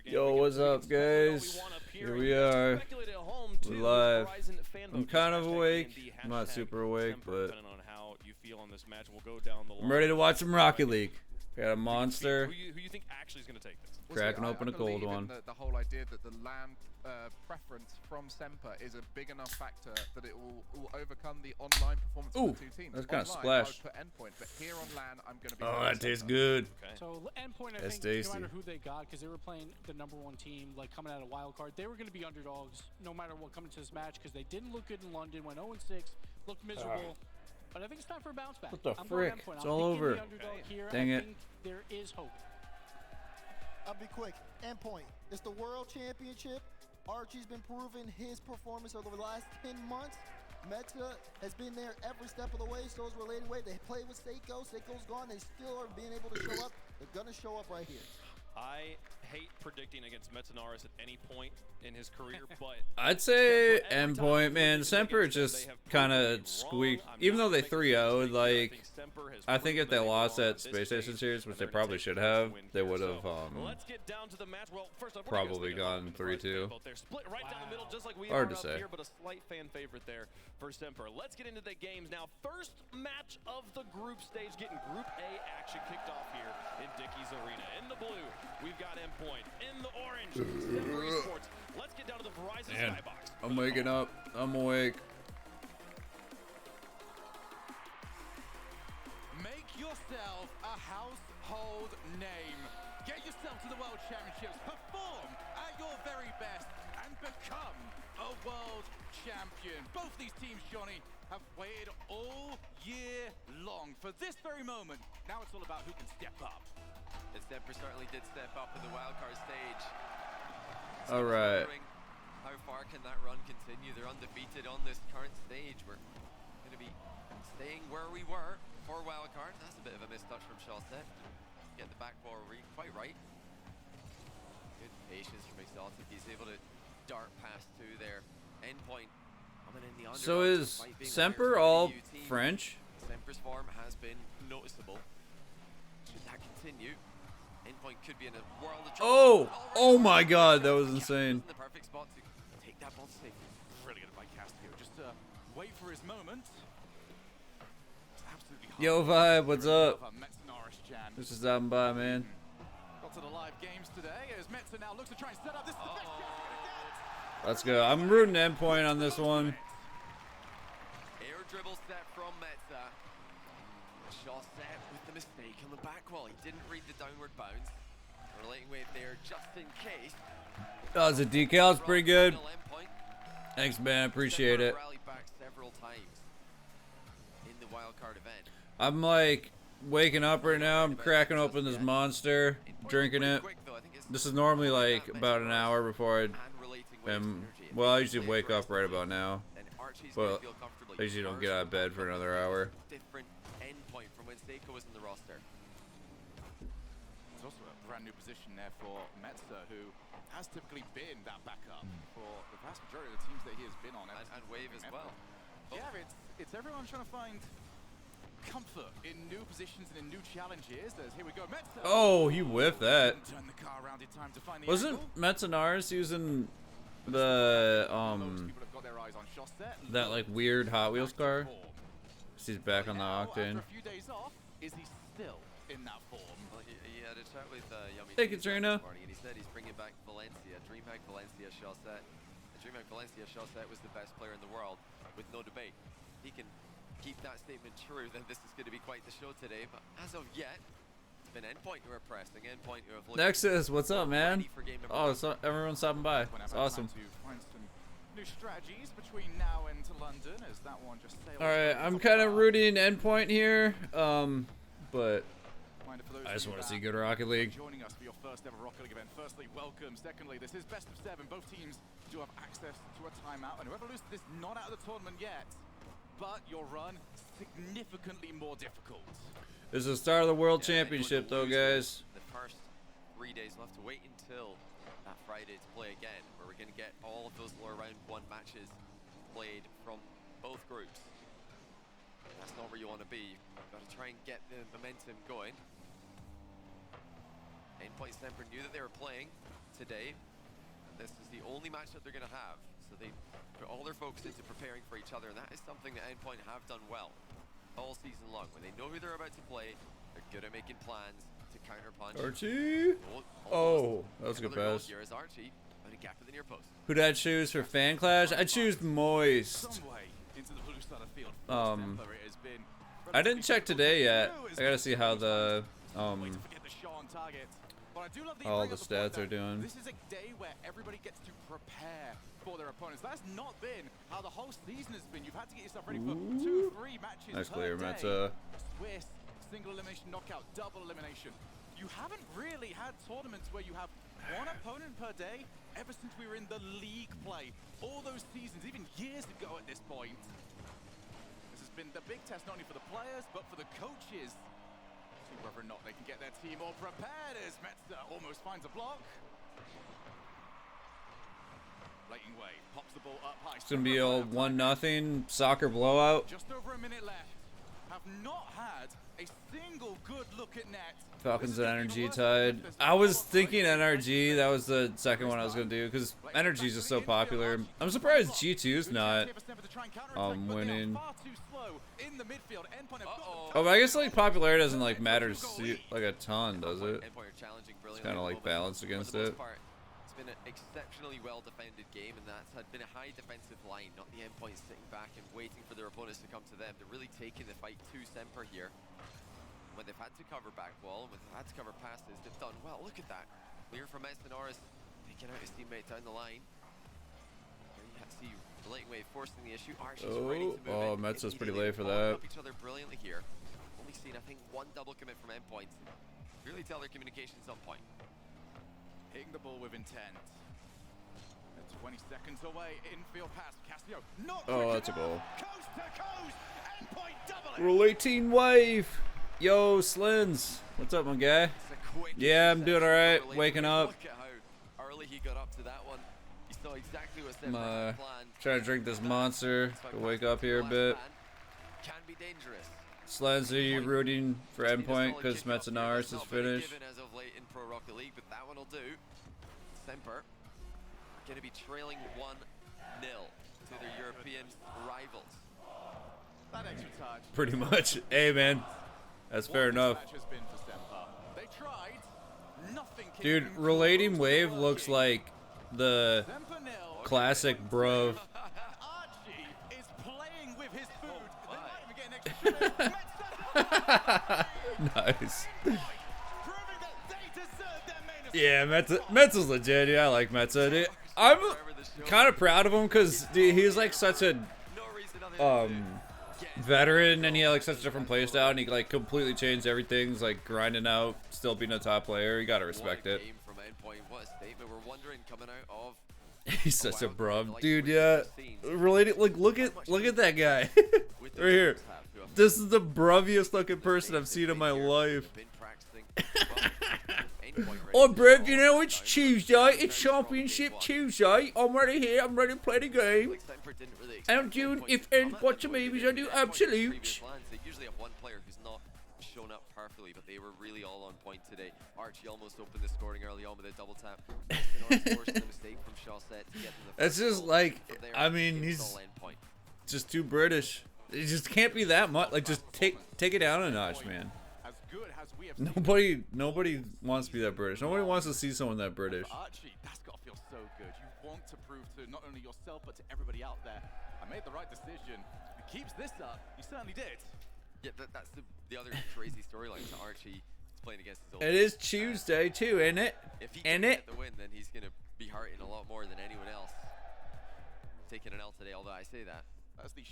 Yo, what's up, guys? Here we are. We're live. I'm kind of awake. I'm not super awake, but I'm ready to watch some Rocket League. Got a monster. Who you think actually is going to take this? Cracking open a cold one. The whole idea that the land preference from Semper is a big enough factor that it will overcome the online performance of the two teams. That's kind of online, splash. I would put Endpoint, but here on LAN, I'm going to be. Oh, that tastes good. Okay. So Endpoint, I That's think, tasty. no matter who they got, because they were playing the #1 team, like coming out of wild card, they were going to be underdogs no matter what coming to this match because they didn't look good in London. Went 0-6, looked miserable. But I think it's time for a bounce back. What the I'm going frick? Endpoint. It's I'm all picking over. the underdog here. Dang I it. think there is hope. I'll be quick. Endpoint. It's the World Championship. Archie's been proving his performance over the last 10 months. Meta has been there every step of the way. So is Related Wave. They play with soniK. soniK's gone. They still are being able to show up. They're going to show up right here. I hate predicting against Metanaris at any point in his career, but I'd say Endpoint, man. Semper just kind of squeaked. Even though they 3-0'd, like, I think if they lost that Space Station series, which they probably should have, they would have probably gone 3-2. Hard to say. But a slight fan favorite there for Semper. Let's get into the games now. First match of the group stage, getting Group A action kicked off here in Dickey's Arena. In the blue, we've got Endpoint. In the orange, Semper Esports. Let's get down to the Verizon Skybox. I'm waking up. I'm awake. Make yourself a household name. Get yourself to the World Championships. Perform at your very best and become a world champion. Both these teams, Johnny, have waited all year long for this very moment. Now it's all about who can step up. And Semper certainly did step up in the wildcard stage. All right. How far can that run continue? They're undefeated on this current stage. We're going to be staying where we were for wildcard. That's a bit of a mistouch from Shawset. Get the back ball quite right. Good patience from Exalted. He's able to dart past to their Endpoint. Coming in the So underdog, is despite being a Semper higher all value team. French? Semper's form has been noticeable. Should that continue? Endpoint could be in a world of trouble. Oh my God, that was insane. The perfect spot to take that ball safely. Brilliant by Castillo. Just wait for his moment. It's absolutely hard. Yo, Vibe, what's up? Metanaris, Jan. This is stopping by, man. Got to the live games today as Metza now looks to try and set up. This is the best chance he's gonna get. Let's go. I'm rooting Endpoint on this one. Air dribble step from Metza. Shot set with the mistake on the back wall. He didn't read the downward bounce. Relating Wave there just in case. Oh, the decal's pretty good. Final endpoint. Thanks, man. Appreciate it. Rallied back several times in the wildcard event. I'm like waking up right now. I'm cracking open this monster, drinking it. This is normally like about an hour before I am. Well, I usually wake up right about now. But I usually don't get out of bed for another hour. Different endpoint from when soniK was in the roster. There's also a brand new position there for Metza, who has typically been that backup for the vast majority of the teams that he has been on. And Wave as well. Yeah, it's everyone trying to find comfort in new positions and in new challenges. As here we go, Metza. Oh, he whiffed that. Turn the car around in time to find the Wasn't angle. Metanaris using the Most people have got their eyes on Shawset. that like weird Hot Wheels car? Form. He's back on the Now, Octane. After a few days off, is he still in that form? Well, he had a chat with Yummy Hey, Cheese Katrina. this morning, and he said he's bringing back Valencia, DreamHack Valencia Shawset. DreamHack Valencia Shawset was the best player in the world, with no debate. He can keep that statement true, then this is going to be quite the show today. But as of yet, it's been Endpoint who are pressing, Endpoint who have looked Nexus, what's up, man? ready for game number Oh, one. so everyone's stopping by. It's awesome. To find some new strategies between now and to London, as that one just sailed. All right, I'm kind of rooting Endpoint here, but I just want to see good Rocket League. Joining us for your first ever Rocket League event. Firstly, welcome. Secondly, this is best of 7. Both teams do have access to a timeout, and whoever loses this, not out of the tournament yet. But your run significantly more difficult. This is the start of the World Yeah, Championship, anyone though, who guys. loses The first 3 days, we'll have to wait until that Friday to play again, where we're going to get all of those lower round 1 matches played from both groups. That's not where you want to be. You've got to try and get the momentum going. Endpoint Semper knew that they were playing today. This is the only match that they're going to have. So they put all their focus into preparing for each other, and that is something that Endpoint have done well all season long. When they know who they're about to play, they're good at making plans to counterpunch. Archie. Oh, that was a good pass. Here is Archie, and a gap in the near post. Who'd I choose for fan clash? I choose Moist. I didn't check today yet. I gotta see how the all the stats are doing. This is a day where everybody gets to prepare for their opponents. That's not been how the whole season has been. You've had to get yourself ready for 2-3 matches Nice per clear, day. Meta. Swiss, single elimination, knockout, double elimination. You haven't really had tournaments where you have one opponent per day ever since we were in the league play. All those seasons, even years ago at this point. This has been the big test not only for the players, but for the coaches. See whether or not they can get their team all prepared as Metza almost finds a block. Lighting way, pops the ball up high. It's gonna be a 1-0 soccer blowout. Just over a minute left. Have not had a single good look at net. Falcons and Energy tied. I was thinking NRG. That was the second one I was gonna do because Energy's just so popular. I'm surprised G2's not winning. Oh, but I guess like popularity doesn't like matter like a ton, does it? It's kind of like balanced against it. It's been an exceptionally well defended game, and that's had been a high defensive line, not the Endpoint sitting back and waiting for their opponents to come to them. They're really taking the fight to Semper here. When they've had to cover back wall, when they've had to cover passes, they've done well. Look at that. Clear from Metsanaris, taking out his teammate down the line. Here you have to see the late wave forcing the issue. Archie's ready to move in. Metza's pretty They late for follow that. up each other brilliantly here. Only seen, I think, one double commit from Endpoint. Really tell their communication's on point. Hitting the ball with intent. 20 seconds away, infield pass, Castillo. Oh, that's a goal. Coast to coast, Endpoint doubling. Rule 18 wave. Yo, Slins. What's up, my guy? Yeah, I'm doing alright. Waking up. Look at how early he got up to that one. He saw exactly what Semper I'm had planned. trying to drink this monster to wake up here a bit. Can be dangerous. Slins, are you rooting for Endpoint because Metsanaris is finished? As of late in Pro Rocket League, but that one will do. Semper going to be trailing 1-0 to their European rivals. That extra touch. Pretty much. Hey, man. That's fair enough. They tried. Nothing. Dude, relating wave looks like the classic bruv. Archie is playing with his food. They might even get an extra Nice. proving that they deserve their main Yeah, Metza's legit. Yeah, I like Metza. Dude, I'm kind of proud of him because he's like such a veteran, and he had like such a different play style, and he like completely changed everything. He's like grinding out, still being a top player. You gotta respect it. From Endpoint, what a statement. We're wondering coming out of. He's such a bruv, dude. Yeah, related. Like, look at that guy right here. This is the bruviest looking person I've seen in my life. Oh, bruv, you know it's Tuesday. It's Championship Tuesday. I'm ready here. I'm ready to play the game. I'm doing if and what to me, I do absolute. They usually have one player who's not shown up perfectly, but they were really all on point today. Archie almost opened the scoring early on with a double tap. That's just like, I mean, he's just too British. It just can't be that much. Like, just take it down a notch, man. Nobody wants to be that British. Nobody wants to see someone that British. Archie, that's got to feel so good. You want to prove to not only yourself, but to everybody out there, I made the right decision. If he keeps this up, you certainly did. Yeah, that's the other crazy storyline to Archie. He's playing against his old It is Tuesday, too, ain't it? If he can get the win, then he's going to be hurting a lot more than anyone else. Taking an L today, although I say that. That's the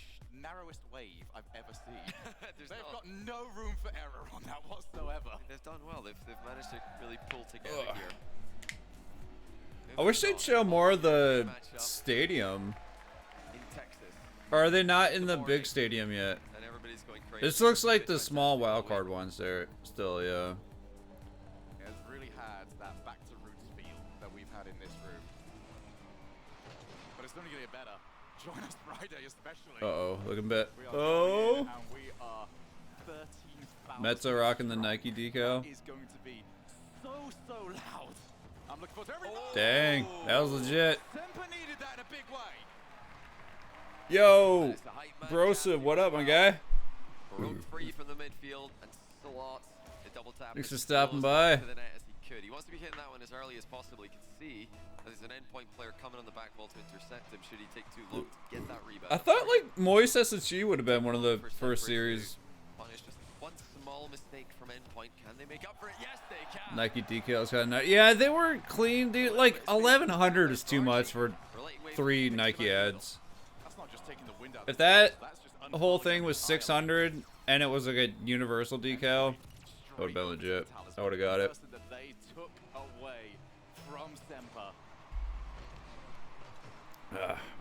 narrowest wave I've ever seen. They've got no room for error on that whatsoever. They've done well. They've managed to really pull together here. I wish they'd show more of the stadium. In Texas. Or are they not in the big stadium yet? And everybody's going crazy. This looks like the small wildcard ones there. Still, yeah. It has really had that back to roots feel that we've had in this room. But it's only going to get better. Join us Friday, especially. Uh-oh, looking bit. Oh! And we are 13,000. Metza rocking the Nike decal. Is going to be so loud. I'm looking for every Dang, that was legit. Semper needed that in a big way. Yo, Brosa, what up, my guy? Broke free from the midfield and slots the double tap. Thanks for as stopping close by. to the net as he could. He wants to be hitting that one as early as possible. He can see that there's an endpoint player coming on the back wall to intercept him should he take too long to get that rebound. I thought like Moist SSG would have been one of the first series. Punish just one small mistake from endpoint. Can they make up for it? Yes, they can. Nike decals got nice. Yeah, they were clean, dude. Like 1100 is too much for 3 Nike ads. That's not just taking the wind out. If that whole thing was 600 and it was like a universal decal, that would have been legit. I would have got it. That they took away from Semper.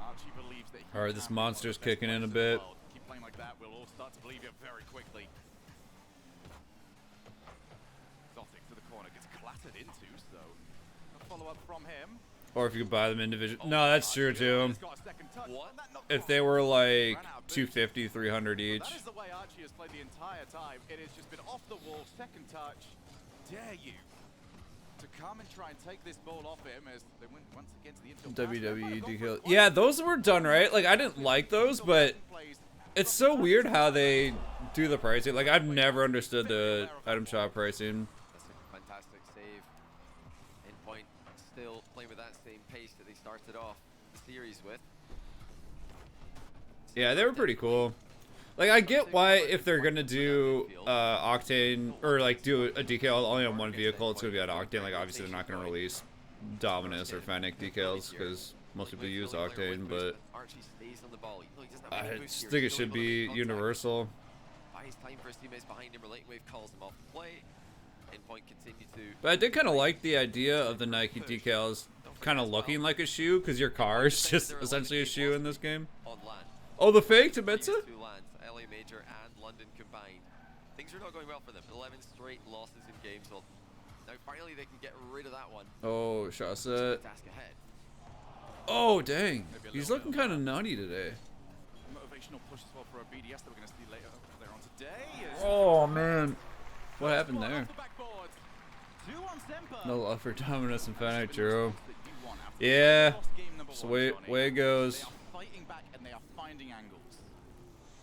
Archie believes that he Alright, this can be one of monster's the best kicking in a players in the bit. world. Keep playing like that, we'll all start to believe you very quickly. Zotic to the corner gets clattered into, so a follow-up from him. Or if you could buy them individually. No, that's true too. He's got a second touch. That knocked If off. they were like 250, 300 each. That is the way Archie has played the entire time. It has just been off the wall, second touch. Dare you to come and try and take this ball off him as they went once again to the infield. WWE decal. Yeah, those were done right. Like I didn't like those, but it's so weird how they do the pricing. Like I've never understood the item shop pricing. That's a fantastic save. Endpoint still playing with that same pace that they started off the series with. Yeah, they were pretty cool. Like I get why if they're gonna do Octane or like do a decal only on one vehicle, it's gonna be on Octane. Like obviously they're not gonna release Dominus or Fennec decals because most people use Octane, but I just think it should be universal. Buys time for his teammates behind him. Relating Wave calls him off the play. Endpoint continue to. But I did kind of like the idea of the Nike decals kind of looking like a shoe because your car is just essentially a shoe in this game. On land. Oh, the fake to Metza? Two lands, LA Major and London combined. Things are not going well for them. 11 straight losses in games. Well, now finally they can get rid of that one. Oh, shot set. Task ahead. Oh, dang. He's looking kind of nutty today. Motivational push as well for a BDS that we're going to see later on today. Oh, man. What happened there? Semper. No love for Dominus and Fennec, Juro. Yeah. So way it goes. They are fighting back and they are finding angles.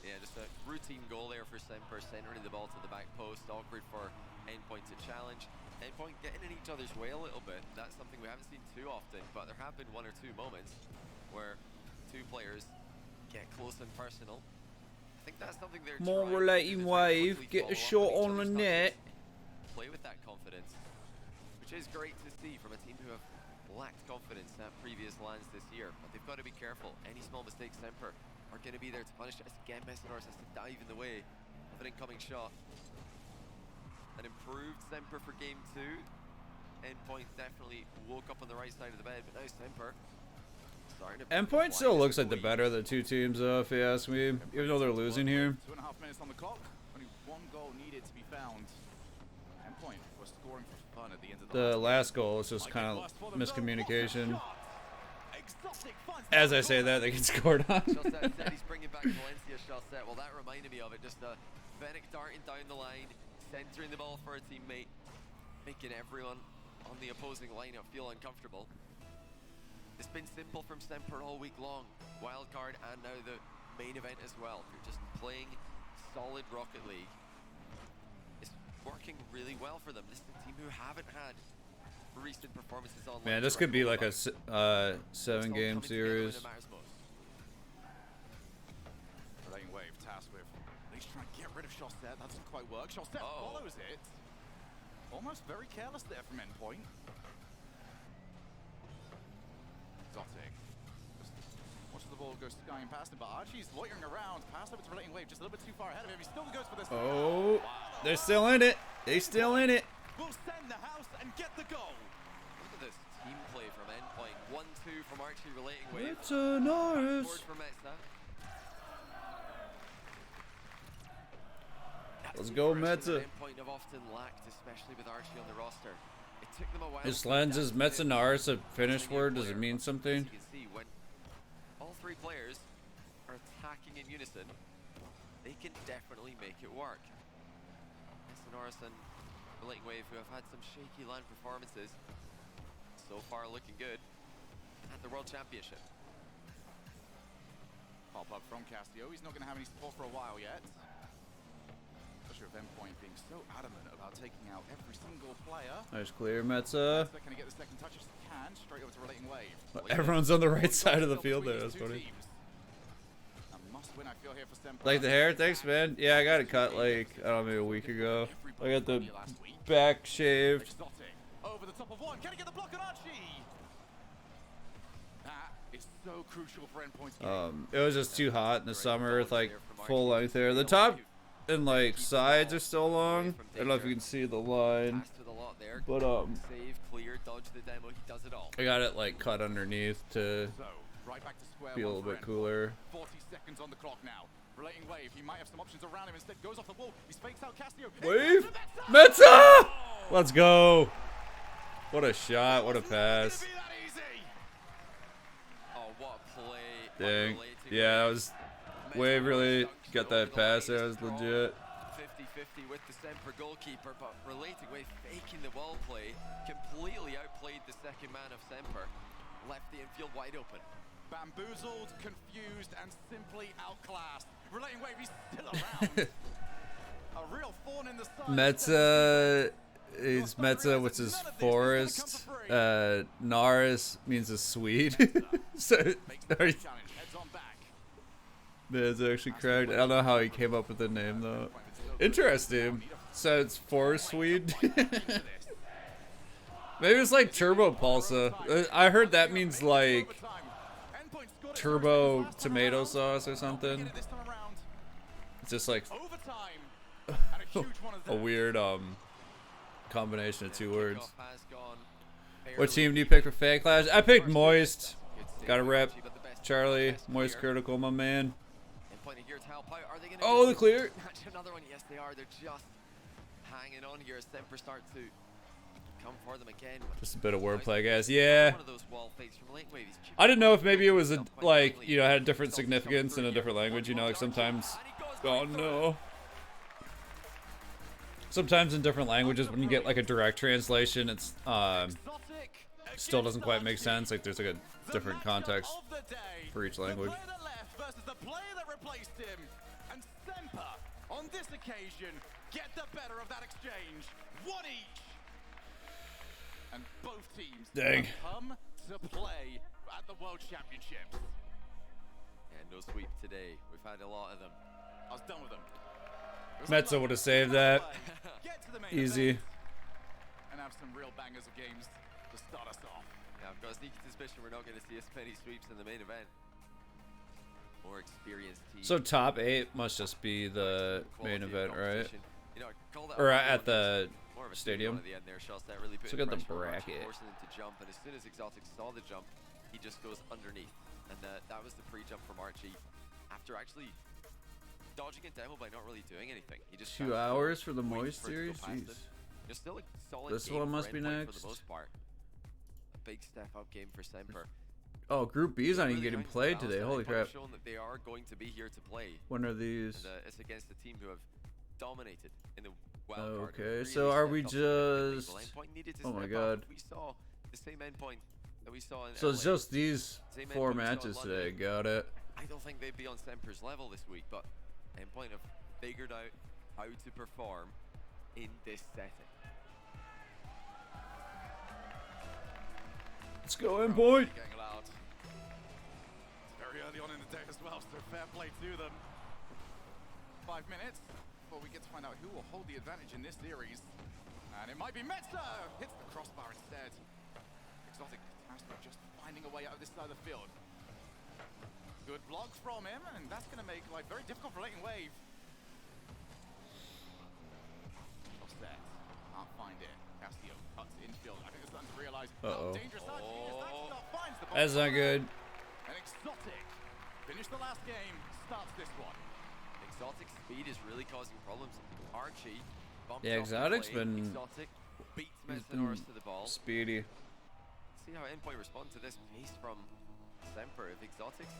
Yeah, just a routine goal there for Semper, centering the ball to the back post. Awkward for Endpoint to challenge. Endpoint getting in each other's way a little bit. That's something we haven't seen too often, but there have been one or two moments where two players get close and personal. I think that's something they're More trying to relating do, is very wave, quickly get a follow shot up on each the other's net. touches, play with that confidence, which is great to see from a team who have lacked confidence at previous lands this year. But they've got to be careful. Any small mistakes, Semper are going to be there to punish it. As again, Messinors has to dive in the way of an incoming shot. An improved Semper for game 2. Endpoint definitely woke up on the right side of the bed, but now Semper starting to Endpoint still looks like the better of the two teams, though, if you ask me. Even though they're losing here. 2.5 minutes on the clock. Only one goal needed to be found. Endpoint was scoring for fun at the end of The last goal is just kind of miscommunication. As I say that, they get scored on. Shot said he's bringing back Valencia shot set. Well, that reminded me of it. Just Fennec darting down the line, centering the ball for a teammate, making everyone on the opposing lineup feel uncomfortable. It's been simple from Semper all week long. Wildcard and now the main event as well. You're just playing solid Rocket League. It's working really well for them. This is a team who haven't had recent performances on. Man, this could be like a 7-game series. Relating Wave tasked with at least trying to get rid of Shostet. That doesn't quite work. Shostet follows it. Almost very careless there from Endpoint. Zotic just watches the ball go skying past him, but Archie's loitering around. Pass over to Relating Wave, just a little bit too far ahead of him. He still goes for this. Oh, they're still in it. They still in it. Will send the house and get the goal. Look at this team play from Endpoint. 1-2 from Archie Relating Wave. It's a Norris. Forward for Metza. Let's go, Metza. Endpoint have often lacked, especially with Archie on the roster. It took them a while. Is lenses Metza Norris a Finnish word? Does it mean something? As you can see, when all three players are attacking in unison, they can definitely make it work. Metza Norris and Relating Wave, who have had some shaky land performances so far looking good at the World Championship. Pop up from Castillo. He's not going to have any support for a while yet. Especially with Endpoint being so adamant about taking out every single player. Nice clear, Metza. Can he get the second touch if he can? Straight over to Relating Wave. Everyone's on the right side of the field there. That's funny. A must-win, I feel, here for Semper. Like the hair? Thanks, man. Yeah, I got it cut like, I don't know, maybe a week ago. I got the back shaved. Exotic. Over the top of one. Can he get the block on Archie? That is so crucial for Endpoint's game. It was just too hot in the summer with like full length hair. The top and like sides are still long. I don't know if you can see the line, but Save, clear, dodge the demo, he does it all. I got it like cut underneath to So, right back to square be a one little for bit Endpoint. cooler. 40 seconds on the clock now. Relating Wave, he might have some options around him. Instead, goes off the wall. He fakes out Castillo. Wave, Metza! Let's go! What a shot! What a pass! Oh, what a play. Dang. Relating Yeah, Wave. I was Wave really got that pass there. It was legit. 50-50 with the Semper goalkeeper, but Relating Wave faking the wall play, completely outplayed the second man of Semper, left the infield wide open. Bamboozled, confused, and simply outclassed. Relating Wave, he's still around. A real thorn in the side. Metza is Metza, which is forest. Naris means a Swede. So Challenge, heads on back. that's actually correct. I don't know how he came up with the name though. Interesting. So it's forest Swede. Maybe it's like Turbo Pulsa. I heard that means like turbo tomato sauce or something. It's just like a weird combination of two words. What team do you pick for Fan Clash? I picked Moist. Got a rep. Charlie, Moist Critical, my man. Oh, the clear. Another one. Yes, they are. They're just hanging on here as Semper start to come for them again. Just a bit of wordplay, I guess. Yeah. One of those wall fakes from Relating Wave. I didn't know if maybe it was a, like, you know, had a different significance in a different language. You know, like sometimes. Oh no. Sometimes in different languages, when you get like a direct translation, it's still doesn't quite make sense. Like there's like a different context for each language. The player that replaced him, and Semper on this occasion get the better of that exchange. One each, and both teams Dang. have come to play at the World Championships. And no sweep today. We've had a lot of them. I was done with them. Metza would have saved that. Get to the main Easy. event and have some real bangers of games to start us off. Yeah, I've got a sneaky suspicion we're not going to see as many sweeps in the main event. More experienced teams. So top 8 must just be the main event, right? You know, I call that Or a at the more of a stadium. at the end there, Shellset really put So look at the pressure on Archie, bracket. forcing him to jump, and as soon as Exotic saw the jump, he just goes underneath, and that was the pre-jump from Archie. After actually dodging a demo by not really doing anything, he just 2 hours for the Moist series. Jeez. It's still a solid This game one for must be Endpoint next. for the most part. A big step up game for Semper. Oh, Group B's not even Really getting trying to played balance today. that. Holy Endpoint have crap. shown that they are going to be here to play. When are these? And it's against a team who have dominated in the wild card. Okay, Really so are we stepped up to the just... big Endpoint needed to Oh my step god. up. We saw the same Endpoint that we saw in So it's LA. just these Same 4 Endpoint we saw in matches London. today. Got it. I don't think they'd be on Semper's level this week, but Endpoint have figured out how to perform in this setting. Let's go, Endpoint. Getting loud. It's very early on in the day as well, so fair play to them. 5 minutes before we get to find out who will hold the advantage in this series. And it might be Metza! Hits the crossbar instead. Exotic tasked with just finding a way out of this side of the field. Good block from him, and that's going to make life very difficult for Relating Wave. Offset. Can't find it. Castillo cuts infield. I think it's starting to realize how dangerous that is. That stop finds the ball. That's not good. And Exotic finish the last game, starts this one. Exotic speed is really causing problems. Archie bumps Yeah, off the Exotic's play. been- Exotic beats He's Metanoris been to the ball. speedy. See how Endpoint responds to this pace from Semper. If Exotics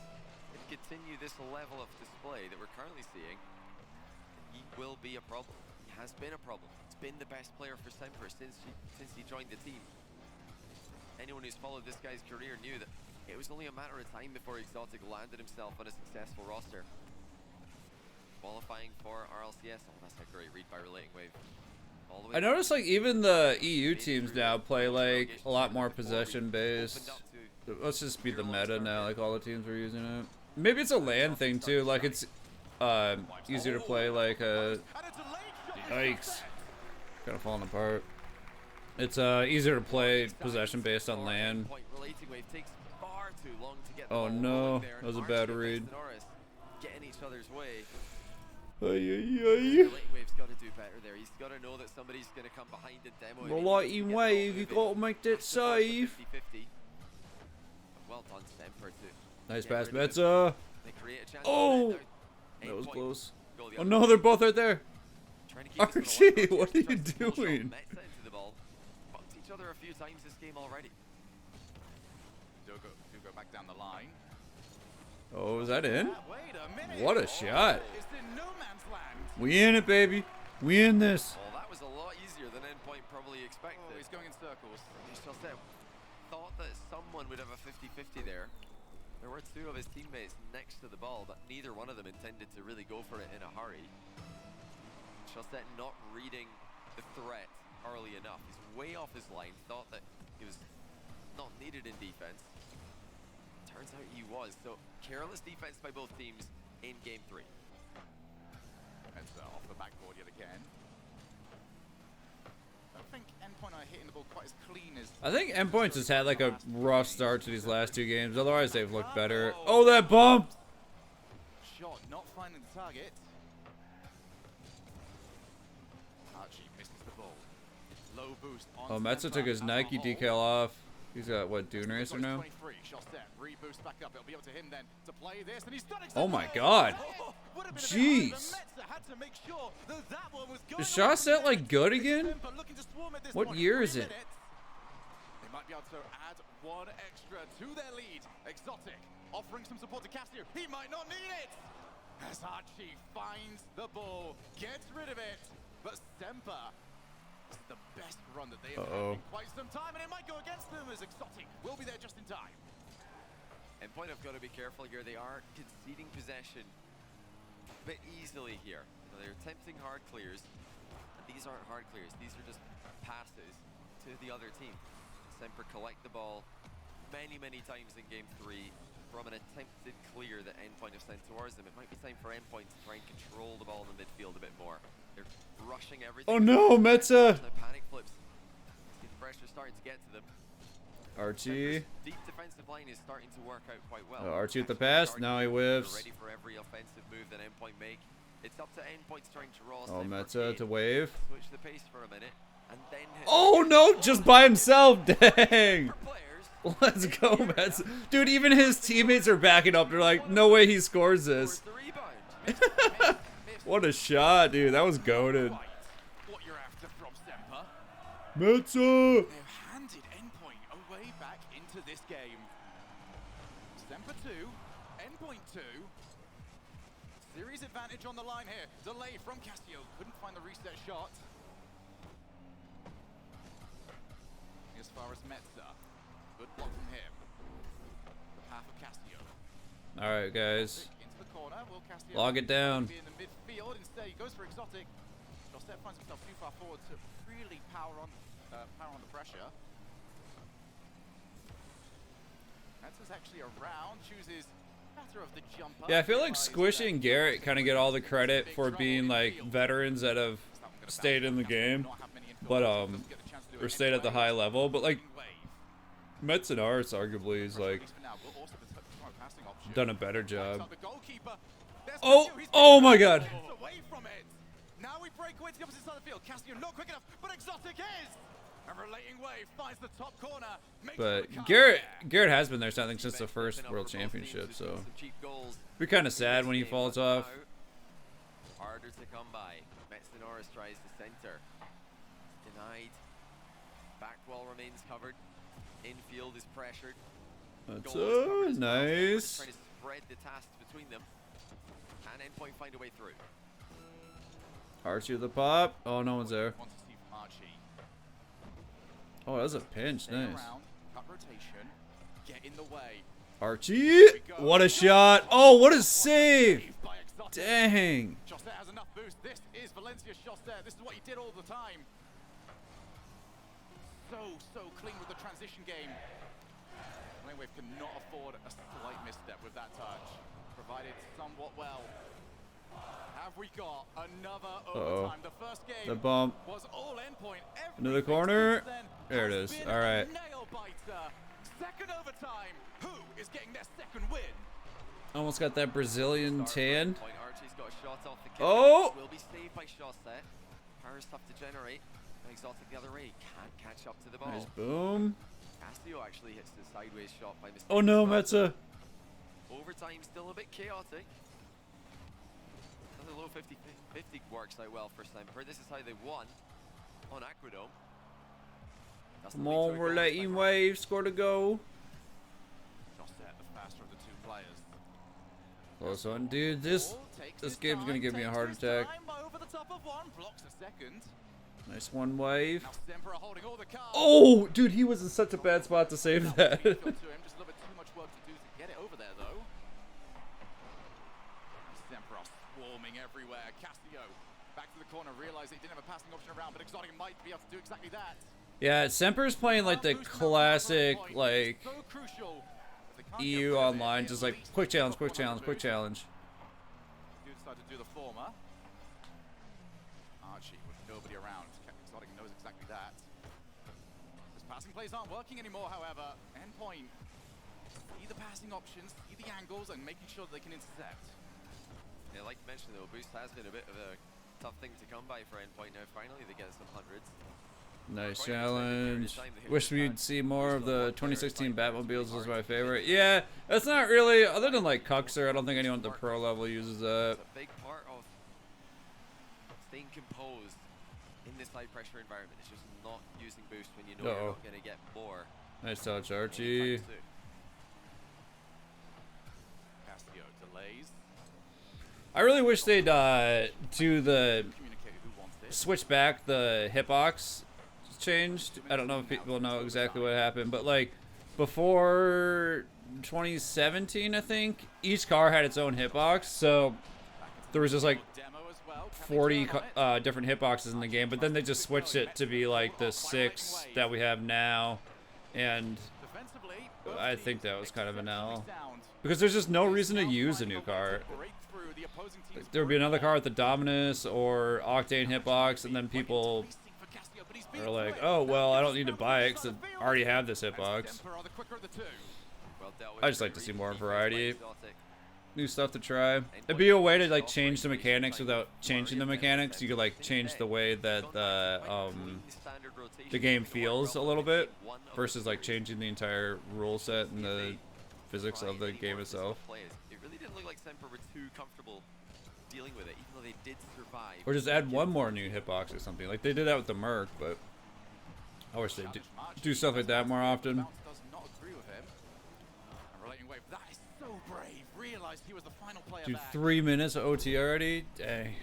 can continue this level of display that we're currently seeing, he will be a problem. He has been a problem. He's been the best player for Semper since he joined the team. anyone who's followed this guy's career knew that it was only a matter of time before Exotic landed himself on a successful roster. Qualifying for RLCS. Oh, that's a great read by Relating Wave. All the way I noticed like even the EU teams now play like a lot more possession based. Let's just be the meta now, like all the teams are using it. Maybe it's a LAN thing too, like it's easier to play like a yikes. Kind of falling apart. It's easier to play possession based on LAN. Oh no, that was a bad read. Getting each other's way. Ay. Wave's got to do better there. He's got to know that somebody's going to come behind and demo. The lighting wave, you got to make that save. 50-50. Well done, Semper too. Nice pass, Metza. They create a chance. Oh, that was close. Oh no, they're both right there. RG, what are you doing? Metza into the ball. Bumped each other a few times this game already. Do go back down the line. Oh, is that in? Wait a minute. What a shot. It's in no man's land. We in it, baby. We in this. Well, that was a lot easier than Endpoint probably expected. Oh, he's going in circles. Thought that someone would have a 50-50 there. There were two of his teammates next to the ball, but neither one of them intended to really go for it in a hurry. Chelsea not reading the threat early enough. He's way off his line, thought that he was not needed in defense. Turns out he was. So careless defense by both teams in game 3. It's off the backboard yet again. I don't think Endpoint are hitting the ball quite as clean as... I think Endpoints has had like a rough start to these last 2 games. Otherwise, they've looked better. Oh, that bump! Shot not finding the target. Archie misses the ball. Low boost on Oh, Metza took his Nike decal off. He's got what, Dune Racer now? Oh my god. Jeez. Is Shawset like good again? What year is it? They might be able to add one extra to their lead. Exotic offering some support to Casio. He might not need it. As Archie finds the ball, gets rid of it, but Semper. This is the best run that they have had in quite some time, and it might go against them as Exotic will be there just in time. Endpoint have got to be careful here. They are conceding possession a bit easily here. So they're attempting hard clears. And these aren't hard clears. These are just passes to the other team. Semper collect the ball many times in game 3 from an attempted clear that Endpoint have sent towards them. It might be time for Endpoint to try and control the ball in the midfield a bit more. They're rushing everything. Oh no, Metza! The panic flips. The pressure starting to get to them. Archie. Deep defensive line is starting to work out quite well. Archie with the pass. Now he whiffs. Ready for every offensive move that Endpoint make. It's up to Endpoint trying to draw. Oh, Metza to wave. Switch the pace for a minute and then hit. Oh no, just by himself. Dang. Let's go, Metza. Dude, even his teammates are backing up. They're like, no way he scores this. What a shot, dude. That was goated. What you're after from Semper. Metza. They've handed Endpoint a way back into this game. Semper 2, Endpoint 2. Series advantage on the line here. Delay from Casio. Couldn't find the reset shot. As far as Metza. Good block from him. The path of Casio. Alright, guys. Into the corner. Will Casio Log it down. be in the midfield? Instead, he goes for Exotic. Josette finds himself too far forward to really power on the pressure. Metza's actually around. Chooses better of the jumper. Yeah, I feel like Squishy and Garrett kind of get all the credit for being like veterans that have stayed in the game, but or stayed at the high level. But like Mets and Arts arguably is like done a better job. Oh my god. Now we break away to the opposite side of the field. Casio not quick enough, but Exotic is. And Relating Wave finds the top corner. But Garrett has been there, I think, since the first World Championship, so be kind of sad when he falls off. Harder to come by. Metz tries to center. Denied. Back wall remains covered. Infield is pressured. That's Trying nice. to spread the tasks between them. And Endpoint find a way through. Archie with the pop. Oh, no one's there. Want to see from Archie. Oh, that was a pinch. Staying Nice. around, cut rotation. Get in the way. Archie, what a shot. Oh, what a save. Dang. Chaucer has enough boost. This is Valencia Chaucer. This is what he did all the time. So clean with the transition game. Wave cannot afford a slight misstep with that touch. Provided somewhat well. Have we got another overtime? The first game the bump. Was all endpoint. Into the corner. There it is. All right. Nail biter. Second overtime. Who is getting their second win? Almost got that Brazilian tan. Archie's got a shot off the kick. Oh! Will be saved by Chaucer. Power's tough to generate. Exotic the other way. Can't catch up to the ball. Nice boom. Castillo actually hits the sideways shot by mistake. Oh no, Metza. Overtime still a bit chaotic. The low 50-50 works out well for Semper. This is how they won on Aquadome. Come on, we're letting Wave score to go. Chaucer, the faster of the two players. Close one, dude. This game's gonna give me a heart attack. Over the top of one, blocks a second. Nice one, Wave. Now Semper are holding all the cards. Oh, dude, he was in such a bad spot to save that. Just a little bit too much work to do to get it over there, though. Semper are swarming everywhere. Castillo back to the corner, realized he didn't have a passing option around, but Exotic might be able to do exactly that. Yeah, Semper's playing like the classic, like, So crucial. EU online, just like quick challenge, quick challenge, quick challenge. Do decide to do the former. Archie with nobody around. Exotic knows exactly that. His passing plays aren't working anymore, however. Endpoint. See the passing options, see the angles, and making sure that they can intercept. Yeah, like you mentioned though, boost has been a bit of a tough thing to come by for Endpoint. Now finally they get some hundreds. Nice challenge. Wish we'd see more of the 2016 Batmobiles. Was my favorite. Yeah, that's not really, other than like Cuxer, I don't think anyone at the pro level uses that. It's a big part of staying composed in this high pressure environment. It's just not using boost when you know you're not going to get more. Nice touch, Archie. Castillo delays. I really wish they'd do the switch back the hitbox changed. I don't know if people know exactly what happened, but like before 2017, I think each car had its own hitbox, so there was just like 40 different hitboxes in the game. But then they just switched it to be like the 6 that we have now, and I think that was kind of an L because there's just no reason to use a new car. Like, there would be another car with the Dominus or Octane hitbox, and then people are like, oh, well, I don't need to buy it because I already have this hitbox. I just like to see more variety. New stuff to try. It'd be a way to like change the mechanics without changing the mechanics. You could like change the way that the game feels a little bit versus like changing the entire rule set and the physics of the game itself. It really didn't look like Semper were too comfortable dealing with it, even though they did survive. Or just add one more new hitbox or something. Like they did that with the Merc, but I wish they'd do stuff like that more often. Does not agree with him. And relating wave, that is so brave. Realized he was the final player Dude, back. 3 minutes of OT already? Dang.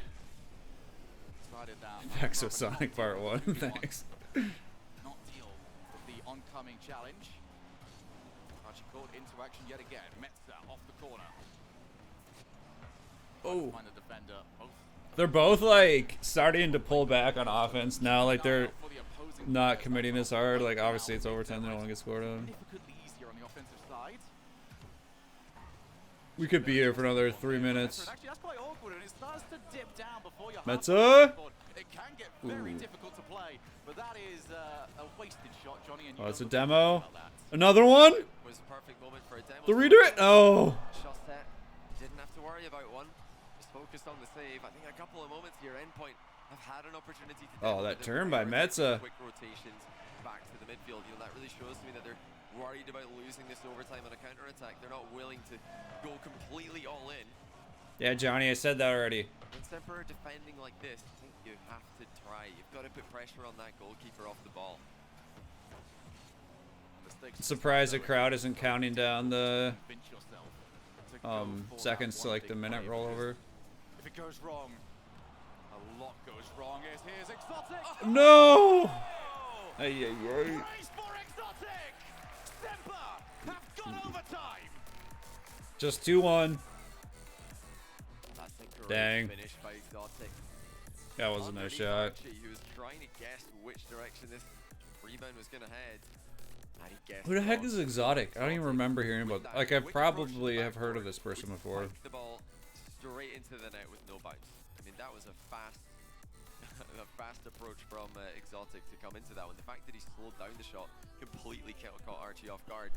Slided down. Thanks for Sonic Part 1. Thanks. Not deal with the oncoming challenge. Archie caught into action yet again. Metza off the corner. Oh. Find the defender. Both They're both like starting to pull back on offense now. Like they're not committing as hard. Like obviously it's overtime. They don't want to get scored on. significantly easier on the offensive side. We could be here for another 3 minutes. Actually, that's quite awkward, and it starts to dip down before you're Metza? It can get very difficult to play, but that is a wasted shot, Johnny. And Oh, it's a don't demo. about that. Another one? Was a perfect moment for a demo. The redirect? Oh. Chaucer didn't have to worry about one. Just focused on the save. I think a couple of moments here. Endpoint have had an opportunity to. Oh, that turn by Metza. Quick rotations back to the midfield. You know, that really shows me that they're worried about losing this overtime on a counter attack. They're not willing to go completely all in. Yeah, Johnny, I said that already. When Semper are defending like this, I think you have to try. You've got to put pressure on that goalkeeper off the ball. Surprised the crowd isn't counting down the Convince yourself to go for seconds that to one like the big minute play, because rollover. If it goes wrong, a lot goes wrong. Here's Exotic. No! Oh! Ay, ay, ay. Praise for Exotic! Just 2-1. That's a great Dang. finish by Exotic. That was a nice Underneath shot. Archie, he was trying to guess which direction this rebound was going to head. And he guessed Who the heck wrong. is Exotic? I don't even remember hearing about. Like, I probably have heard of this person before. The ball straight into the net with no bounce. I mean, that was a fast, a fast approach from Exotic to come into that one. The fact that he slowed down the shot completely caught Archie off guard.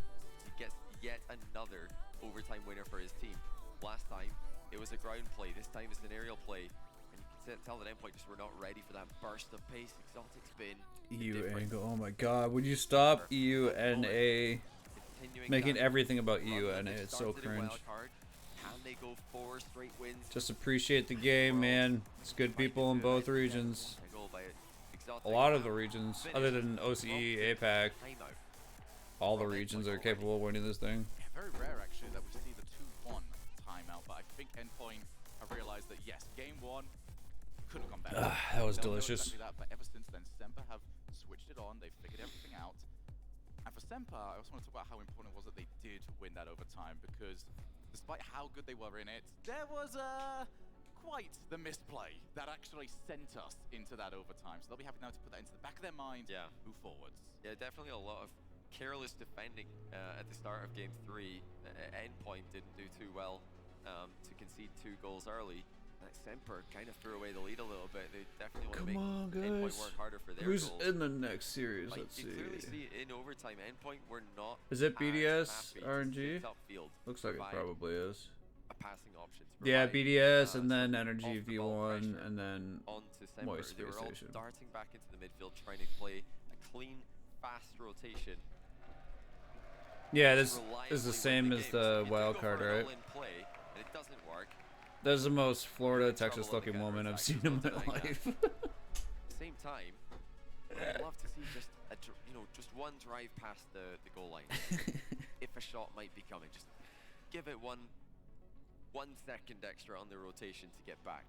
He gets yet another overtime winner for his team. Last time it was a ground play. This time it's an aerial play. And you can tell that Endpoint just were not ready for that burst of pace. Exotic's been EU angle. Oh my god. Would you stop EUNA? Making everything about EUNA. It's so cringe. Can they go 4 straight wins? Just appreciate the game, man. It's good people in both regions. A lot of the regions, other than OCE, APAC, all the regions are capable of winning this thing. Yeah, very rare actually that we see the 2-1 timeout, but I think Endpoint have realized that yes, game 1 could have gone better. That was Don't know delicious. exactly that, but ever since then, Semper have switched it on. They've figured everything out. And for Semper, I also want to talk about how important it was that they did win that overtime, because despite how good they were in it, there was quite the misplay that actually sent us into that overtime. So they'll be happy now to put that into the back of their mind. Yeah. Move forwards. Yeah, definitely a lot of careless defending at the start of game 3. Endpoint didn't do too well to concede 2 goals early. Semper kind of threw away the lead a little bit. They definitely want to make Endpoint work harder for their Who's goals. in the next series? Like, Let's you clearly see. see in overtime, Endpoint were not. Is it as BDS happy to RNG? stick upfield to Looks like it provide probably is. a passing option to Yeah, provide, BDS and some then Energy off-the-ball V1 pressure and then onto Semper. Moist They were all Station. darting back into the midfield, trying to play a clean, fast rotation. yeah, this reliably is the win same the as game. the So if you do wild go card, for an right? all-in play and it doesn't work, That's the most Florida, in trouble Texas on the looking moment I've counter-attack. seen in my Something like that. life. At the same time, I'd love to see just just one drive past the goal line. If a shot might be coming, just give it one second extra on the rotation to get back,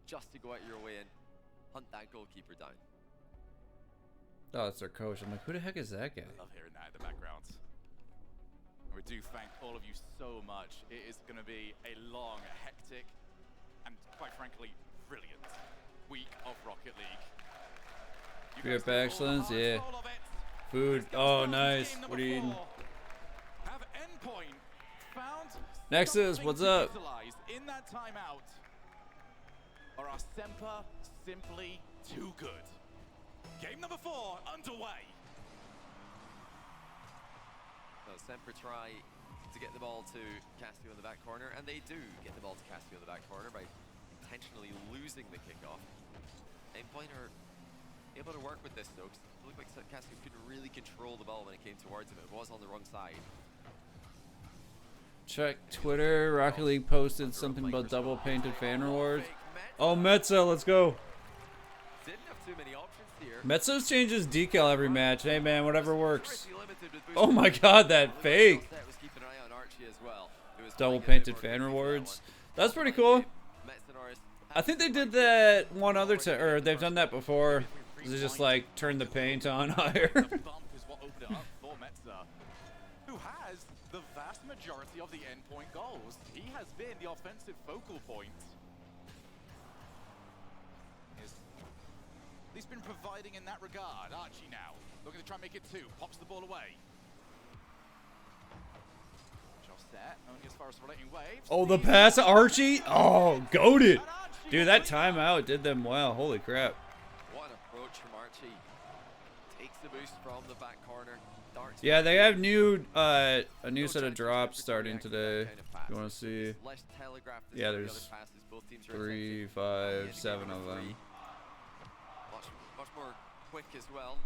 just to go out your way and hunt that goalkeeper down. Oh, it's their coach. I'm like, who the heck is that guy? Love hearing that in the background. We do thank all of you so much. It is going to be a long, hectic, and quite frankly, brilliant week of Rocket League. You Beer guys for did all the excellence, hard yeah. soul of it. Food. Let's get Oh, started with nice. game What are you number eating? 4. Have Endpoint found Nexus, something what's to up? utilize in that timeout? Or are Semper simply too good? Game number 4 underway. Semper try to get the ball to Castillo in the back corner, and they do get the ball to Castillo in the back corner by intentionally losing the kickoff. Endpoint are able to work with this though, because it looked like Castillo couldn't really control the ball when it came towards him. It was on the wrong side. Check Twitter. Rocket League posted something about double painted fan rewards. Oh, Metza, let's go. Didn't have too many options here. Metza's changes decal every match. Hey, man, whatever works. Pretty limited with Oh my boosting. god, that fake. That was keeping an eye on Archie as well. It was Double playing a bit painted more fan aggressive for that rewards. one. That's pretty cool. Metsonoris I think they did that one other time, or they've done that before. They just like turn the paint on higher. The bump is what opened it up for Metza, who has the vast majority of the Endpoint goals. He has been the offensive focal point. He's been providing in that regard. Archie now, looking to try and make it 2. Pops the ball away. Set, only as far as relating waves. Oh, the pass to Archie. Oh, goated. Dude, that timeout did them well. Holy crap. What an approach from Archie. Takes the boost from the back corner. Darts Yeah, back. they have a new No set of chance drops to starting react to that today. kind of pass. You want to see? It's less telegraphed than Yeah, some of the there's other passes both teams are 3, attempting. 5, Yeah, 7 number of them. 3. Much more quick as well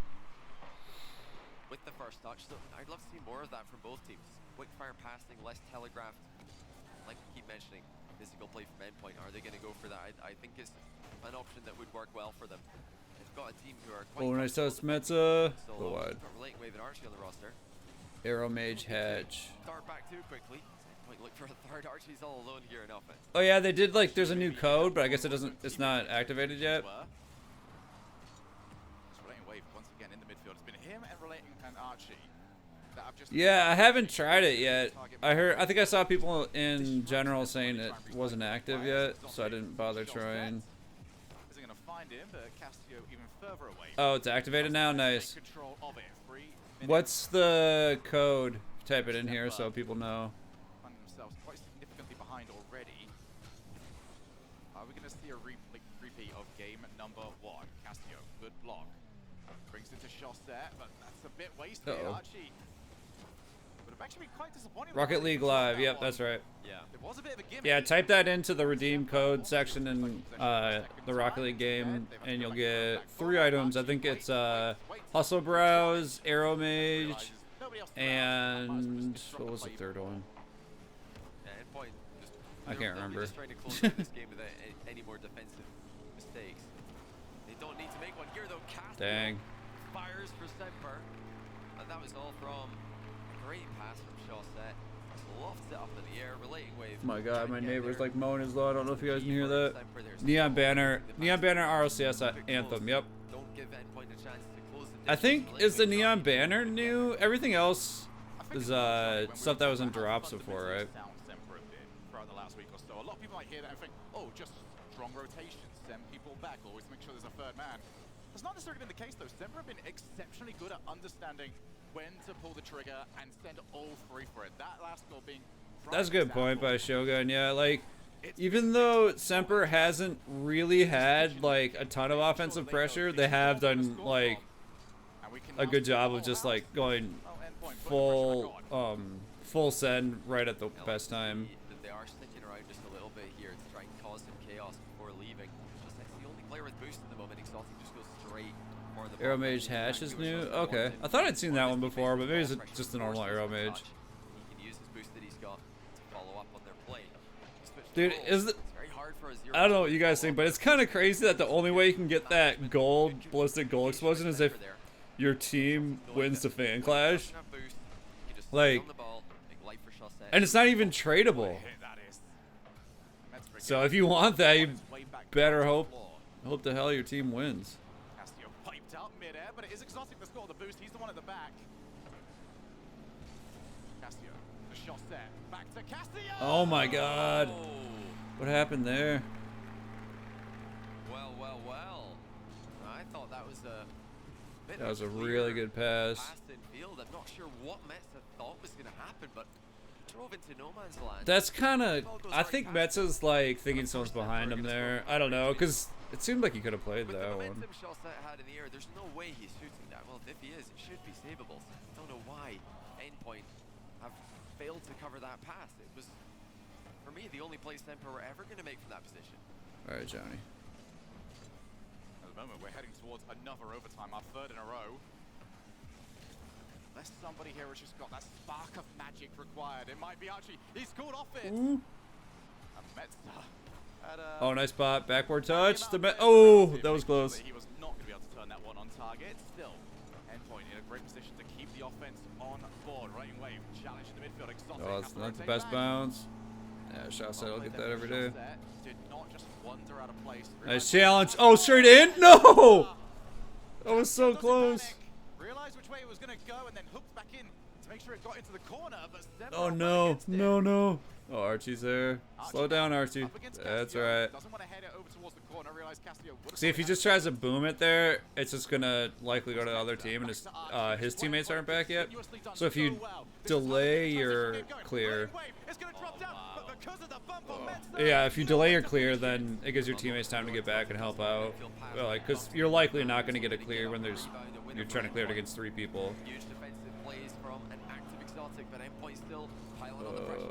with the first touch. So I'd love to see more of that from both teams. Quick fire passing, less telegraphed. Like we keep mentioning, physical play from Endpoint. Are they going to go for that? I think it's an option that would work well for them. They've got a team who are quite Oh, nice comfortable toss, Metza. solo. Go wide. Got Relating Wave and Archie on the roster. Arrow Mage Hatch. Dart back too quickly. Endpoint look for a third. Archie's all alone here in offense. Oh yeah, they did like there's a new code, but I guess it's not activated yet. Relating wave once again in the midfield. It's been him and Relating and Archie that have just Yeah, I haven't tried it yet. target I think I saw people in general saying it wasn't active yet, so I didn't bother trying. Isn't gonna find him, but Castillo even further away. Oh, it's activated now? Nice. Control of it. 3 minutes. What's the code? Type it in here so people know. Find themselves quite significantly behind already. Are we gonna see a repeat of game number 1? Castillo, good block. Brings it to Chaussette, but that's a bit wasted. Archie would have actually been quite disappointing. Rocket League Live. Yep, that's right. Yeah. It was a bit of a gimmick. Yeah, type that into the redeem code section in the Rocket League game, and you'll get 3 items. I think it's Hustle Browse, Arrow Mage, and what was the third one? Yeah, Endpoint just, I can't remember. Just trying to close out this game without any more defensive mistakes. They don't need to make one here though. Castillo Dang. fires for Semper, and that was all from a great pass from Chaussette. Lofts it up in the air, relating wave. Oh my god, my neighbor's like mowing his lawn. I don't know if you guys can hear that. Neon Banner RLCS anthem. Yep. Don't give Endpoint a chance to close the I think distance. is the Neon Banner new. Everything else is stuff that was in drops before, right? Throughout the last week or so, a lot of people might hear that and think, oh, just strong rotation, send people back, always make sure there's a third man. That's not necessarily been the case though. Semper have been exceptionally good at understanding when to pull the trigger and send all 3 for it. That last goal being That's a good point by Shogun. Yeah, like even though Semper hasn't really had like a ton of offensive pressure, they have done like a good job of just like going full send right at the best time. They are sticking around just a little bit here to try and cause some chaos before leaving. Just like the only player with boost at the moment. Exotic just goes straight for the Arrow Mage Hash is new? Okay. I thought I'd seen that one before, but maybe it's just a normal Arrow Mage. He can use his boost that he's got to follow up on their play. Dude, is it... It's very hard for a 0. I don't know what you guys think, but it's kind of crazy that the only way you can get that gold ballistic goal explosion is if your team wins the fan clash. Like, and it's not even tradable. So if you want that, you better hope to hell your team wins. Castillo piped out mid-air, but it is Exotic that's got the boost. He's the one at the back. Castillo, the shot set. Back to Castillo! Oh my god. What happened there? Well, well, well. I thought that was a bit That was a clear really good pass. in field. I'm not sure what Metza thought was going to happen, but drove into no man's land. That's kind of... I think Metza's like thinking someone's behind him there. I don't know, because it seemed like he could have played With that the one. momentum Chaussette had in the air, there's no way he's shooting that. Well, if he is, it should be savable. I don't know why Endpoint have failed to cover that pass. It was, for me, the only play Semper were ever going to make from that position. Alright, Johnny. At the moment, we're heading towards another overtime, our 3rd in a row. Unless somebody here has just got that spark of magic required. It might be Archie. He's called off it. And Metza had a... Oh, nice spot. Backward touch. Oh, that was close. He was not going to be able to turn that one on target. Still, Endpoint in a great position to keep the offense on board. Right in wave. Challenge in the midfield. Exotic. Oh, it's not the best bounce. Yeah, shot said I'll get that every day. Did not just wander out of place. Nice challenge. Oh, straight in? No! That was so close. Realized which way it was going to go and then hooked back in to make sure it got into the corner. But Oh, no. No, no. Oh, Archie's there. Slow down, Archie. That's right. Doesn't want to head it over towards the corner. Realized Castillo would have See, if he just tries to boom it there, it's just going to likely go to the other team, and his teammates aren't back yet. So if you delay your clear... Yeah, if you delay your clear, then it gives your teammates time to get back and help out. Well, like, because you're likely not going to get a clear when you're trying to clear it against 3 people. Huge defensive plays from an active Exotic, but Endpoint still piling on the pressure.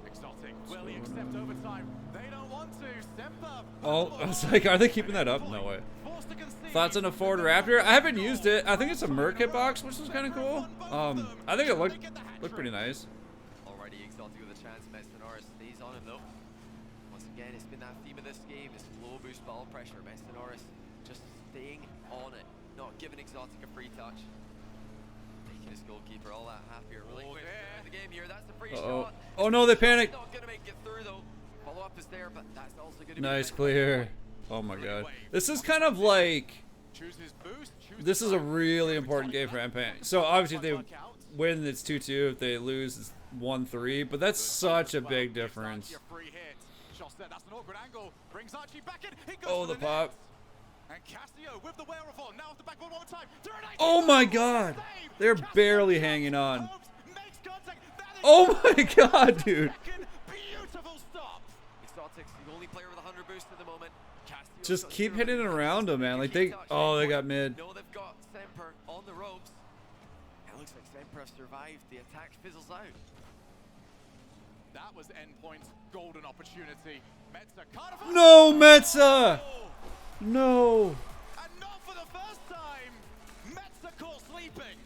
Exotic, will he accept overtime? They don't want to. Semper. Oh, I was like, are they keeping that up? No way. Thoughts on a Ford Raptor? I haven't used it. I think it's a Merc hitbox, which is kind of cool. I think it looked pretty nice. Already Exotic with a chance. Mestanoris stays on him though. Once again, it's been that theme of this game, this low boost ball pressure. Mestanoris just staying on it, not giving Exotic a free touch. Making his goalkeeper all that happier. Really quick the game here. That's a free shot. Oh no, they panicked. Not gonna make it through though. Follow up is there, but that's also gonna be Nice clear. Oh my god. This is kind of like... This is a really important game for Endpoint. So obviously if they win, it's 2-2. If they lose, 1-3, but that's such a big difference. That's an awkward angle. Brings Archie back in. He goes Oh, for the pop. net. And Casio with the wherewithal. Now off the backboard one more time. Oh my god. They're barely hanging on. Oh my god, dude. Beautiful stop. Exotic's the only player with 100 boost at the moment. Just keep hitting it around them, man. Like they got mid. No, they've got Semper on the ropes. It looks like Semper have survived. The attack fizzles out. That was Endpoint's golden opportunity. Metza Carnival. No, Metza. No. And not for the first time. Metza caught sleeping.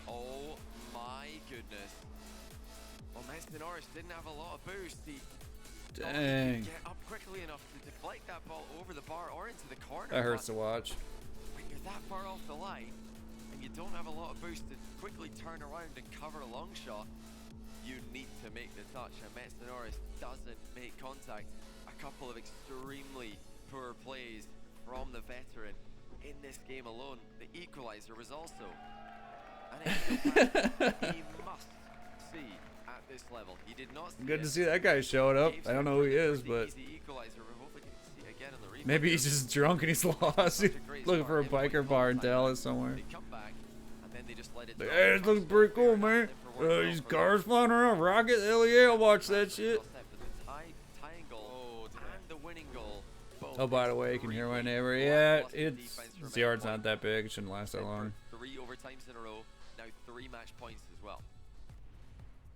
Oh my goodness. Well, Norris didn't have a lot of boost. He Dang. get up quickly enough to deflect that ball over the bar or into the corner. That hurts to watch. When you're that far off the line and you don't have a lot of boost to quickly turn around and cover a long shot, you need to make the touch, and Norris doesn't make contact. A couple of extremely poor plays from the veteran in this game alone. The equalizer was also an he must see at this level. He did not see Good to see that guy showing up. I don't know who he is, but maybe he's just drunk and he's lost. He's looking for a biker bar in Dallas somewhere. They come back, and then they just let it Hey, this looks pretty cool, man. These cars flying around, rocket. Hell yeah, I'll watch that shit. Oh, by the way, you can hear my neighbor. Yeah, it's the yard's not that big. It shouldn't last that long. 3 overtimes in a row, now 3 match points as well.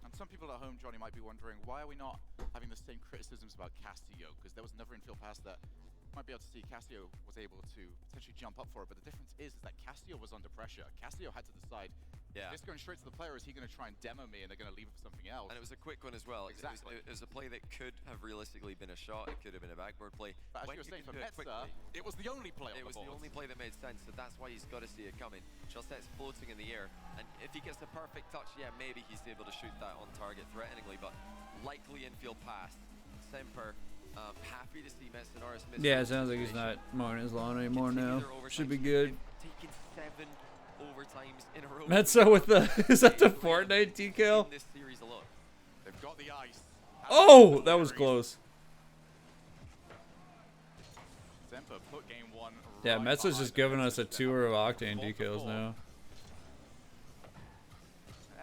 And some people at home, Johnny, might be wondering, why are we not having the same criticisms about Casio? Because there was another infield pass that might be able to see Casio was able to potentially jump up for it, but the difference is that Casio was under pressure. Casio had to decide, is this going straight to the player, or is he going to try and demo me and they're going to leave it for something else? And it was a quick one as well. Exactly. It was a play that could have realistically been a shot. It could have been a backboard play. But as When you were saying, can for do it Metza, quickly, it was the only play on it was the the board. only play that made sense, so that's why he's got to see it coming. Chalsette's floating in the air, and if he gets the perfect touch, yeah, maybe he's able to shoot that on target threateningly, but likely infield pass. Semper, happy to see Norris miss. Yeah, it sounds like he's not mowing his lawn anymore now. Should be good. Taking 7 overtimes in a row. Metza with the is that the Fortnite decal? In this series alone. They've got the ice. Oh, that was close. Semper put game 1 Yeah, right Metza's just behind giving them. us a tour of Octane Four for decals four. now.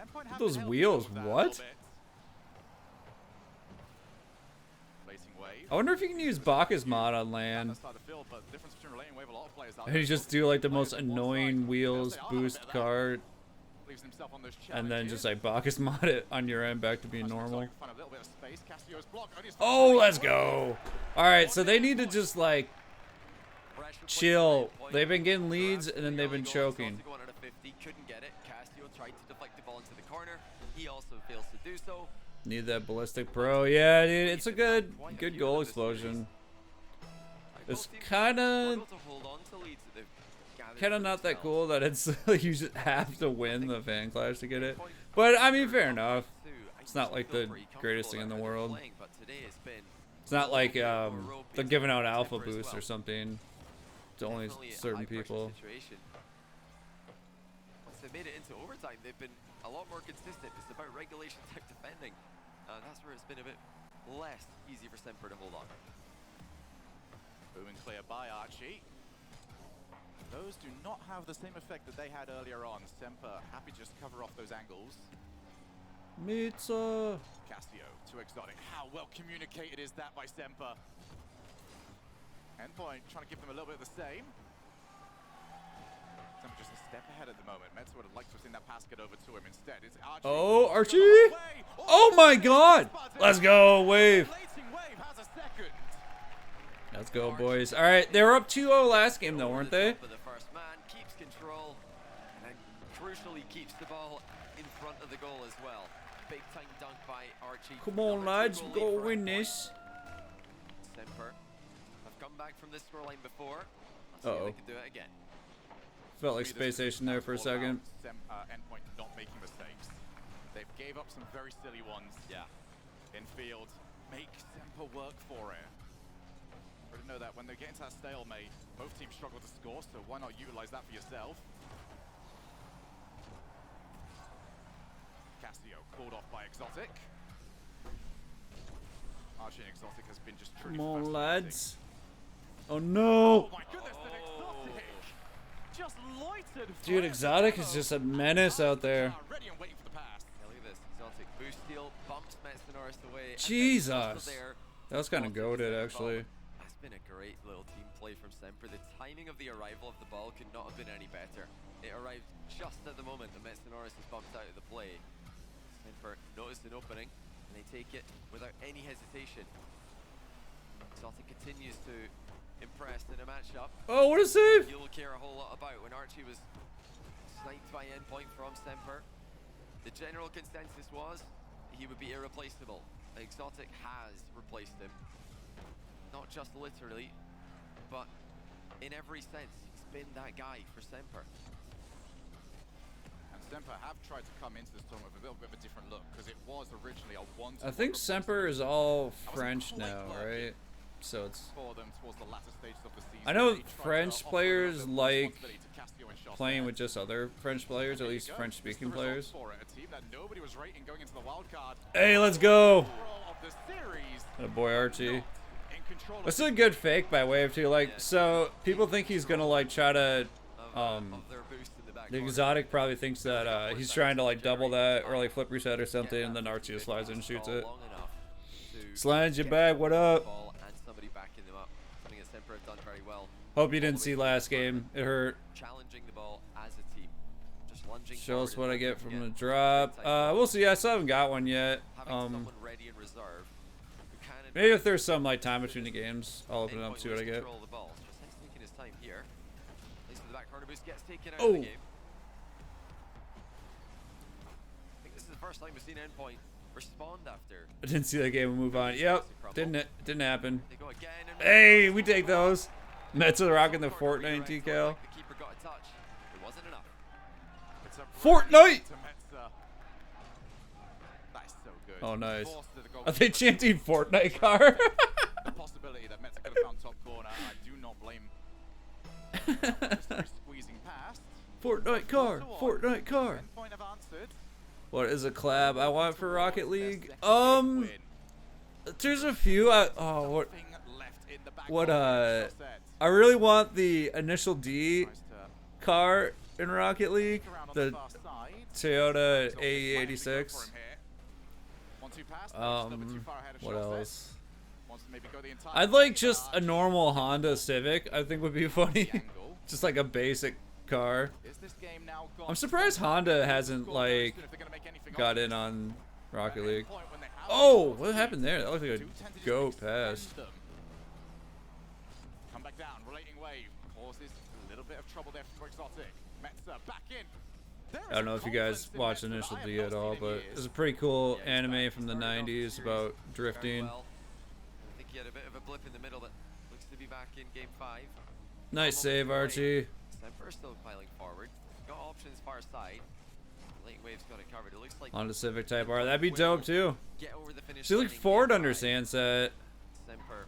Endpoint have Those been helping wheels, with that a what? little bit. Placing wave. I wonder if you can use Bacchus mod on land. That's not the field, but the difference between Relay and Wave, a lot of players out And you there. just do like the most Players on one annoying side. wheels They'll say, "I'll have a boost bit of that." card, Leaves himself on those and then just challenges. like Bacchus mod it on your end back to being That's normal. like find a little bit of space. Casio's block, only his Oh, first let's break. go. All right, so they need to just like Pressure points chill. at point. They've been getting leads and then they've been Early goal, choking. Celtic one out of 50, couldn't get it. Casio tried to deflect the ball into the corner. He also fails to do so. Need that ballistic pro. Yeah, dude, it's a good goal explosion. It's kind of not that cool that it's you just have to win the fan clash to get it. But I mean, fair enough. It's not like the greatest thing in the world. It's not like they're giving out alpha boosts or something to only certain people. Once they made it into overtime, they've been a lot more consistent. It's about regulation type defending. That's where it's been a bit less easy for Semper to hold on. Boom and clear by Archie. Those do not have the same effect that they had earlier on. Semper happy to just cover off those angles. Metza. Casio to Exotic. How well communicated is that by Semper? Endpoint trying to give them a little bit of the same. Semper just a step ahead at the moment. Metza would have liked to have seen that pass get over to him. Instead, it's Archie. Oh, Archie! Oh my God! Let's go, Wave. Wave has a second. Let's go, boys. All right, they were up 2-0 last game, though, weren't they? But the first man keeps control and then crucially keeps the ball in front of the goal as well. Big time dunk by Archie. Come on, Number 2 lads, goal go lead for win Endpoint. this. Semper have come back from this scoreline before. Let's see if they can do it again. Felt like Space Station there for a second. Endpoint not making mistakes. They've gave up some very silly ones. Yeah. In field, make Semper work for it. But know that when they get into that stalemate, both teams struggle to score, so why not utilize that for yourself? Casio called off by Exotic. Archie and Exotic has been just truly Come on, fascinating. lads. Oh no. Oh my goodness, an Exotic just loitered. Dude, Exotic is just a menace out there. Ready and waiting for the pass. Yeah, look at this. Exotic boost steal, bumps Metsonoris away. and then Jesus. just there, That was kind of goated, actually. That's been a great little team play from Semper. The timing of the arrival of the ball could not have been any better. It arrived just at the moment that Metsonoris is bumped out of the play. Semper noticed an opening, and they take it without any hesitation. Exotic continues to impress in a matchup. Oh, what a save! You'll care a whole lot about when Archie was sniped by endpoint from Semper. The general consensus was he would be irreplaceable. Exotic has replaced him. Not just literally, but in every sense. He's been that guy for Semper. And Semper have tried to come into this tournament with a little bit of a different look, because it was originally a one-to-one I think Semper is all French quite now, working right? So it's... for them towards the latter stages of the season. I know They tried to French offer a players little bit of like responsibility to Casio and Chaucer. playing with just other French players, at There you least go. French-speaking It's the players. result for it, a team that nobody was rating going into the wild card. Hey, let's go! Overall of the series, Oh boy, Archie. in control of This is a good fake by Wave too. Like, Yeah. so people think he's gonna like try to. Of their boost in the back The corner. Exotic probably thinks that he's trying to like double that or like flip reset or something, and then Archie just slides in and shoots it. Long enough to Slides you get back. the What up? ball and somebody backing them up. Something that Semper have done very well. Hope you didn't see last game. It hurt. Challenging the ball as a team. Just lunging Show us forward what I and get looking from the to get drop. great type of We'll see. I still haven't got one yet. having someone ready in reserve who can Maybe if advance there's some like time between the games, I'll open it up, endpoint see what I lose get. control of the ball. Just taking his time here. Plays for the back corner boost, gets taken out Oh. of the game. I think this is the first time we've seen endpoint respond after. I didn't see that game and move on. Yep, didn't happen. They go again and Hey, we take those. Mets are rocking the Corner Fortnite redirect, decal. like the keeper got a touch. It wasn't enough. It's a Fortnite! brilliant to Metza. That's so good. Oh, nice. Forced to the goal Are they keeper. chanting Fortnite car? The possibility that Metza could have found top corner, I do not blame Just squeezing past. Fortnite car, Fortnite car. Endpoint have answered. What is a collab I want for Rocket League? Their second win. There's a few. What? Nothing left in the back What? pocket. Shot I really want the Initial D tries to car in Rocket League. look around on The far side. Toyota Exotic might actually go AE86. for him here. 1-2 pass, but just a little bit too far ahead of What Shot Set. else? Wants to maybe go the entire I'd like way. just a normal Honda Civic. I think would be funny. The angle. Just like a basic car. Is this game now gone? I'm surprised Honda hasn't Score very like soon if they're gonna make anything got of in it. on Rocket At League. endpoint when they have Oh, these what happened there? That looked like a do tend to just goat extend pass. them. Come back down, relating wave causes a little bit of trouble there for Exotic. Metza back in. There I don't is know a if you guys confidence in watched Metza that Initial I have D not at all, seen in but years. it's a pretty cool Yeah, he's anime back. from the He's started off 90s series about very drifting. well. I think he had a bit of a blip in the middle, but looks to be back in game 5. Nice save, Archie. Semper still piling forward. Got options far side. Late wave's got it covered. It looks like Honda Civic Type R. That'd be dope too. get over the finish She line looked in forward game under 5. Sunset. Semper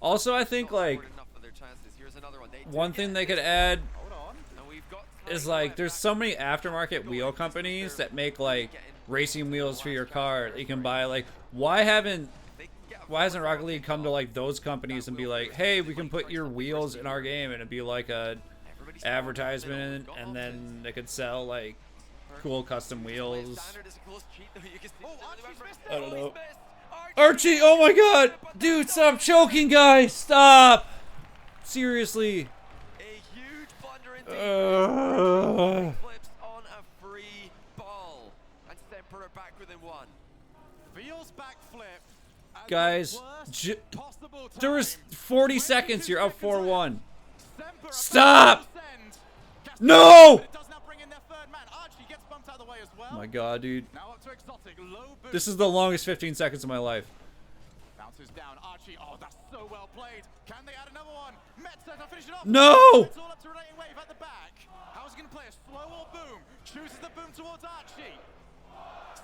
Also, I think not like scored enough of their chances. Here's another one. They do one get thing they this could add Hold on. and we've got is time like left. there's so many aftermarket wheel companies that make like racing wheels for your car that you can buy. Like, why hasn't Rocket League come to like those companies and be like, hey, we can put your wheels in our game, and it'd be like a advertisement, and then they could sell like cool custom wheels. I don't know. Archie, oh my god! Dude, stop choking, guys! Stop! Seriously. A huge blunder indeed. Flips on a free ball. And Semper are back within one. Feels backflip. at the Guys, worst possible there was time. 40 seconds, you're up 4-1. Semper Stop! about to descend. Castillo, No! but it does not bring in their third man. Archie gets bumped out of the way as well. Oh my god, dude. Now up to Exotic. Low boost. This is the longest 15 seconds of my life. Bounces down. Archie. Oh, that's so well played. Can they add another one? Metza to finish it off. No! It's all up to Relating Wave at the back. How's he going to play a slow or boom? Chooses the boom towards Archie.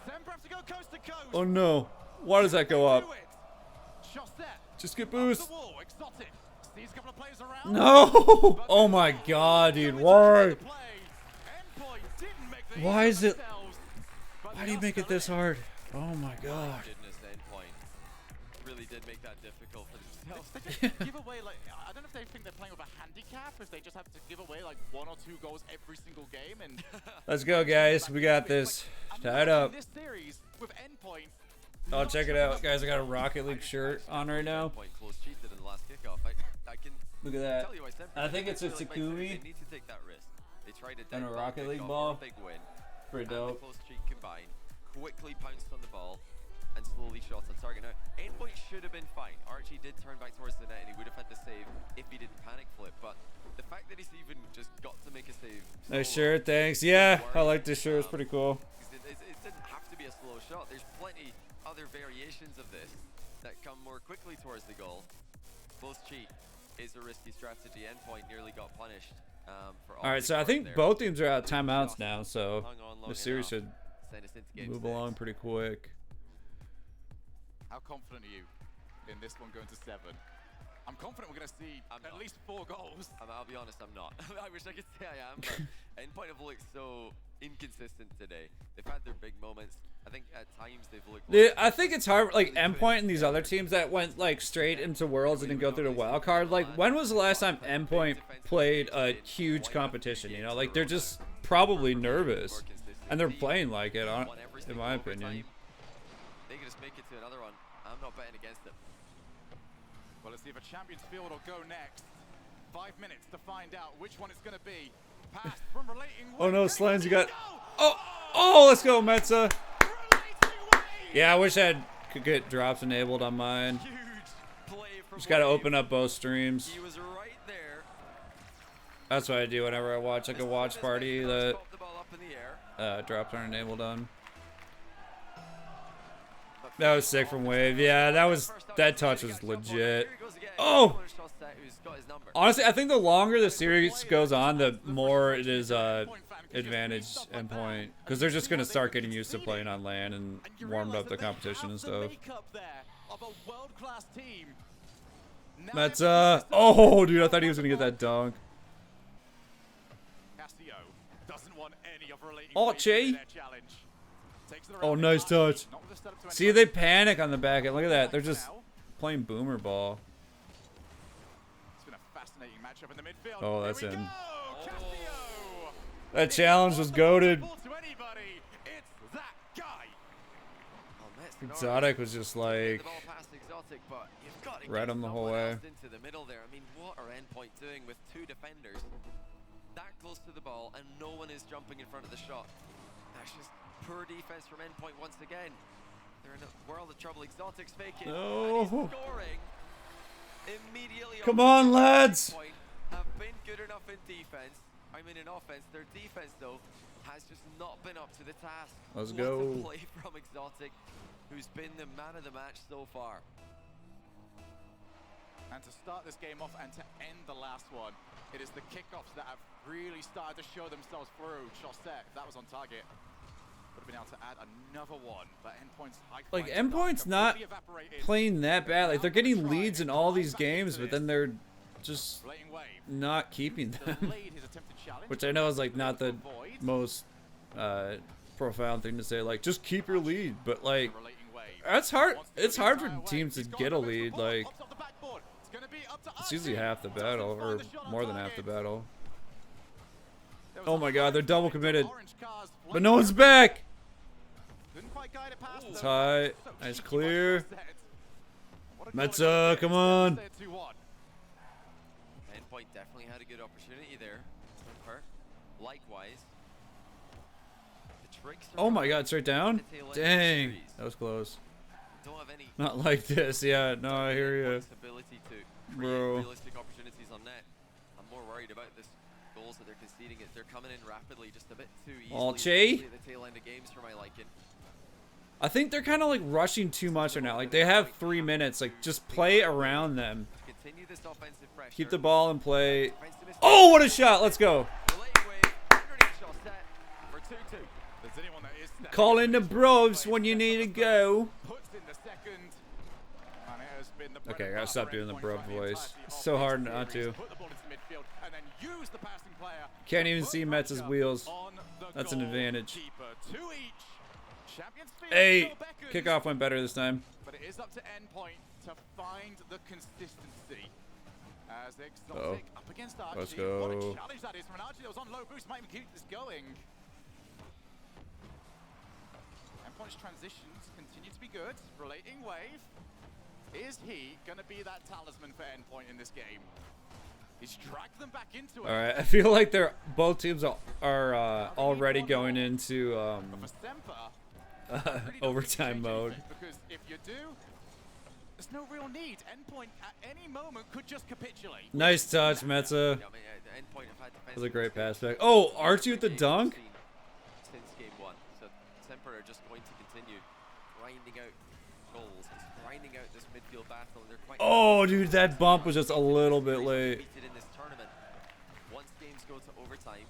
Semper have to go coast to coast. Oh no. Why does that go up? Do it. Shot set. Just get Up boost. the wall. Exotic. Sees a couple of players around. No! Oh my god, dude. Why? Endpoint didn't make the Why is it- themselves, but Why do you make it this hard? Oh my god. Goodness, Endpoint really did make that difficult for themselves. They just give away, like, I don't know if they think they're playing with a handicap, if they just have to give away like 1 or 2 goals every single game. And Let's go, guys. We got this. Tie it up. this series with Endpoint. Oh, check it out, guys. I got a Rocket League shirt on right now. Endpoint close cheated in the last kickoff. I can Look at that. tell you, I think it's a They Takumi need to take that risk. They tried to and a dead Rocket ball League kickoff ball. for a big win. Pretty And the dope. close cheat combined, quickly pounced on the ball and slowly shot on target. Now, Endpoint should have been fine. Archie did turn back towards the net and he would have had to save if he didn't panic flip, but the fact that he's even just got to make a save. Nice solo shirt, thanks. Yeah, I like this shirt. It's pretty cool. it didn't have to be a slow shot. There's plenty other variations of this that come more quickly towards the goal. Close cheat is a risky strategy. Endpoint nearly got punished. All right, so I think both teams are out of timeouts now, so the series should move along pretty quick. How confident are you in this one going to 7? I'm confident we're going to see at least 4 goals. I'll be honest, I'm not. I wish I could say I am, but Endpoint have looked so inconsistent today. They've had their big moments. I think at times they've looked Yeah, I think it's hard, like Endpoint and these other teams that went like straight into Worlds and didn't go through the wild card. Like, when was the last time Endpoint played a huge competition? You know, like they're just probably nervous, and they're playing like it, in my opinion. They could just make it to another one. I'm not betting against them. Well, let's see if a Champions Field will go next. 5 minutes to find out which one it's going to be. Pass from relating. Oh no, Slines, you got. Oh, let's go, Metza. Yeah, I wish I could get drops enabled on mine. Huge play from Just gotta Wave. open up both streams. He was right there. That's what I do whenever I watch like a watch party that Pop the ball up in the air. drops aren't enabled on. That was sick from Wave. Yeah, that touch was legit. Oh! Honestly, I think the longer the series goes on, the more it is advantage Endpoint, because they're just gonna start getting used to playing on LAN and warmed up the competition and stuff. That's oh, dude, I thought he was gonna get that dunk. Oh, Che. Oh, nice touch. See, they panic on the back end. Look at that. They're just playing boomer ball. Oh, that's in. That challenge was goated. Exotic was just like right on the whole way. Into the middle there. I mean, what are Endpoint doing with 2 defenders that close to the ball and no one is jumping in front of the shot? That's just poor defense from Endpoint once again. They're in a world of trouble. Exotic's faking. No. And he's scoring immediately. Come on, lads. Endpoint have been good enough in defense. I mean, in offense. Their defense, though, has just not been up to the task. Let's What go. a play from Exotic, who's been the man of the match so far. And to start this game off and to end the last one, it is the kickoffs that have really started to show themselves through. Chaussette, that was on target. Would have been able to add another one, but Endpoint's high Like, flying Endpoint's start not completely evaporated. playing that bad. Like, they're getting leads in all these games, but then they're just Blatant Wave not keeping them. delayed his attempted challenge. Which I know is like not the most profound thing to say. Like, just keep your lead, but like Relating Wave. that's hard. Wants to It's go the hard for entire way. teams to He's got get a the lead. ball, Like, hops off the backboard. It's gonna be up to it's usually Archie. half the Doesn't battle, find or the shot on more than half the target. battle. There was Oh a my God, they're double orange committed. cars But no one's back. Couldn't quite guide it past It's them. high. So Nice cheeky clear. by Chaussette. What a Metza, goal it come is. on. Stay at 2-1. Endpoint definitely had a good opportunity there. Simper. Likewise. The tricks are Oh my coming God, straight down. at the tail end of the Dang, series. that was close. Don't have any Not like this. Yeah, no, I hear you. Endpoint's ability to create Bro. realistic opportunities on net. I'm more worried about this goals that they're conceding. They're coming in rapidly, just a bit too easily. Oh, Che. especially at the tail end of games for my liking. I think they're kind of like rushing too much right now. Like, they have 3 minutes. Like, just play around them. To continue this offensive pressure. Keep the ball in play. Defense to miss- Oh, what a shot. Let's go. Relating Wave underneath Chaussette for 2-2. There's anyone that is stepping Call in the this bros play. when you need to go. Puts in the second. And it has been the bread Okay, I and gotta butter stop for doing the Endpoint bro throughout the voice. entirety It's of so this hard not series. to. Put the ball into midfield and then use the passing player Can't to even put see Metz's pressure wheels. on the That's an advantage. goalkeeper. 2 each. Hey, kickoff went better this time. But it is up to Endpoint to find the consistency. As Uh-oh. Exotic up against Archie. Let's What a go. challenge that is from an Archie that was on low boost. Might even keep this going. Endpoint's transitions continue to be good. Relating wave. Is he going to be that talisman for Endpoint in this game? He's dragged them back into it. All right, I feel like they're both teams are already going into But for Semper, really don't overtime change mode. anything, because if you do, there's no real need. Endpoint at any moment could just capitulate. Nice touch, Metza. Yeah, I mean, Endpoint have had That was a great pass back. Oh, Archie with the dunk. Since game 1, so Semper are just going to continue grinding out goals, just grinding out this midfield battle. They're quite Oh, dude, that bump was just a little bit late. in this tournament. Once games go to overtime,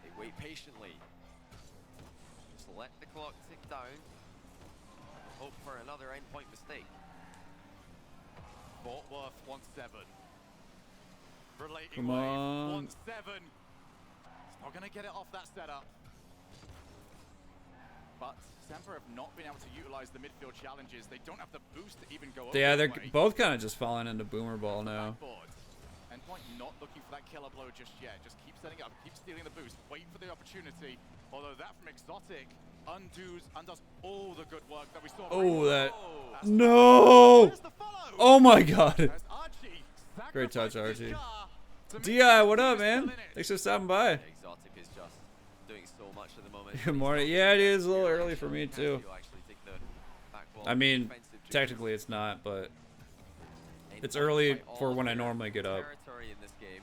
they wait patiently. Just let the clock tick down. Hope for another Endpoint mistake. Fort Worth 1-7. Relating Come wave on. 1-7. It's not going to get it off that setup. But Semper have not been able to utilize the midfield challenges. They don't have the boost to even go over. Yeah, they're anyway. both kind of just falling into boomer ball now. Backboard. Endpoint not looking for that killer blow just yet. Just keep setting up, keep stealing the boost, wait for the opportunity. Although that from Exotic undoes all the good work that we saw. Oh, that. That's No! There's the follow. Oh my god. As Archie Great touch, sacrificed his Archie. car to make DI, sure what he up, was man? still in it. Thanks for stopping by. Exotic is just doing so much at the moment. Good morning. Yeah, it is a little early for me too. You actually take the back wall I mean, defensive duty. technically it's not, but it's Endpoint, early despite for all when I their normally get up. territory in this game,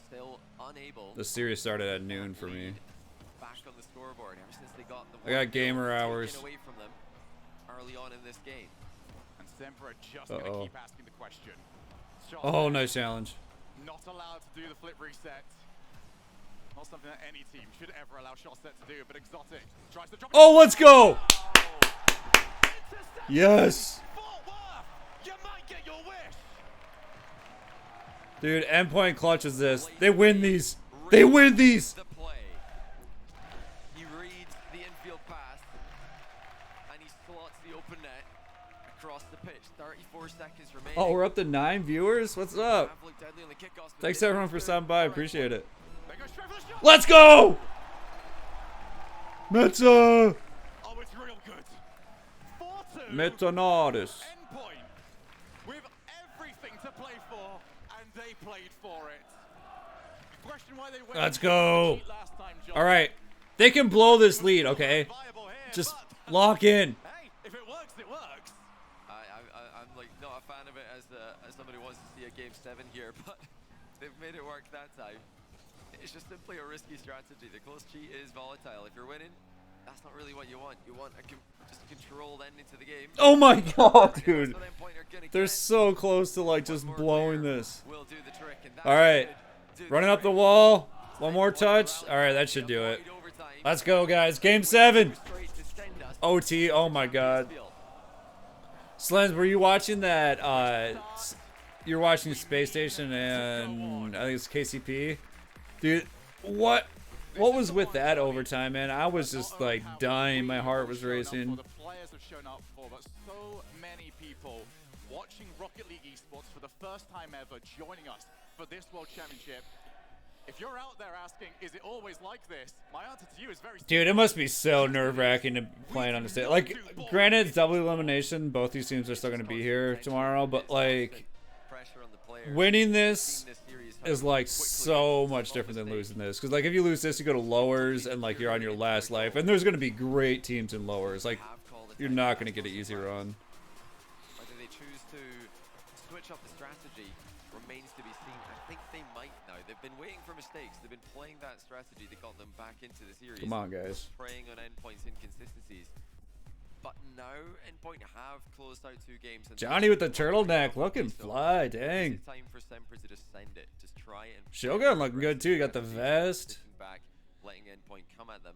still unable The series started at to noon for me. lead back on the scoreboard ever since they got the I got 1-0 gamer taken hours. away from them early on in this game. And Semper are just going to Uh-oh. keep asking the question. Shot Oh, nice challenge. not allowed to do the flip reset. Not something that any team should ever allow Shotset to do, but Exotic tries to drop it. Oh, let's go! Intercept Yes! Fort Worth! You might get your wish! Dude, Endpoint clutches this. They win these. They win these! The play. He reads the infield pass and he slots the open net across the pitch. 34 seconds remaining. Oh, we're up to 9 viewers? What's up? Have looked deadly on the kickoffs, but Thanks this everyone is for the stopping by. correct Appreciate it. They go straight for the shot! Let's go! Metza! Oh, it's real good. 4-2. Metanardis. Endpoint with everything to play for, and they played for it. Question why they went Let's go. last time, John. All right. They can blow this lead, okay? Viable here, Just but lock in. hey, if it works, it works. I'm like not a fan of it as somebody who wants to see a game 7 here, but they've made it work that time. It's just simply a risky strategy. The close cheat is volatile. If you're winning, that's not really what you want. You want just a controlled ending to the game. Oh my god, dude. That's what Endpoint are gonna They're get. so close to like One just more blowing player this. will do the trick, and that All right. should do Running up the trick. wall. One more touch. All right, that should do it. Avoid overtime. Let's go, guys. Game 7. Straight to send us OT. Oh my god. field. Slens, were you watching that? You're watching Space Station and I think it's KCP. Dude, what was with that overtime, man? I was just like dying. My heart was racing. The players have shown up for, but so many people watching Rocket League Esports for the first time ever, joining us for this World Championship. If you're out there asking, is it always like this? My answer to you is very Dude, it must be so nerve-wracking to playing on the stage. Like, granted, it's double elimination. Both these teams are still going to be here tomorrow, but like, Pressure on the players. winning this This series is like so much different than losing this. Because like, if you lose this, you go to lowers and like you're on your last life, and there's going to be great teams in lowers. Like, have called it you're time not for going to get an those easy flags. run. Whether they choose to switch up the strategy remains to be seen. I think they might now. They've been waiting for mistakes. They've been playing that strategy that got them back into the series. Come on, guys. Preying on Endpoint's inconsistencies. But now Endpoint have closed out 2 games. And Johnny with the turtleneck, looking fly, dang. It's time for Semper to just send it. Just try and Shogun looking good too. You got the vest. sitting back, letting Endpoint come at them.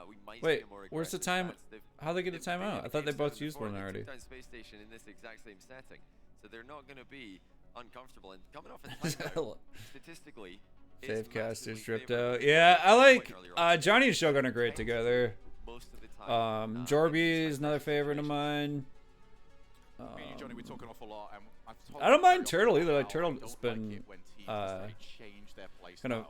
We might Wait, see a more where's the aggressive time? stance. They've- How'd they get a they've been timeout? in I thought they Game both 7 used before. one They already. took down Space Station in this exact same setting, so they're not going to be uncomfortable. And coming off a timeout, statistically, is Save casters massively stripped favourable. out. Yeah, I like Endpoint earlier on. Johnny and Shogun are great together. most of the time. Jorby is another favorite of mine. Me and you, Johnny, we talk an awful lot, and I don't mind Turtle either. Like Turtle's been kind of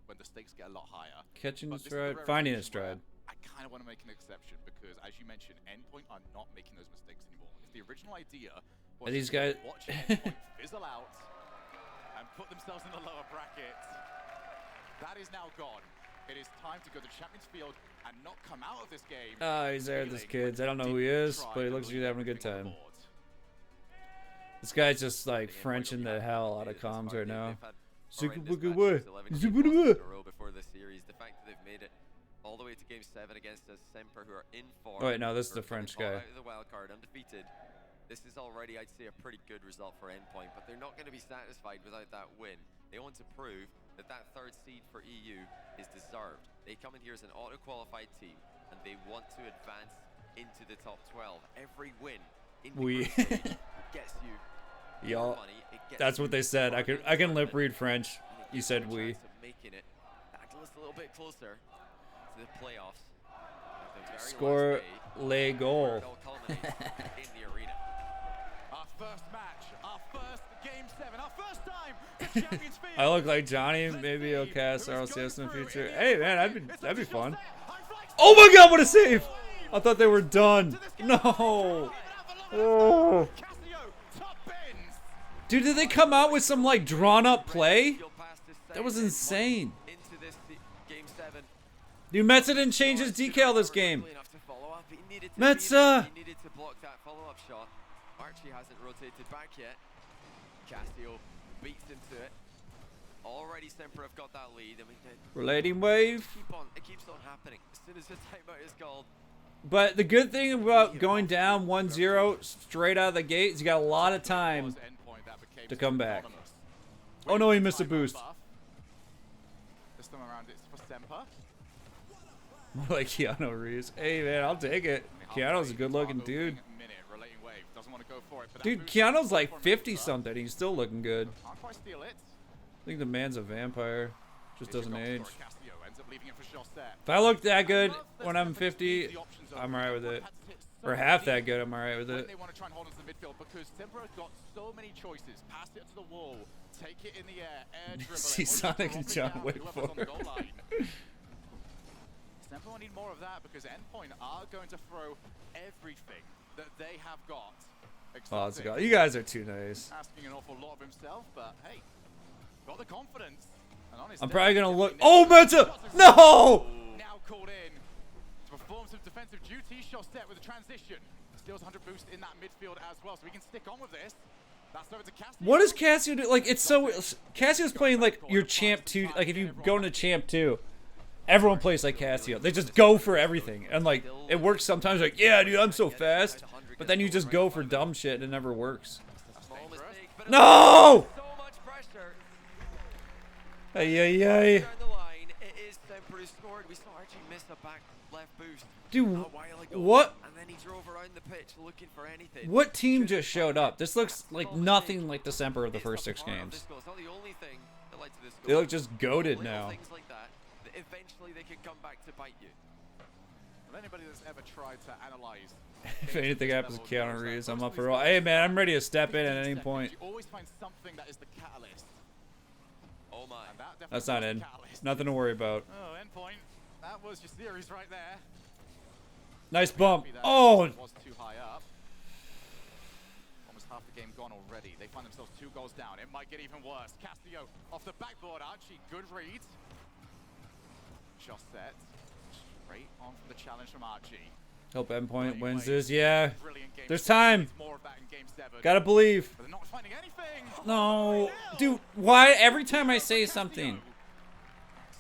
when the stakes get a lot higher. catching But his this is the stride, rare finding his occasion where stride. I kind of want to make an exception because, as you mentioned, Endpoint are not making those mistakes anymore. If the original idea was Are these to guys? watch Endpoint fizzle out and put themselves in the lower bracket, that is now gone. It is time to go to Champions Field and not come out of this game. Oh, he's there with his kids. I don't know who he is, but he looks like he's having a good time. This guy's just like Frenching the hell out of comms right now. Before this series, the fact that they've made it all the way to Game 7 against a Semper who are in form. Oh wait, no, this is who the are coming French guy. out of the wild card undefeated. This is already, I'd say, a pretty good result for Endpoint, but they're not going to be satisfied without that win. They want to prove that that third seed for EU is deserved. They come in here as an auto-qualified team, and they want to advance into the top 12. Every win in the group stage gets you Y'all, money. It gets that's what you they said. I can lip read French. and it You gives said a we. chance of making it just a little bit closer to the playoffs. At the very Score last day, lay where goal. it all culminates in the arena. Our first match, our first Game 7, our first time to Champions Field. I look like Johnny. Maybe he'll cast RLCS in the future. Hey man, that'd be fun. Oh my God, what a save! I thought they were done. No. Oh. Dude, did they come out with some like drawn up play? That was insane. Into this Game 7. Dude, Metza didn't change his decal this game. Enough to follow up. He needed to Metza! He needed to block that follow-up shot. Archie hasn't rotated back yet. Casio beats into it. Already Semper have got that lead. I mean, Relating wave. it keeps on happening. As soon as the timeout is called, But the good thing about going down 1-0 straight out of the gate is you got a lot of time to come back. Oh no, he missed a boost. This time around it's for Semper. More like Keanu Reeves. Hey man, I'll take it. Keanu's a good looking dude. Dude, Keanu's like 50 something. He's still looking good. Can't quite steal it. I think the man's a vampire. Just doesn't age. Casio ends up leaving it for Chaussette. If I look that good when I'm 50, I'm alright with it. Or half that good, I'm alright with it. They want to try and hold on to the midfield because Semper has got so many choices. Pass it to the wall, take it in the air dribble it, See or just soniK drop and it John down, wait whoever's for on the it. goal line. Semper will need more of that because Endpoint are going to throw everything that they have got. Oh, let's go. You guys are too nice. Asking an awful lot of himself, but hey, got the confidence. And honestly, I'm probably gonna look. Oh, Metza! No! now called in to perform some defensive duty. Chaussette with a transition. Steals 100 boost in that midfield as well, so we can stick on with this. That's over to Casio. What does Casio do? Like, it's so. Casio's playing like your Champ 2. Like, if you go into Champ 2, everyone plays like Casio. They just go for everything. And, like, it works sometimes. Like, yeah, dude, I'm so fast. But then you just go for dumb shit and it never works. No! so much pressure. Ay, ay, ay. Down the line, it is Semper who scored. We saw Archie miss a back left boost Dude, a while ago. what? And then he drove around the pitch looking for anything. What team just showed up? This looks like nothing like December of the It's first a 6 part of games. this goal. It's not the only thing that led to this They goal. look just goated Little now. Things like that eventually they could come back to bite you. Well, anybody that's ever tried to analyze If anything happens to Keanu Reeves, I'm up for all. Hey, man, I'm ready to step in at any point. You always find something that is the catalyst. Oh my. And that definitely That's not was in. the catalyst. Nothing to worry about. Oh, Endpoint. That was your series right there. Nice bump. That Oh, was too high up. Almost half the game gone already. They find themselves 2 goals down. It might get even worse. Casio off the backboard. Archie, good read. Chaussette. Straight on for the challenge from Archie. hope Endpoint wins this. Yeah, Brilliant game. there's time. Needs more of that in game 7. Gotta believe. But they're not finding anything. No, dude. Why every time I say something,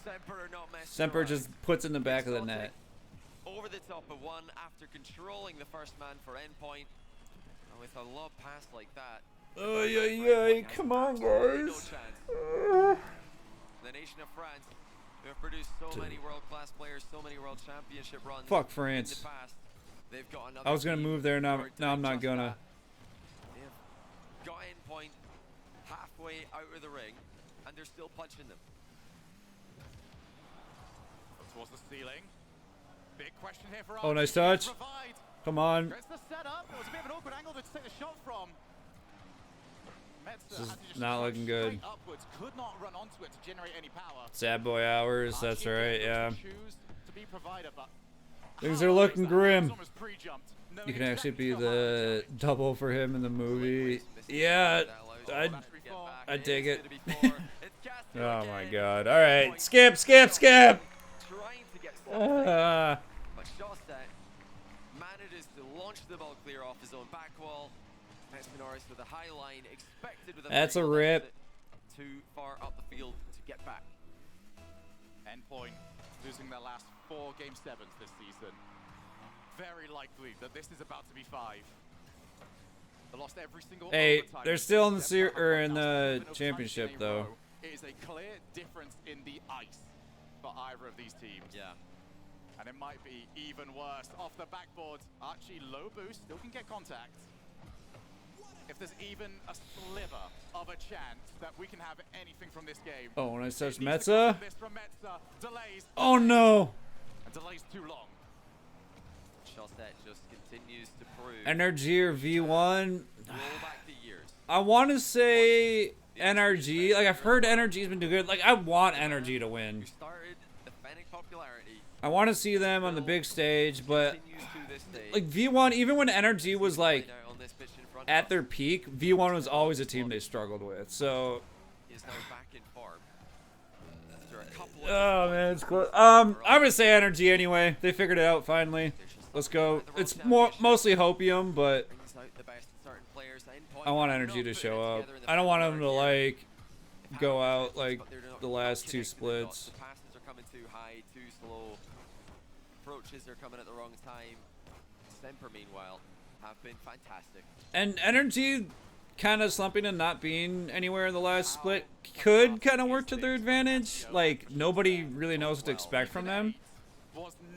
Semper are not messing Semper around. just puts in the back of the net? Over the top of one after controlling the first man for Endpoint. And with a lob pass like that. Oh yeah. Come on, No guys. chance. The nation of France, who have produced so many world-class players, so many world championship runs. Fuck in France. the past. They've got another I was gonna team move there. Now, who are now I'm doing not just gonna. that. They've got Endpoint halfway out of the ring, and they're still punching them. Towards the ceiling. Big question here for Oh, nice Archie. touch. Provide. Come on. There's the setup. It was a bit of an awkward angle to take the shot from. This is not looking good. Upwards, could not run onto it to generate any power. Sad boy hours. That's Archie right. looks Yeah. to choose to be provider, but Things are looking grim. almost pre-jumped, knowing You can actually exactly be how hard the double for him in the movie. Yeah, I dig it. Oh my god. All right, skip. Trying to get Ah. but Shostak manages to launch the ball clear off his own back wall. Espinoris with a high line, expected with a That's a very rip. bit too far up the field to get back. Endpoint losing their last 4 Game 7s this season. Very likely that this is about to be 5. They lost every single Hey, overtime they're this still in the season. in the Seven overtimes championship in a though. row. It is a clear difference in the ice for either of these teams. Yeah. And it might be even worse. Off the backboard, Archie low boost, still can get contact. If there's even a sliver of a chance that we can have anything from this game. Oh, nice touch, it needs to Metza. come from this from Metza. Delays. Oh no. And delays too long. Shostak just continues to prove. NRG or V1? Roll back the years. I want to say NRG. Like I've heard NRG's been doing good. Like I want NRG to win. Who started defending popularity. I want to see them on the big stage, but Continues to this day. like V1, even when NRG was like On this pitch in front at of their us. peak, V1 was always a team they struggled with. So, He is now back in form. After a couple of oh man, it's close. I'm gonna say NRG anyway. They figured it out finally. Let's go. It's mostly hopium, but brings out the best in certain players. Endpoint I want not NRG to putting show it up. together in the I don't want final them to third here. like go out like But they're not- the not last two connecting the dots. splits. The passes are coming too high, too slow. Approaches are coming at the wrong time. Semper, meanwhile, have been fantastic. And NRG kind of slumping and not being anywhere in the last split could kind of work to their advantage. Like nobody really knows what to expect from them.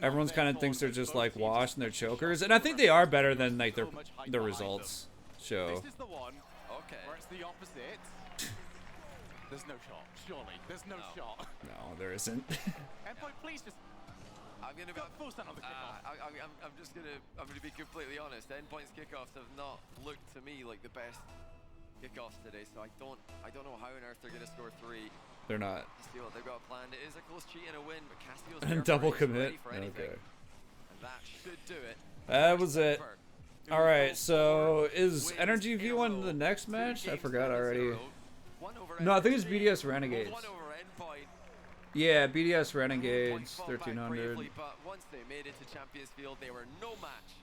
Everyone's kind of thinks they're just like washed and they're chokers, and I think they are better than like their results show. This is the one Okay. where it's the opposite. There's no shot, surely. There's no shot. No, there isn't. Endpoint, please just I'm gonna go full stand on the kickoff. I'm gonna be completely honest. Endpoint's kickoffs have not looked to me like the best kickoffs today, so I don't know how on earth they're gonna score 3. They're not. See what they've got planned. It is a close cheat and a win, but Cassio's And there double for it. He's commit. ready for anything. Okay. And that should do it. That was it. Semper, who All right, will so score is wins Energy in a V1 row. the next 2 match? I game forgot 7s in a already. row. One over No, I think it's NRG, BDS Renegades. One over Endpoint. Yeah, BDS Endpoint Renegades, fought back 1300. bravely, but once they made it to Champions Field, they were no match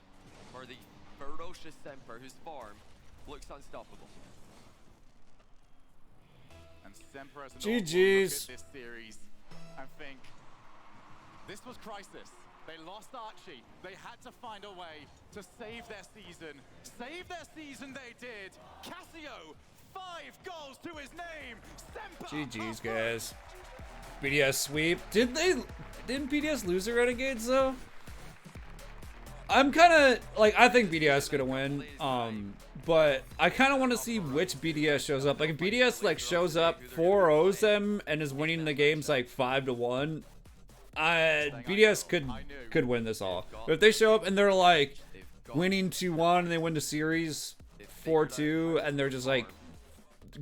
for the ferocious Semper, whose form looks unstoppable. And Semper as an GG's. look at this series and think this was crisis. They lost Archie. They had to find a way to save their season. Save their season they did. Cassio, 5 goals to his name. Semper. GG's, guys. BDS sweep. Didn't BDS lose the Renegades though? I'm kind of like, I think BDS is gonna win. But I kind of want to see which BDS shows up. Like if BDS like shows up 4-0s them and is winning the games like 5-1, BDS could win this all. But if they show up and they're like winning 2-1 and they win the series 4-2 and they're just like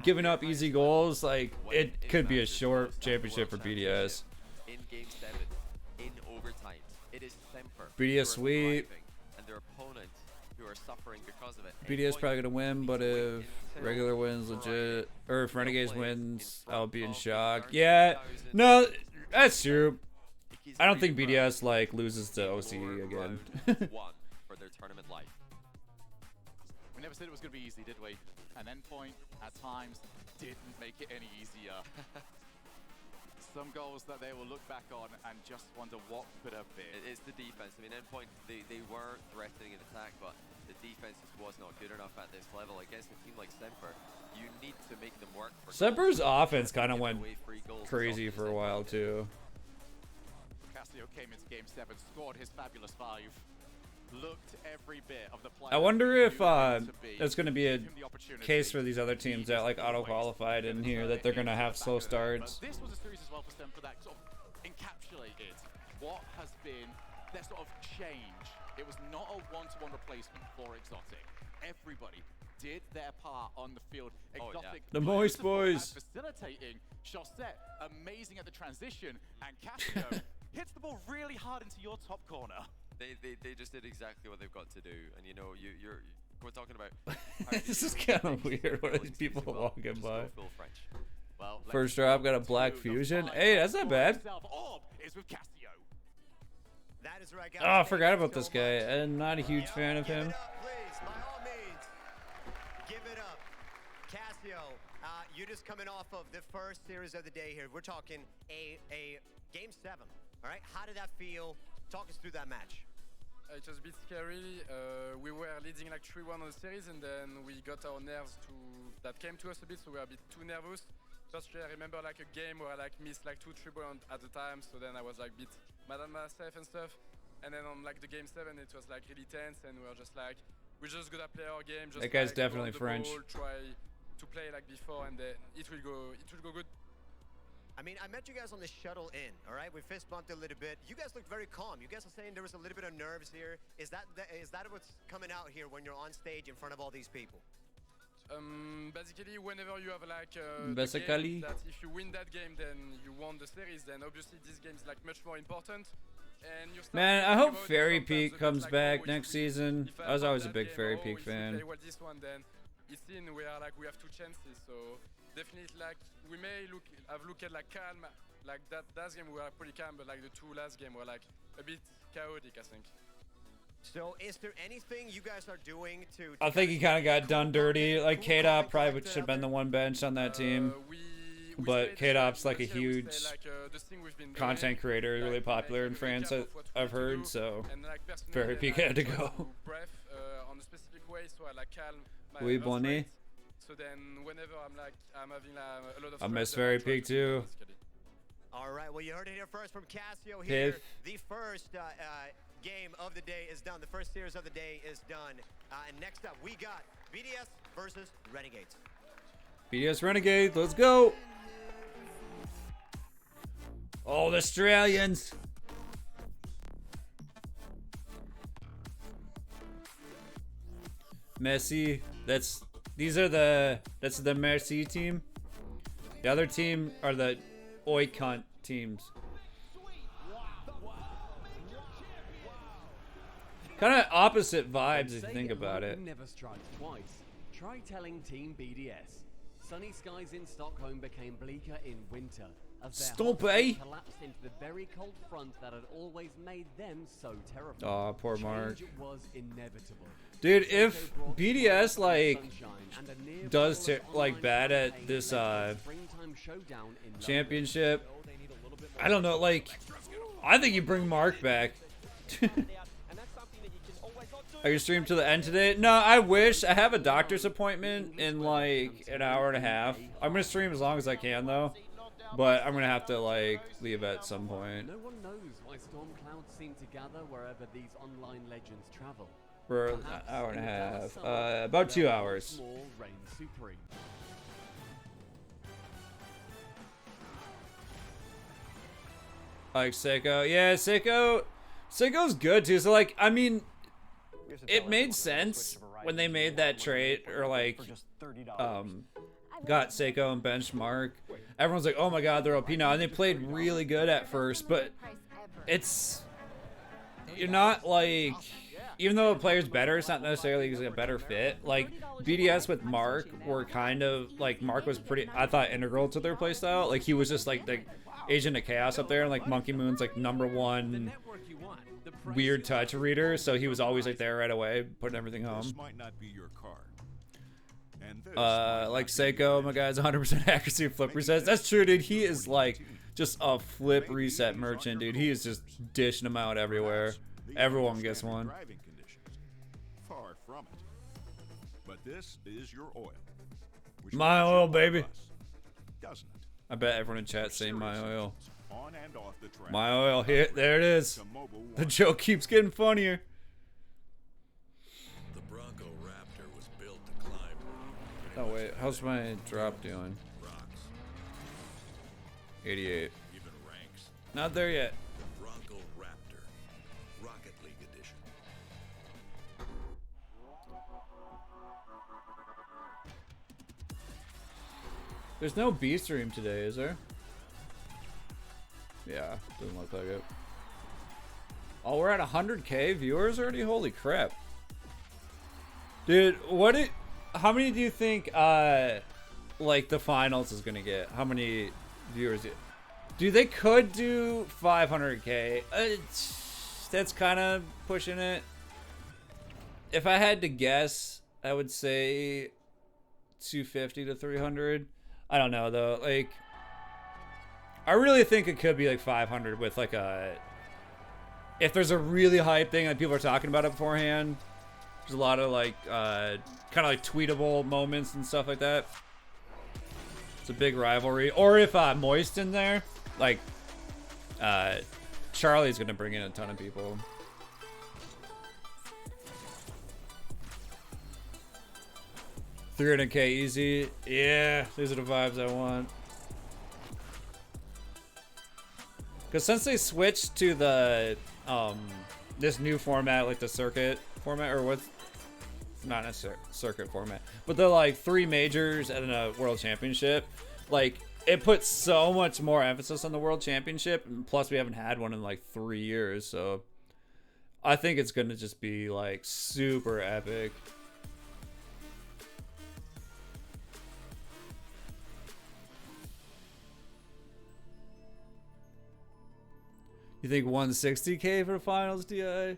giving up easy goals, like it could be a short championship for BDS. In game 7, in overtime, it is Semper BDS who are sweep. thriving, and their opponents who are suffering because of it. BDS probably gonna win, but if regular wins legit, or if Renegades wins, I'll be in shock. Yeah, no, that's true. I don't think BDS like loses to OC again. One for their tournament life. We never said it was going to be easy, did we? An Endpoint at times didn't make it any easier. Some goals that they will look back on and just wonder what could have been. It is the defense. I mean, Endpoint, they were threatening an attack, but the defense just was not good enough at this level. Against a team like Semper, you need to make them work for Semper's goals. offense kind of went Giving away free goals as crazy often for as a they while did. too. Cassio came into game 7, scored his fabulous 5. Looked every bit of the player. I wonder he if knew him to be. there's gonna be a Gave him the opportunity. case for these other teams that like auto qualified in here that they're gonna have slow starts. But this was a series as well for Semper that sort of encapsulated what has been their sort of change. It was not a one-to-one replacement for Exotic. Everybody did their part on the field. Exotic, The Moist beautiful at Boys. facilitating. Chaussette, amazing at the transition, and Cassio hits the ball really hard into your top corner. They just did exactly what they've got to do, and you know we're talking about. This is kind of weird. What are these people walking by? Well, First drop got a black fusion. Hey, that's not bad. Orb is with Cassio. That is right, guys. Oh, I forgot about this guy. I'm not a huge fan of him. Give it up, please, by all means. Give it up. Cassio, you're just coming off of the first series of the day here. We're talking a game 7. All right, how did that feel? Talk us through that match. It was a bit scary. We were leading like 3-1 on the series, and then we got our nerves that came to us a bit, so we were a bit too nervous. Firstly, I remember like a game where I like missed like 2 3-points at the time, so then I was like a bit mad at myself and stuff. And then on like the game 7, it was like really tense, and we were just like, we just gotta play our game. Just That guy's like, definitely go on the French. ball, try to play like before, and then it will go good. I mean, I met you guys on the shuttle in, all right? We fist bumped a little bit. You guys looked very calm. You guys are saying there was a little bit of nerves here. Is that what's coming out here when you're on stage in front of all these people? Basically, whenever you have like Basically. that if you win that game, then you won the series. Then obviously this game is like much more important. And you start Man, I thinking hope about it Fairy sometimes Peak against, comes like, back if next we- season. if I was have always a that big game, Fairy if Peak we fan. play well this one, then it's in we are like we have 2 chances. So definitely like we may have looked at like calm, like that last game we were pretty calm, but like the 2 last game were like a bit chaotic, I think. So is there anything you guys are doing to I think he kind of got done dirty. Like K-Dop probably should have been the one bench on that team. We But stayed- K-Dop's like a this year we huge stayed, like, the thing we've been content doing, creator, really like, popular in like, France. recap of what we I've need to heard do, so. and, like, personally, Fairy then Peak I had to try go. breath on a specific way, so I like calm my Oui, heart bonnet. rate. So then whenever I'm having a lot of I miss stress, then Fairy try Peak to too. basically. All right, well, you heard it here first from Cassio here. Piff. The first game of the day is done. The first series of the day is done. And next up, we got BDS versus Renegades. BDS Renegade, let's go! Oh, the Australians! Messi, that's the Merci team. The other team are the Oikant teams. Kind of opposite vibes if you think about it. Never strikes twice. Try telling Team BDS. Sunny skies in Stockholm became bleaker in winter as their Stop, hot eh? sun collapsed into the very cold front that had always made them so terrified. Aw, poor Mark. Change was inevitable. Dude, Soto if brought BDS sun, like sunshine, and a near does flawless like online bad at campaign this made the springtime showdown in London. championship, I don't know, like I think you bring Mark back. Are you stream to the end today? No, I wish. I have a doctor's appointment in like an hour and a half. I'm gonna stream as long as I can though, but I'm gonna have to like leave at some point No one knows why storm clouds seem to gather wherever these online legends travel. for an Perhaps hour and a in the dark half. summer, About 2 there hours. once more reign supreme. Like Seiko, yeah, Seiko's good too. So like, I mean, it made sense when they made that trade or like, got Seiko and benchmark. Everyone's like, oh my god, they're OP now, and they played really good at first, but you're not like, even though a player's better, it's not necessarily a better fit. Like BDS with Mark were kind of like, Mark was pretty, I thought, integral to their playstyle. Like he was just like the agent of chaos up there, and like Monkey Moon's like #1 weird touch reader, so he was always like there right away, putting everything home. Might not be your card. And this Like Seiko, my guy's 100% accuracy flip resets. That's true, dude. He is like just a flip reset merchant, dude. He is just dishing them out everywhere. Everyone gets one. driving conditions. Far from it. But this is your oil. which My makes you oil, one of baby. us, doesn't it? I bet everyone in chat saying my oil. On and off the track. My oil. Here, there it is. To Mobile The One. joke keeps getting funnier. The Bronco Raptor was built to climb Oh wait, how's my drop doing? rocks, 88. even ranks. Not there yet. The Bronco Raptor League edition. There's no B stream today, is there? Yeah, doesn't look like it. Oh, we're at 100K viewers already? Holy crap. Dude, how many do you think, like, the finals is gonna get? How many viewers? Dude, they could do 500K. That's kind of pushing it. If I had to guess, I would say 250 to 300. I don't know, though. Like, I really think it could be, like, 500 with, like, if there's a really hype thing, like, people are talking about it beforehand. There's a lot of, like, kind of, like, tweetable moments and stuff like that. It's a big rivalry. Or if Moist in there, like, Charlie's gonna bring in a ton of people. $300K easy. Yeah, these are the vibes I want. Because since they switched to the, this new format, like the circuit format, or what's, not a circuit format, but the, like, 3 majors and a world championship, like, it puts so much more emphasis on the world championship, and plus we haven't had one in, like, 3 years, so I think it's gonna just be, like, super epic. You think 160K for the finals, DI?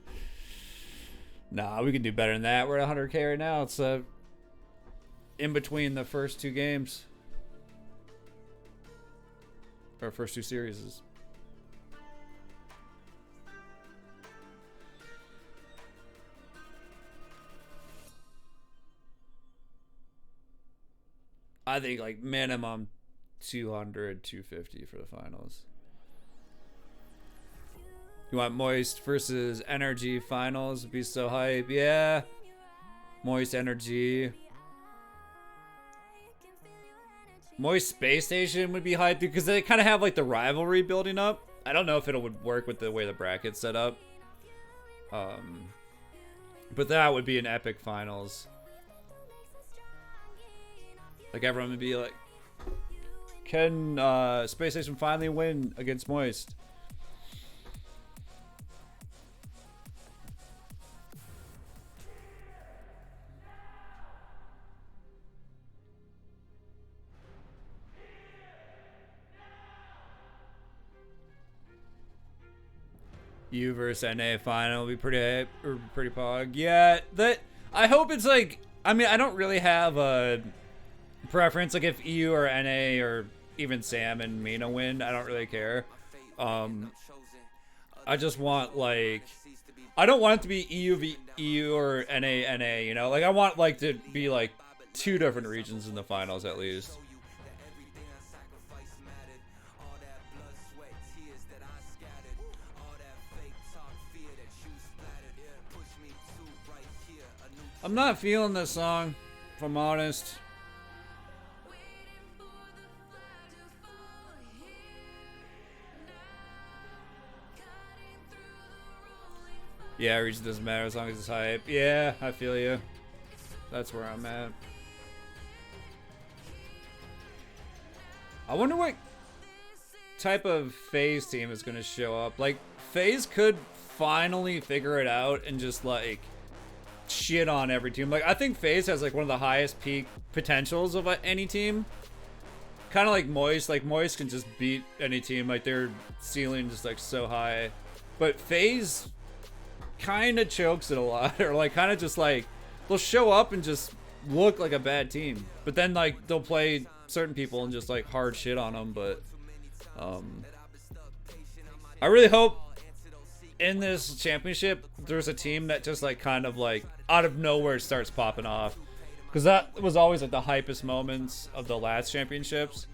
Nah, we can do better than that. We're at 100K right now. It's in between the first 2 games. Or first 2 series. I think like minimum 200, 250 for the finals. You want Moist versus Energy finals? Be so hype. Yeah. Moist Energy. Moist Space Station would be hype because they kind of have like the rivalry building up. I don't know if it would work with the way the bracket's set up. But that would be an epic finals. Like everyone would be like, can Space Station finally win against Moist? U versus NA final will be pretty hype, or pretty pog. Yeah, that I hope it's like, I mean, I don't really have a preference. Like if EU or NA or even Sam and Mina win, I don't really care. I just want like, I don't want it to be EU v EU or NA NA. You know, like I want like to be like 2 different regions in the finals at least. I'm not feeling this song, if I'm honest. Yeah, region doesn't matter as long as it's hype. Yeah, I feel you. That's where I'm at. I wonder what type of FaZe team is going to show up. Like, FaZe could finally figure it out and just, like, shit on every team. Like, I think FaZe has, like, one of the highest peak potentials of any team. Kind of like Moist. Like, Moist can just beat any team. Like, their ceiling just, like, so high. But FaZe kind of chokes it a lot. Or, like, kind of just, like, they'll show up and just look like a bad team. But then, like, they'll play certain people and just, like, hard shit on them. But, I really hope in this championship there's a team that just, like, kind of, like, out of nowhere starts popping off. Because that was always, like, the hypest moments of the last championships.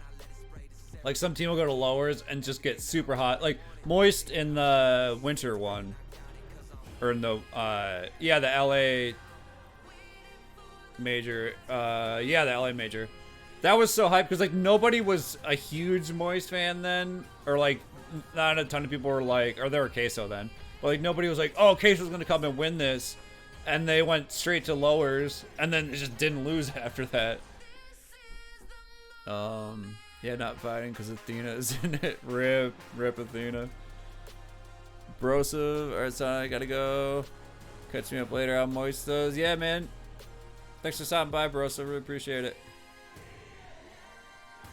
Like, some team will go to lowers and just get super hot. Like, Moist in the winter one. Or in the, yeah, the LA major. Yeah, the LA major. That was so hyped because, like, nobody was a huge Moist fan then. Or, like, not a ton of people were like, or there were queso then. But like nobody was like, oh, Case was gonna come and win this, and they went straight to lowers, and then it just didn't lose after that. Yeah, not fighting because Athena is in it. Rip Athena. Brosive, alright, soniK, gotta go. Catch me up later on Moistos. Yeah, man. Thanks for stopping by, Brosive. Really appreciate it.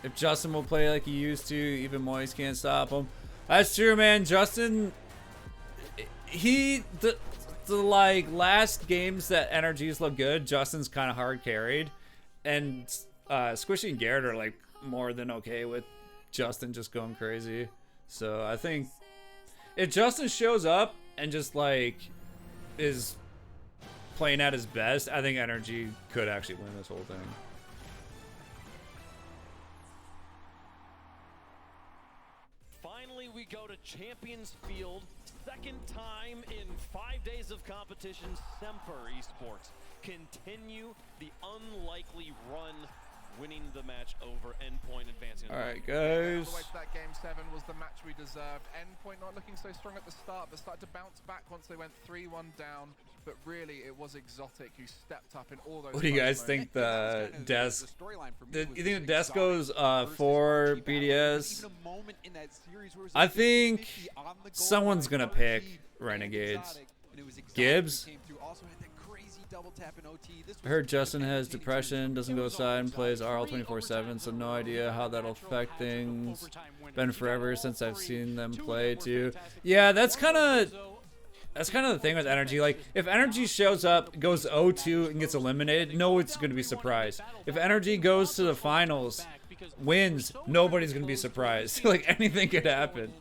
If Justin will play like he used to, even Moist can't stop him. That's true, man. Justin, the like last games that energies look good, Justin's kind of hard carried, and Squishy and Garrett are like more than okay with Justin just going crazy. So I think if Justin shows up and just like is playing at his best, I think energy could actually win this whole thing. Finally, we go to Champions Field. Second time in 5 days of competition, Semper Esports continue the unlikely run, winning the match over Endpoint, advancing. All right, All guys. the way to that game 7 was the match we deserved. Endpoint not looking so strong at the start, but started to bounce back once they went 3-1 down. But really, it was Exotic who stepped up in all those. What do you guys think the desk? You think the desk goes for BDS? I think someone's gonna pick Renegades. Gibbs. I heard Justin has depression, doesn't go outside, and plays RL 24/7, so no idea how that'll affect things. Been forever since I've seen them play too. Yeah, that's kind of the thing with energy. Like, if energy shows up, goes 0-2 and gets eliminated, no one's going to be surprised. If energy goes to the finals, wins, nobody's going to be surprised. Like, anything could happen.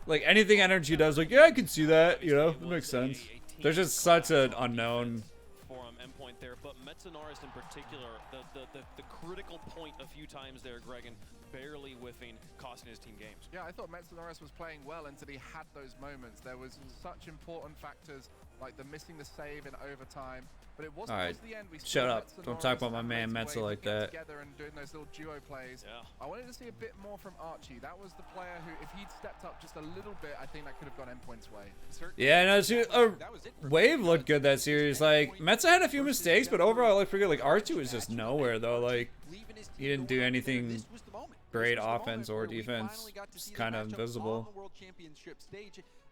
Like, anything energy does, like, yeah, I can see that, you know, it makes sense. There's just such an unknown. Endpoint there, but Metsonaris in particular, the critical point a few times there, Gregan, barely whiffing, costing his team games. Yeah, I thought Metsonaris was playing well until he had those moments. There was such important factors like the missing the save in overtime, but it wasn't Alright, the end. We shut up. Don't talk about my man Metso like that. Together and doing those little duo plays. Yeah. I wanted to see a bit more from Archie. That was the player who, if he'd stepped up just a little bit, I think that could have gone Endpoint's way. Yeah, no, Wave looked good that series. Like, Metso had a few mistakes, but overall, I forget, like, Archie was just nowhere, though. Like, he didn't do anything great offense or defense. Just kind of invisible.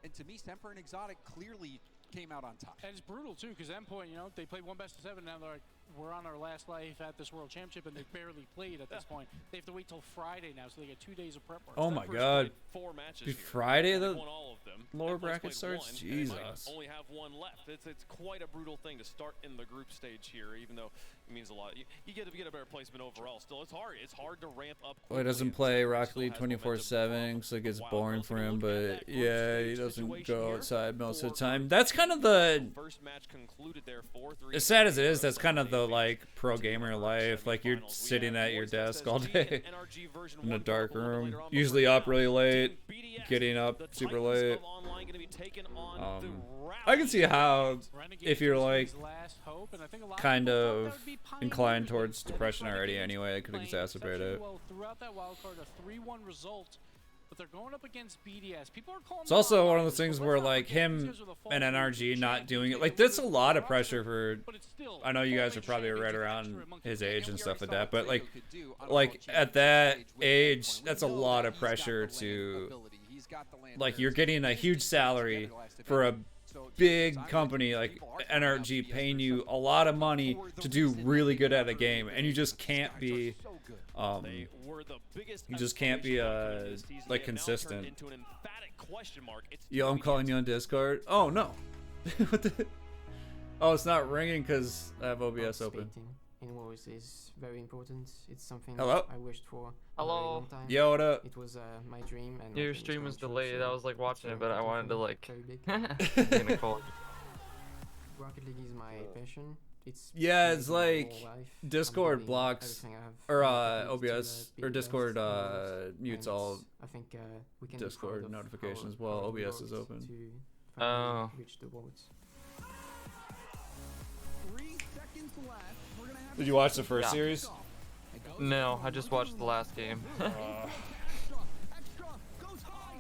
And to me, Semper and Exotic clearly came out on top. And it's brutal too, because Endpoint, you know, they played 1 best-of-7. Now they're like, we're on our last life at this World Championship, and they barely played at this point. They have to wait till Friday now, so they get 2 days of prep work. Oh my God! 4 matches Be here. Friday the Won all of them. lower Endpoint's bracket played starts. 1, Jesus. and they might only have 1 left. It's quite a brutal thing to start in the group stage here, even though it means a lot. You get a better placement overall. Still, it's hard. It's hard to ramp up. Well, he doesn't play Rocket League 24/7, so it gets boring for him. But yeah, he doesn't go outside most of the time. That's kind of the. First match concluded there 4-3. As sad as it is, that's kind of the like pro gamer life. Like, you're sitting at your desk all day in a dark room, usually up really late, getting up super late. I can see how, if you're like kind of inclined towards depression already anyway, it could exacerbate it. Throughout that wild card, a 3-1 result, but they're going up against BDS. People are calling. It's also one of those things where like him and NRG not doing it, like that's a lot of pressure for. I know you guys are probably right around his age and stuff like that, but like at that age, that's a lot of pressure to. Like, you're getting a huge salary for a big company like NRG paying you a lot of money to do really good at a game, and you just can't be like consistent. Yo, I'm calling you on Discord. Oh no. What the? Oh, it's not ringing because I have OBS open. In WoW is very important. It's something Hello? I wished for a very long time. Yo, what up? It was my dream. And your stream was delayed. I was like watching it, but I wanted to like. Rocket League is my passion. It's it's like Discord blocks or OBS or Discord mutes all we can Discord notifications while OBS is open. To reach the votes. Did you watch the first series? No, I just watched the last game.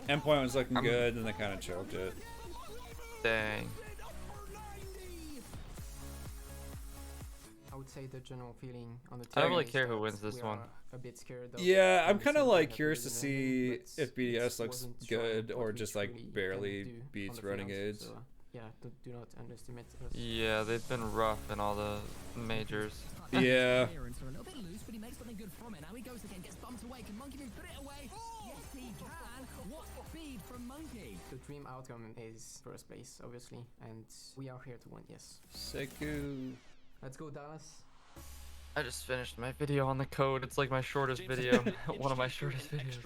Endpoint was looking good, and they kind of choked it. Dang. I would say the general feeling on the team. I don't really is care who that wins this we one. are A bit scared of Yeah, I'm the kind of same like thing curious to happened see in London, but if BDS looks wasn't good strong or what we just like truly can barely do on beats the field, Renegades. so, yeah, do not underestimate us. Yeah, they've been rough in all the majors. Yeah. A little bit loose, but he makes something good from it. Now he goes again, gets bumped away. Can Monkey move? Put it away. Yes, he can. What speed from Monkey? The dream outcome is first place, obviously, and we are here to win. Yes. Seku. Let's go, Dallas. I just finished my video on the code. It's like my shortest video. One of my shortest videos.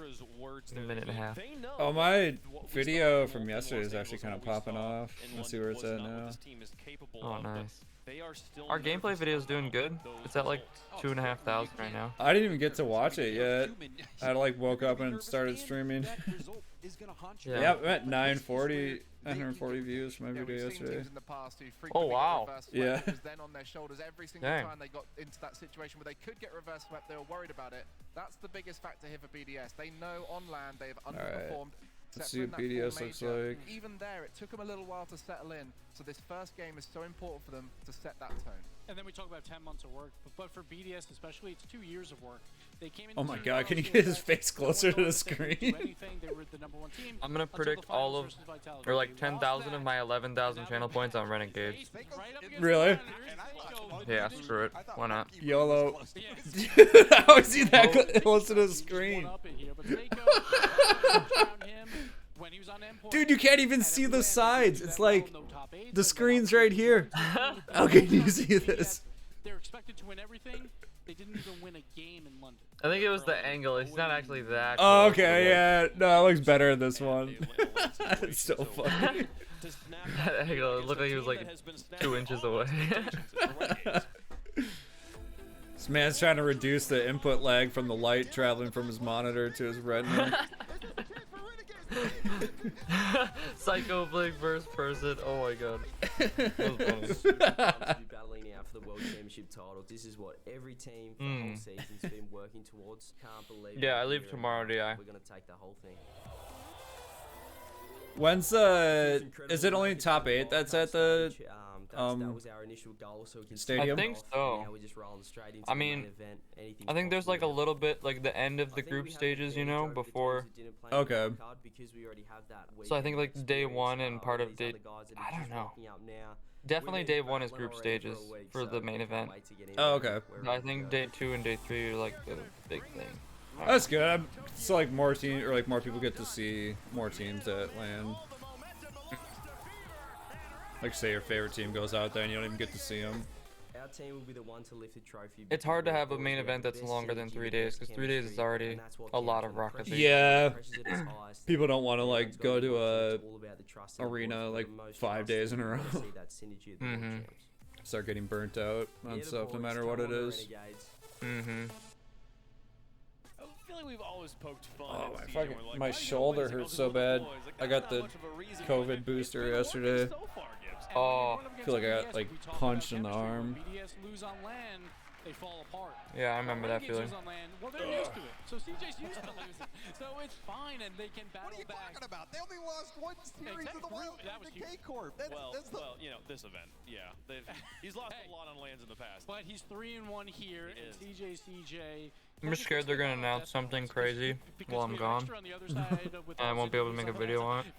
A minute and a half. Oh, my video from yesterday is actually kind of popping off. Let's see where it's at now. Oh, nice. Our gameplay video is doing good. It's at like 2,500 right now. I didn't even get to watch it yet. I like woke up and started streaming. Yeah, I'm at 940 views for my video yesterday. Oh wow! Yeah. Then on their shoulders every single time they got into that situation where they could get reverse swept, they were worried about it. That's the biggest factor here for BDS. They know on land they've underperformed. Let's see what BDS looks like. Even there, it took them a little while to settle in. So this first game is so important for them to set that tone. And then we talk about 10 months of work, but for BDS especially, it's 2 years of work. They came in. Oh my God! Can you get his face closer to the screen? They were the #1 team. I'm gonna predict all of, or like 10,000 of my 11,000 channel points on Renegades. Really? Yeah, screw it. Why not? YOLO. How is he that close to the screen? Dude, you can't even see the sides. It's like the screen's right here. How can you see this? They're expected to win everything. They didn't even win a game in London. I think it was the angle. It's not actually that. Oh, okay, yeah. No, it looks better in this one. It's so funny. That angle, it looked like he was like 2 inches away. This man's trying to reduce the input lag from the light traveling from his monitor to his retina. Psycho Blink first person. Oh my God. That was funny. Battling out for the World Championship title. This is what every team for the whole season's been working towards. Can't believe. Yeah, I leave tomorrow, DI. We're gonna take the whole thing. When's is it only top 8 that's at the that was our initial goal, so we can stadium? I think so. Now we're just rolling straight into I mean, the main event. I think there's like a little bit like the end of the group stages, you know, before. Okay. So I think like day 1 and part of day. I don't know. Definitely day 1 is group stages for the main event. Oh, okay. I think day 2 and day 3 are like the big thing. That's good. So like more people get to see more teams at LAN. Like say your favorite team goes out there and you don't even get to see them. Our team will be the one to lift the trophy. It's hard to have a main event that's longer than 3 days because 3 days is already a lot of Rocket League. Yeah. People don't want to like go to a arena like 5 days in a row. Start getting burnt out on stuff no matter what it is. I feel like we've always poked fun. Oh my fucking my shoulder hurts so bad. I got the COVID booster yesterday. Oh, I feel like I got like punched in the arm. BDS lose on land, they fall apart. Yeah, I remember that feeling. Well, they're used to it. So CJ's used to losing. So it's fine, and they can battle back. What are you talking about? They only lost 1 series of the Wild K-Corp. Well, you know, this event, yeah. He's lost a lot on lands in the past. But he's 3-1 here, and CJ. I'm just scared they're gonna announce something crazy while I'm gone. I won't be able to make a video on it.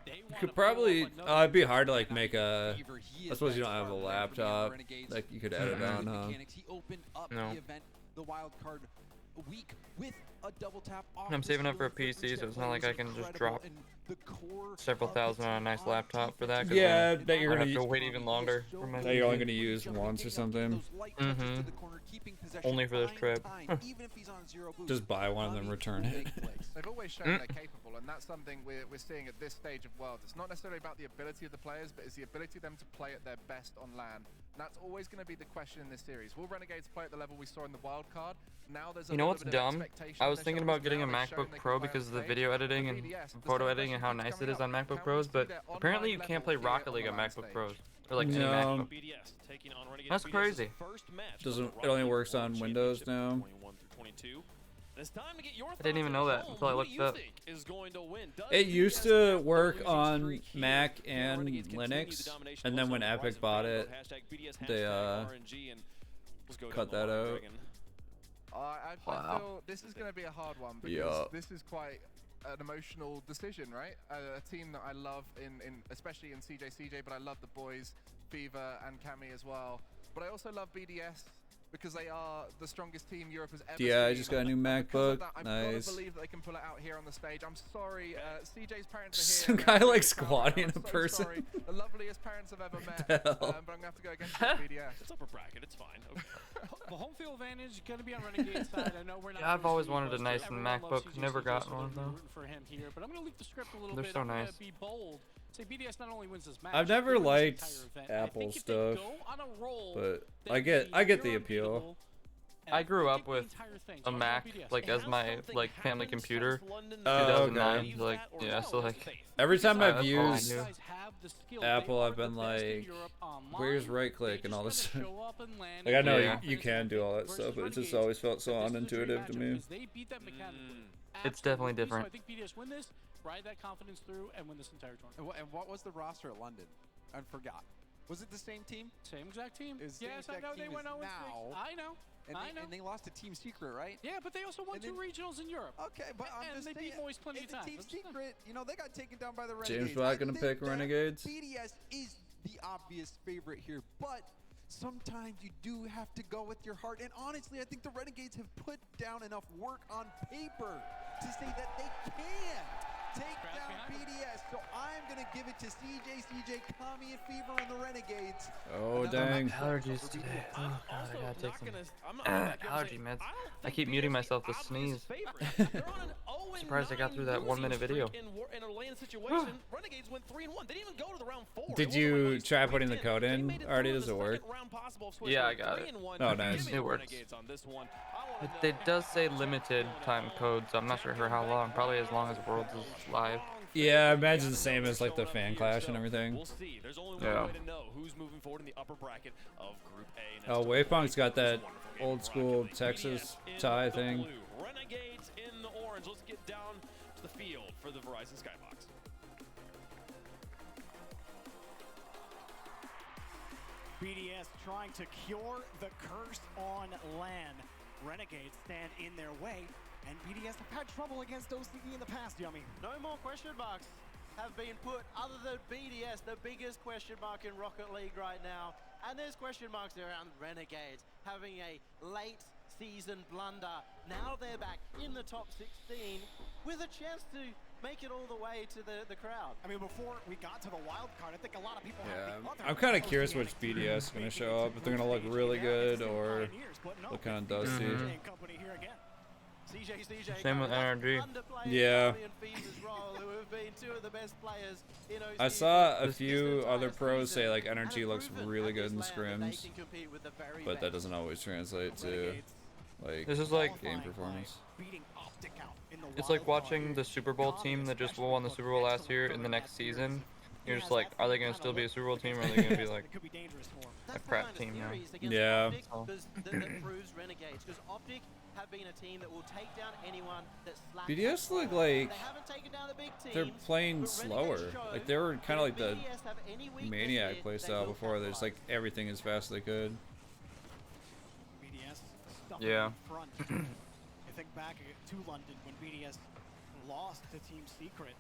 You could probably, it'd be hard to like make a, I suppose you don't have a laptop, like you could edit on, huh? He opened up No. the event, the wild card week with a double tap off. I'm saving up for a PC, so it's not like I can just drop several thousand on a nice laptop for that. Yeah, that you're gonna gonna have to wait even longer for my that you're only gonna use once or something. Only for this trip. Just buy one and then return it. They've always shown they're capable, and that's something we're seeing at this stage of Worlds. It's not necessarily about the ability of the players, but it's the ability of them to play at their best on LAN. And that's always going to be the question in this series. Will Renegades play at the level we saw in the wild card? Now there's You know what's dumb? I was thinking about getting a MacBook Pro because of the video editing and photo editing and how nice it is on MacBook Pros, but apparently you can't play Rocket League on MacBook Pros. Or like any MacBook. That's crazy. Doesn't it only works on Windows now? It's time to get your I didn't even know that until I looked it up. is going to win. It used to work on Mac and Linux, and then when Epic bought it, they cut that out. I feel this is going to be a hard one because this is quite an emotional decision, right? A team that I love especially in CJ, but I love the boys, Fever and Cammy as well. But I also love BDS because they are the strongest team Europe has ever seen. Yeah, I just got a new MacBook. I've Nice. got to believe that they can pull it out here on the stage. I'm sorry, CJ's parents are Some here. guy like squatting a person. Sorry. The loveliest parents I've ever met. The hell? But I'm going to have to go against BDS. It's upper bracket. It's fine. The home field advantage going to be on Renegade side. I know we're not. Yeah, I've always wanted a nice MacBook. Never gotten one though. For him here, but I'm going to leave the script a little They're bit. so I'm gonna nice. be bold. Say BDS not only wins this match. I've never they win this liked entire event. Apple stuff, on a roll, but I get the appeal. I grew up with a Mac like as my like family computer. 2009, like yeah, so like every time I've that's all I used knew. Apple, I've been like, where's right click and all this stuff. Like I know you can do all that stuff, but it just always felt so unintuitive to me. It's definitely different. So I think BDS win this, ride that confidence through, and win this entire tournament. And what was the roster at London? I forgot. Was it the same team? Same exact team. Yes, I know they went 0-6. I know. And they lost to Team Secret, right? Yeah, but they also won 2 regionals in Europe. Okay, but I'm just saying, beat Moist plenty of times. Team Secret, you know, they got taken down by the Renegades. James Black gonna pick Renegades. BDS is the obvious favorite here, but sometimes you do have to go with your heart. And honestly, I think the Renegades have put down enough work on paper to say that they can take down BDS. So I'm going to give it to CJ, Kami, and Fever and the Renegades. Oh, dang. Allergies today. Oh, God, I gotta take some allergy meds. I keep muting myself to sneeze. Surprised I got through that 1-minute video. Did you try putting the code in already? Does it work? Yeah, I got it. Oh, nice. It works. It does say limited time code, so I'm not sure for how long. Probably as long as Worlds is live. Yeah, I imagine the same as like the fan clash and everything. Yeah. Oh, Wavepunk's got that old school Texas tie thing. Renegades in the orange. Let's get down to the field for the Verizon Skybox. BDS trying to cure the curse on LAN. Renegades stand in their way, and BDS have had trouble against OCD in the past, Yummy. No more question marks have been put other than BDS, the biggest question mark in Rocket League right now. And there's question marks around Renegades having a late season blunder. Now they're back in the top 16 with a chance to make it all the way to the crowd. I mean, before we got to the wild card, I think a lot of people I'm kind of curious which BDS is going to show up. If they're going to look really good or look kind of dusty. Same with NRG. Yeah. I saw a few other pros say like NRG looks really good in scrims, but that doesn't always translate to like this is like game performance. It's like watching the Super Bowl team that just won the Super Bowl last year in the next season. You're just like, are they going to still be a Super Bowl team, or are they going to be like a crap team now? Yeah. BDS look like they're playing slower. Like they were kind of like the Maniac playstyle before. There's like everything as fast as they could. Yeah. I think back to London when BDS lost to Team Secret.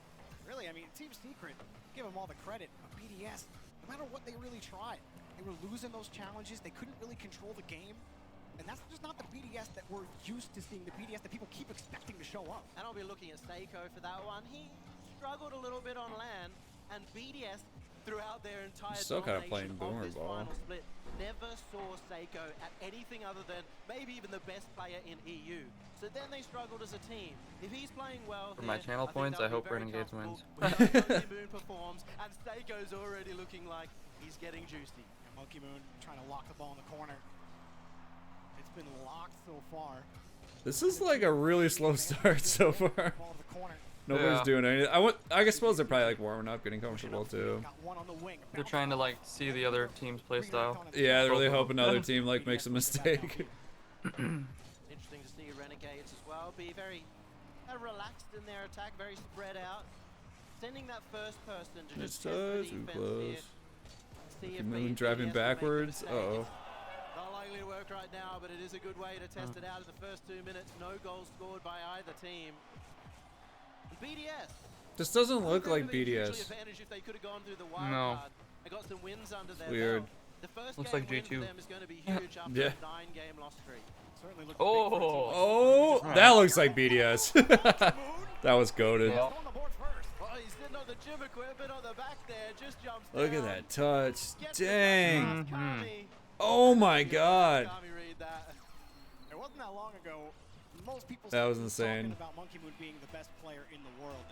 Really, I mean, Team Secret, give them all the credit, but BDS, no matter what they really tried, they were losing those challenges. They couldn't really control the game. And that's just not the BDS that we're used to seeing, the BDS that people keep expecting to show up. And I'll be looking at soniK for that one. He struggled a little bit on LAN, and BDS throughout their entire Still kind of playing boomer this ball. final split never saw soniK at anything other than maybe even the best player in EU. So then they struggled as a team. If he's playing well For my channel points, I hope Renegades wins. Moon performs, and soniK's already looking like he's getting juicy. And Monkey Moon trying to lock the ball in the corner. It's been locked so far. This is like a really slow start so far. Nobody's doing anything. I suppose they're probably like warming up, getting comfortable too. They're trying to like see the other team's play style. Yeah, they're really hoping the other team like makes a mistake. Interesting to see Renegades as well. well, be very relaxed in their attack, very spread out. Sending that first person to just test the defense here. See if Moon the driving BDS can make a backwards. mistake. Uh-oh. Not likely to work right now, but it is a good way to test it out in the first 2 minutes. No goals scored by either team. BDS. This doesn't look like BDS. Advantage if they could have gone through the wild No. card. They got some wins under their Weird. belt. The first Looks game like win G2. for them is going to be huge after Yeah. a 9-game loss streak. Certainly looked Oh, that looks like BDS. That was goated. Well, he's sitting on the gym equipment on the back there, just jumps Look down. at that touch. Gets Dang. Kami. Oh my god. Kami read that. It wasn't that long ago. Most people That was still insane. talking about Monkey Moon being the best player in the world.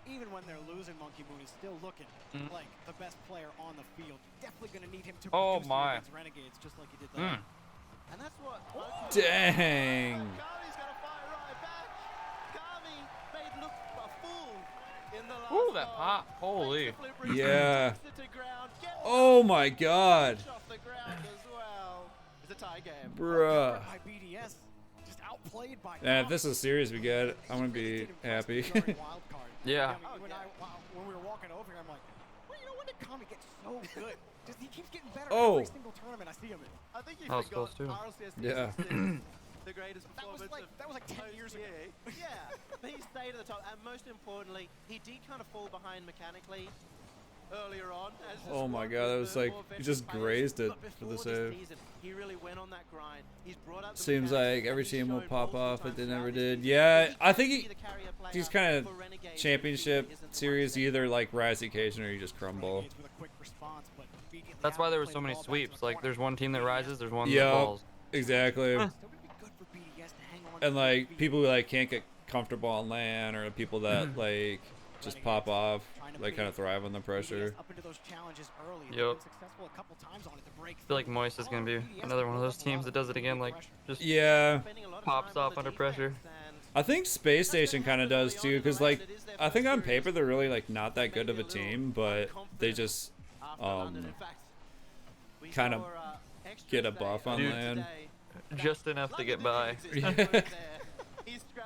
Even when they're losing, Monkey Moon is still looking like the best player on the field. Definitely going to need him to Oh produce my. against Renegades, just like he did there. And that's what. Dang. Kami's going to fight right back. Kami made look a fool in the last Ooh, that goal. pop. Holy. Yeah. Takes it to ground, gets Oh my god. off the ground as well. It's a tie game. Bruh. By BDS, just outplayed by And if this is a series we get, I'm gonna be happy. Yeah. When we were walking over here, I'm like, well, you know, when did Kami get so good? Just, he keeps getting better Oh. every single tournament I see him in. I think you That was forgot close, too. RLCS Yeah. the greatest performance That was like 10 years ago. Yeah, but he stayed at the top, and most importantly, he did kind of fall behind mechanically earlier on. As the Oh my squad god, that with was the like, more he veteran just players. grazed it But for the before this save. season, he really went on that grind. He's brought up the Seems mechanics, like every he's team will shown pop multiple off, but times they throughout never this did. season Yeah, that I he think can be the carrier player these kind of for Renegades. championship Isn't the series, one you either like rise the occasion or you just crumble. With a quick response, but immediately That's why there were outplayed so the many ball back to sweeps. the Like, corner. there's one team that rises, there's one that Yeah, falls. exactly. Still gonna be good for BDS to hang on And to like their people who like can't get comfortable on land, or people that like just pop off, like kind of thrive under pressure. BDS up into those challenges early. They've Yup. been successful a couple times on it to break I feel like Moist is going to be another one of those teams that does it again, like, just Yeah. pops off under pressure. I think Space Station kind of does too, because like I think on paper they're really like not that good of a team, but they just kind of get a buff on Dude. land. Just enough to get by.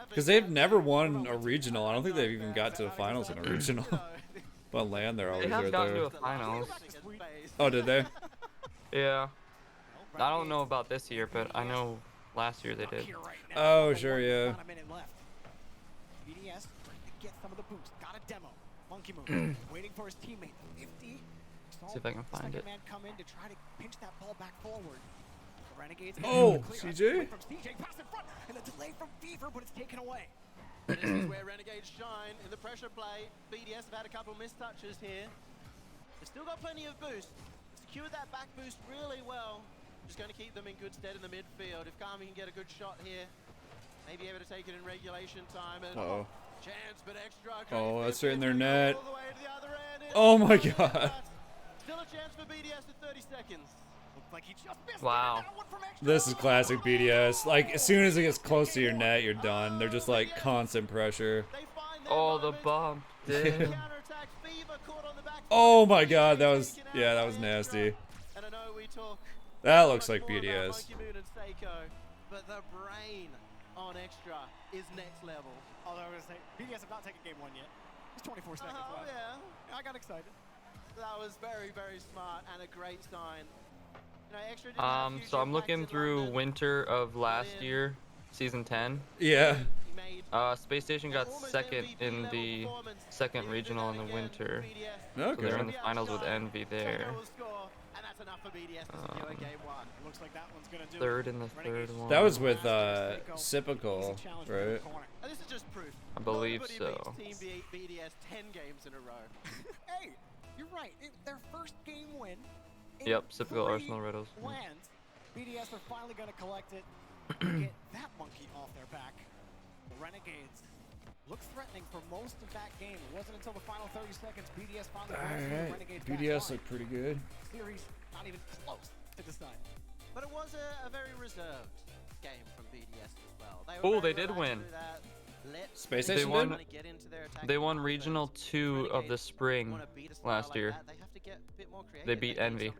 Because they've never won a regional. I don't think they've even got to the finals in a regional. But on land, they're They always have right gotten to there. a finals. Oh, did they? Yeah. I don't know about this year, but I know last year they did. Oh, sure, yeah. About a minute left. BDS trying to get some of the boost. Got a demo. Monkey Moon waiting for his teammate. 50. See if I can find it. Man come in to try to pinch that ball back forward. The Renegades Oh, clear. CJ? From CJ pass in front and a delay from Fever, but it's taken away. This is where Renegades shine in the pressure play. BDS have had a couple missed touches here. They've still got plenty of boost. Secured that back boost really well. Just going to keep them in good stead in the midfield. If Kami can get a good shot here, maybe able to take it in regulation time. And Uh-oh. chance, but extra. Oh, that's right in their net. All the way to the other end. Oh my god. Still a chance for BDS in 30 seconds. Looks like he just missed Wow. This is classic BDS. Like, as soon as it gets close to your net, you're done. They're just like constant pressure. Oh, the bomb. Damn. Oh my god, that was, yeah, that was nasty. And I know we talk That looks like more about BDS. Monkey Moon and Seiko, but the brain on extra is next level. Although I was going to say, BDS have not taken game one yet. It's 24 seconds left. Yeah. I got excited. That was very, very smart and a great sign. You know, extra didn't have huge So I'm impact looking in through London. winter of last year, season 10. Yeah. Space Station got second in the second regional in the winter. So Okay. they're in the finals with Envy there. And that's enough for BDS to secure game one. It looks like that one's going to do Third in the third one. That was with Sipical, right? And this is just proof. I believe Nobody so. beats Team BDS 10 games in a row. Hey, you're right. Their first game win. in Yep, Sipical 3 Arsenal Riddles. lands. BDS are finally going to collect it and get that monkey off their back. The Renegades look threatening for most of that game. It wasn't until the final 30 seconds BDS finally broke through the Alright, Renegades back BDS line. look pretty good. Series not even close to decide. But it was a very reserved game from BDS as well. Oh, they did win. Space They Station won. did? They won regional 2 of the spring last year. They beat Envy.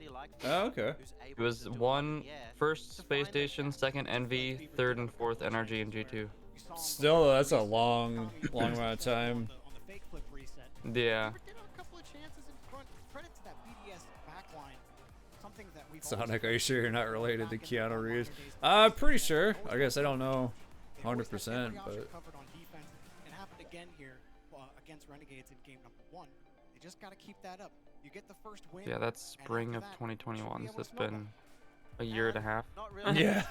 Oh, okay. It was first Space Station, second Envy, third and fourth NRG and G2. song. Still, that's a long amount of time. On the fake flip reset. Yeah. Did have a couple of chances in front. Credit to that BDS backline. Something that we've soniK, are you sure you're not related to Keanu Reeves? Pretty sure. I guess I don't know 100%, but covered on defense. It happened again here against Renegades in game number 1. They just got to keep that up. You get the first win. Yeah, that's spring of 2021. So it's been a year and a half. yeah.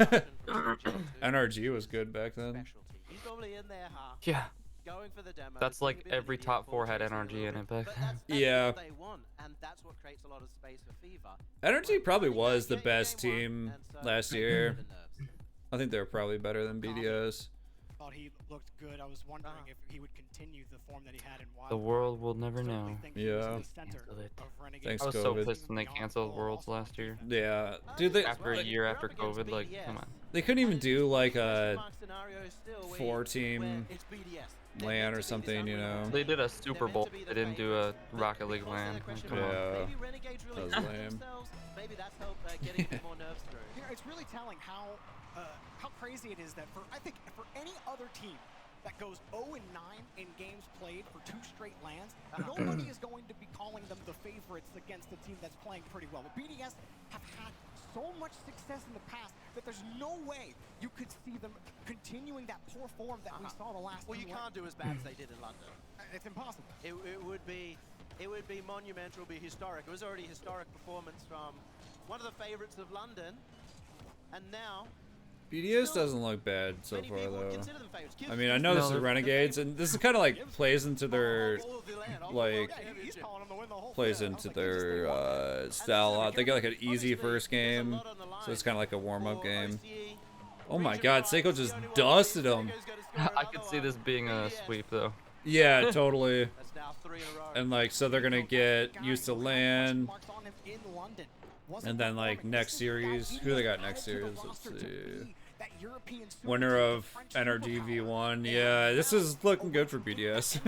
NRG was good back then. He's normally in there, Yeah. going for the demo. That's like every top 4 had NRG in it back then. Yeah. What they want, and that's what creates a lot of space for Fever. NRG probably was the best team last year. I think they were probably better than BDS. Thought he looked good. I was wondering if he would continue the form that he had in Wild. The world will never know. Yeah. Thanks, I was COVID. so pissed when they canceled Worlds last year. Yeah. Dude, they, after a year after COVID, like, come on. They couldn't even do like a 4-team LAN or something, you know? They did a Super Bowl. They didn't do a Rocket League LAN. Like, come on. Yeah. That was lame. Maybe that's helped getting a bit more nerves through. You know, it's really telling how crazy it is that I think for any other team that goes 0-9 in games played for 2 straight lands, nobody is going to be calling them the favorites against a team that's playing pretty well. But BDS have had so much success in the past that there's no way you could see them continuing that poor form that we saw the last. Well, you can't do as bad as they did in London. It's impossible. It would be monumental, be historic. It was already a historic performance from one of the favorites of London, and now. BDS doesn't look bad so far, though. I mean, I know this is Renegades, and this is kind of like plays into their, like, plays into their style a lot. They get like an easy first game, so it's kind of like a warm-up game. Oh my God, soniK just dusted him. I could see this being a sweep, though. Yeah, totally. And like, so they're gonna get used to LAN. And then like next series, who they got next series? Let's see. Winner of NRG V1. Yeah, this is looking good for BDS.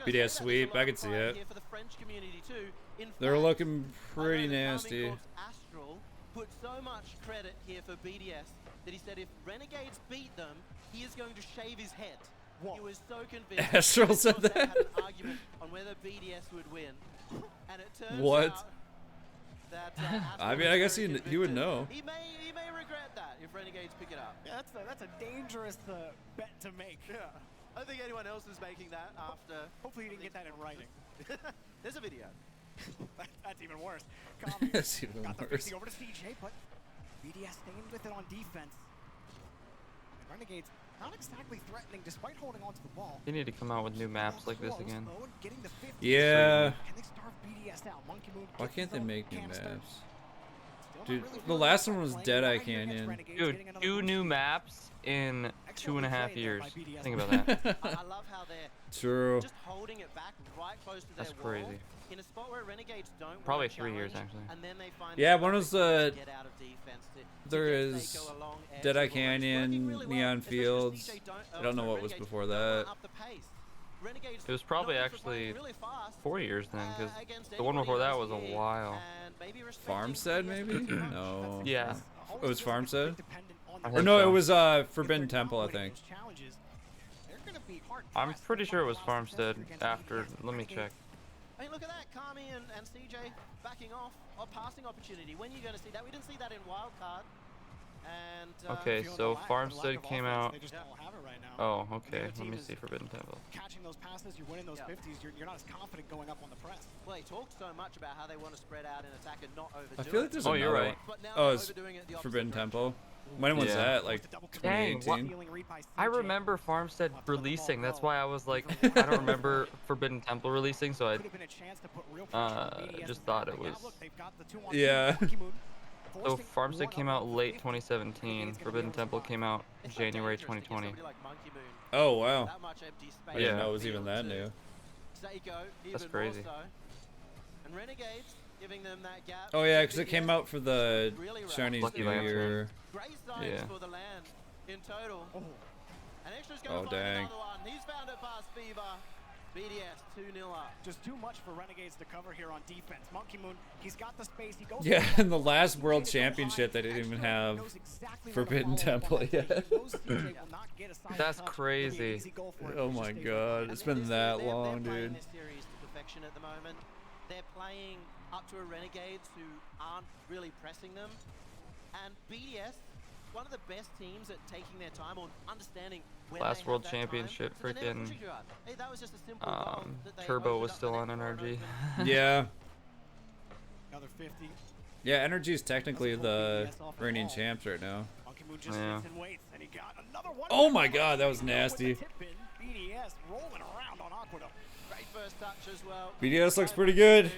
BDS sweep, I can see it. They're looking pretty nasty. Put so much credit here for BDS that he said if Renegades beat them, he is going to shave his head. He was so convinced. Astral said that. They had an argument on whether BDS would win, and it turns out that I mean, I guess he would know. He may regret that if Renegades pick it up. Yeah, that's a dangerous bet to make. Yeah. I don't think anyone else is making that after. Hopefully, you didn't get that in writing. There's a video. That's even worse. That's even got the worse. 50 over to CJ, but BDS staying with it on defense. Renegades not exactly threatening despite holding onto the ball. They need to come out with new maps like this again. Yeah. Can they starve BDS out? Monkey Moon Why can't they make new maps? Dude, the last one was Deadeye Canyon. Dude, 2 new maps in 2.5 years. Think about that. I love how they're True. just holding it back right close to their That's wall, crazy. in a spot where Renegades don't Probably want to 3 years, challenge, actually. and then they find Yeah, one was the. get out of defense to There get is Seiko along edge Deadeye of the race. Working Canyon, really well, Neon especially Fields. CJ I don't know what was Renegades before don't that. up the pace. Renegades It was probably known for playing actually really fast, 4 years then, because against the one anybody before that else was a here, while. and maybe respecting Farmstead, BDS maybe? too much. No. Yeah. It was Farmstead? I Or think no, so. it was Forbidden Temple, I think. I'm pretty sure it was Farmstead after. Let me check. I mean, look at that, Kami and CJ backing off a passing opportunity. When are you going to see that? We didn't see that in Wildcard. And Okay, so Farmstead came out. They just don't have it right now. Oh, okay. The Let me team see is Forbidden Temple. Catching those passes, you're winning those 50s. You're not as confident going up on the press. Well, he talked so much about how they want to spread out and attack and not overdo I feel like there's Oh, you're another right. one. Oh, it's Forbidden Temple. When was Yeah. that? Like Dang, 2018? I remember Farmstead releasing. That's why I was like, I don't remember Forbidden Temple releasing, so I just thought it was. Yeah. So Farmstead came out late 2017. Forbidden Temple came out January 2020. Oh wow. I didn't Yeah. know it was even that new. That's crazy. And Renegades giving them that gap. Oh yeah, because it came out for the Chinese Lucky New Lantern. Year. Great signs Yeah. for the land in total. And Extra's going Oh to find dang. another one. He's found it past Fever. BDS 2-0 up. Just too much for Renegades to cover here on defense. Monkey Moon, he's got the space. He goes Yeah, in the last World Championship, they didn't even have Forbidden Temple yet. That's crazy. Oh my god, it's been that long, dude. This series to perfection at the moment. They're playing up to a Renegades who aren't really pressing them. And BDS, one of the best teams at taking their time on understanding when Last World Championship, freaking Turbo was still on NRG. Yeah. Another 50. Yeah, Energy is technically the reigning champs right now. Yeah. Oh my god, that was nasty. BDS rolling around on Aqueduct. Great first touch as well. BDS looks pretty good.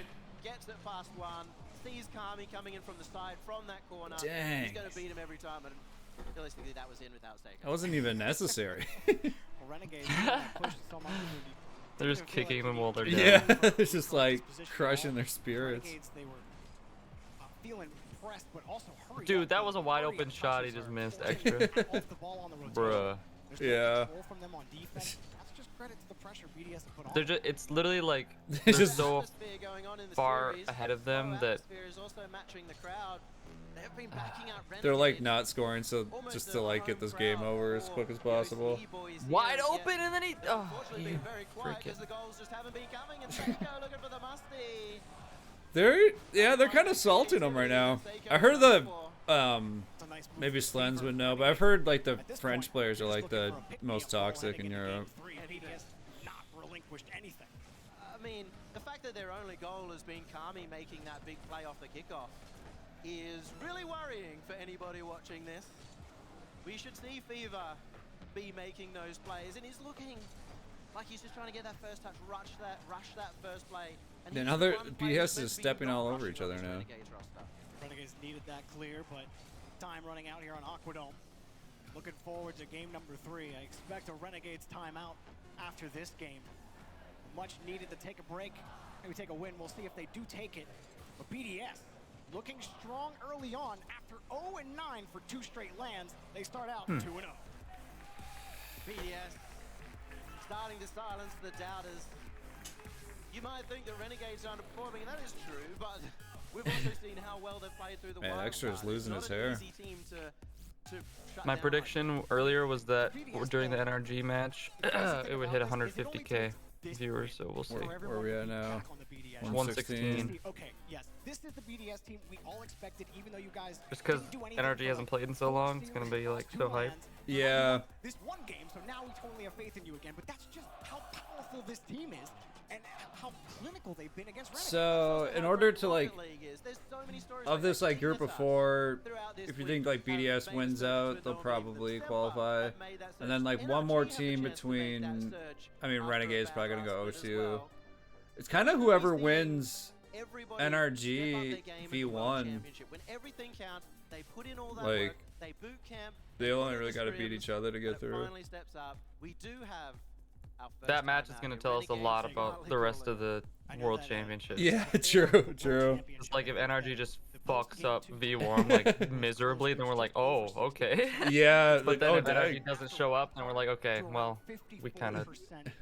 Gets it past one. Sees Kami coming in from the side from that corner. Dang. He's going to beat him every time. And realistically, that was in without stake. That wasn't even necessary. They're just kicking them while they're down. Yeah, it's just like crushing their spirits. Dude, that was a wide open shot. He just missed extra. Bruh. Yeah. They're just, it's literally like they're just so far ahead of them that they're like not scoring, so just to like get this game over as quick as possible. Wide open, and then he you freaking. They're kind of salting them right now. I heard the maybe Slens would know, but I've heard like the French players are like the most toxic in Europe. I mean, the fact that their only goal has been Kami making that big play off the kickoff is really worrying for anybody watching this. We should see Fever be making those plays, and he's looking like he's just trying to get that first touch, rush that first play. And Yeah, now BS is stepping all over each other now. Renegades needed that clear, but time running out here on Aquadome. Looking forward to game number 3. I expect a Renegades timeout after this game. Much needed to take a break, maybe take a win. We'll see if they do take it. But BDS looking strong early on after 0-9 for 2 straight lands. They start out 2-0. BDS starting to silence the doubters. You might think the Renegades are underperforming, and that is true, but we've also seen how well they've played through the wild card. Extra's losing his hair. My prediction earlier was that during the NRG match, it would hit 150k viewers, so we'll see. Where are we at now? 116. Okay, yes, this is the BDS team we all expected, even though you guys Just because NRG hasn't played in so long, it's gonna be like so hyped. Yeah. This one game, so now we totally have faith in you again, but that's just how powerful this team is and how clinical they've been against Renegades. So in order to like of this like group of 4, if you think like BDS wins out, they'll probably qualify, and then like one more team between, I mean Renegade's probably gonna go O2. It's kind of whoever wins NRG V1. Like they only really got to beat each other to get through. That match is gonna tell us a lot about the rest of the World Championships. Yeah, true. It's like if NRG just fucks up V1 like miserably, then we're like, oh, okay. Yeah, but then like, if NRG doesn't show up, then we're like, okay, well, we kind of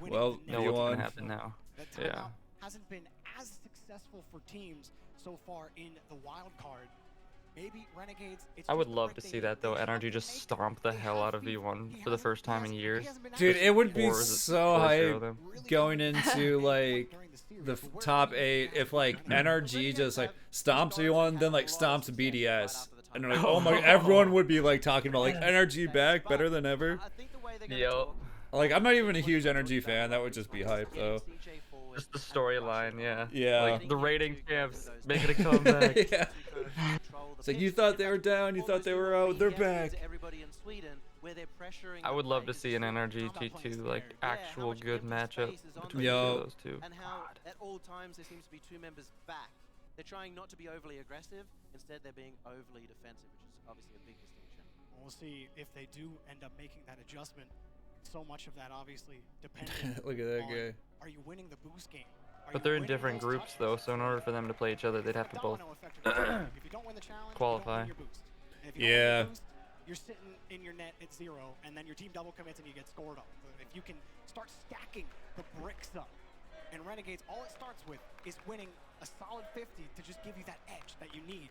know what's gonna happen now. Yeah. Hasn't been as successful for teams so far in the wild card. Maybe Renegades. I would love to see that though. NRG just stomp the hell out of V1 for the first time in years. Dude, it would be so hype going into like the top 8 if like NRG just like stomps V1, then like stomps BDS, and like, oh my, everyone would be like talking about like NRG back, better than ever. Yo. Like I'm not even a huge NRG fan. That would just be hype though. Just the storyline, yeah. Yeah. Like the rating champs making a comeback. Yeah. It's like you thought they were down, you thought they were out, they're back. I would love to see an NRG G2 like actual good matchup between those two. And how at all times there seems to be 2 members back. They're trying not to be overly aggressive, instead they're being overly defensive, which is obviously a big distinction. We'll see if they do end up making that adjustment. So much of that obviously depends. Look at that guy. Are you winning the boost game? But they're in different groups though, so in order for them to play each other, they'd have to both qualify. Yeah. You're sitting in your net at 0, and then your team double commits and you get scored on. If you can start stacking the bricks up And Renegades, all it starts with is winning a solid 50 to just give you that edge that you need.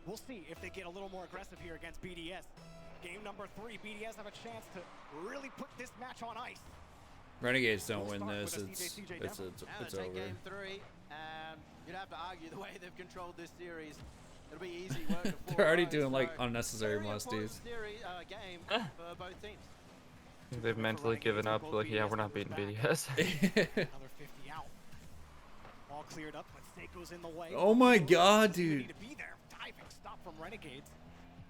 We'll see if they get a little more aggressive here against BDS. Game number 3, BDS have a chance to really put this match on ice. Renegades don't win this. It's over. Game 3, and you'd have to argue the way they've controlled this series. It'll be easy work. They're already doing like unnecessary molesties. Game for both teams. They've mentally given up. Like, yeah, we're not beating BDS. Another 50 out. All cleared up, but Seiko's in the way. Oh my god, dude. To be there. Diving stop from Renegades.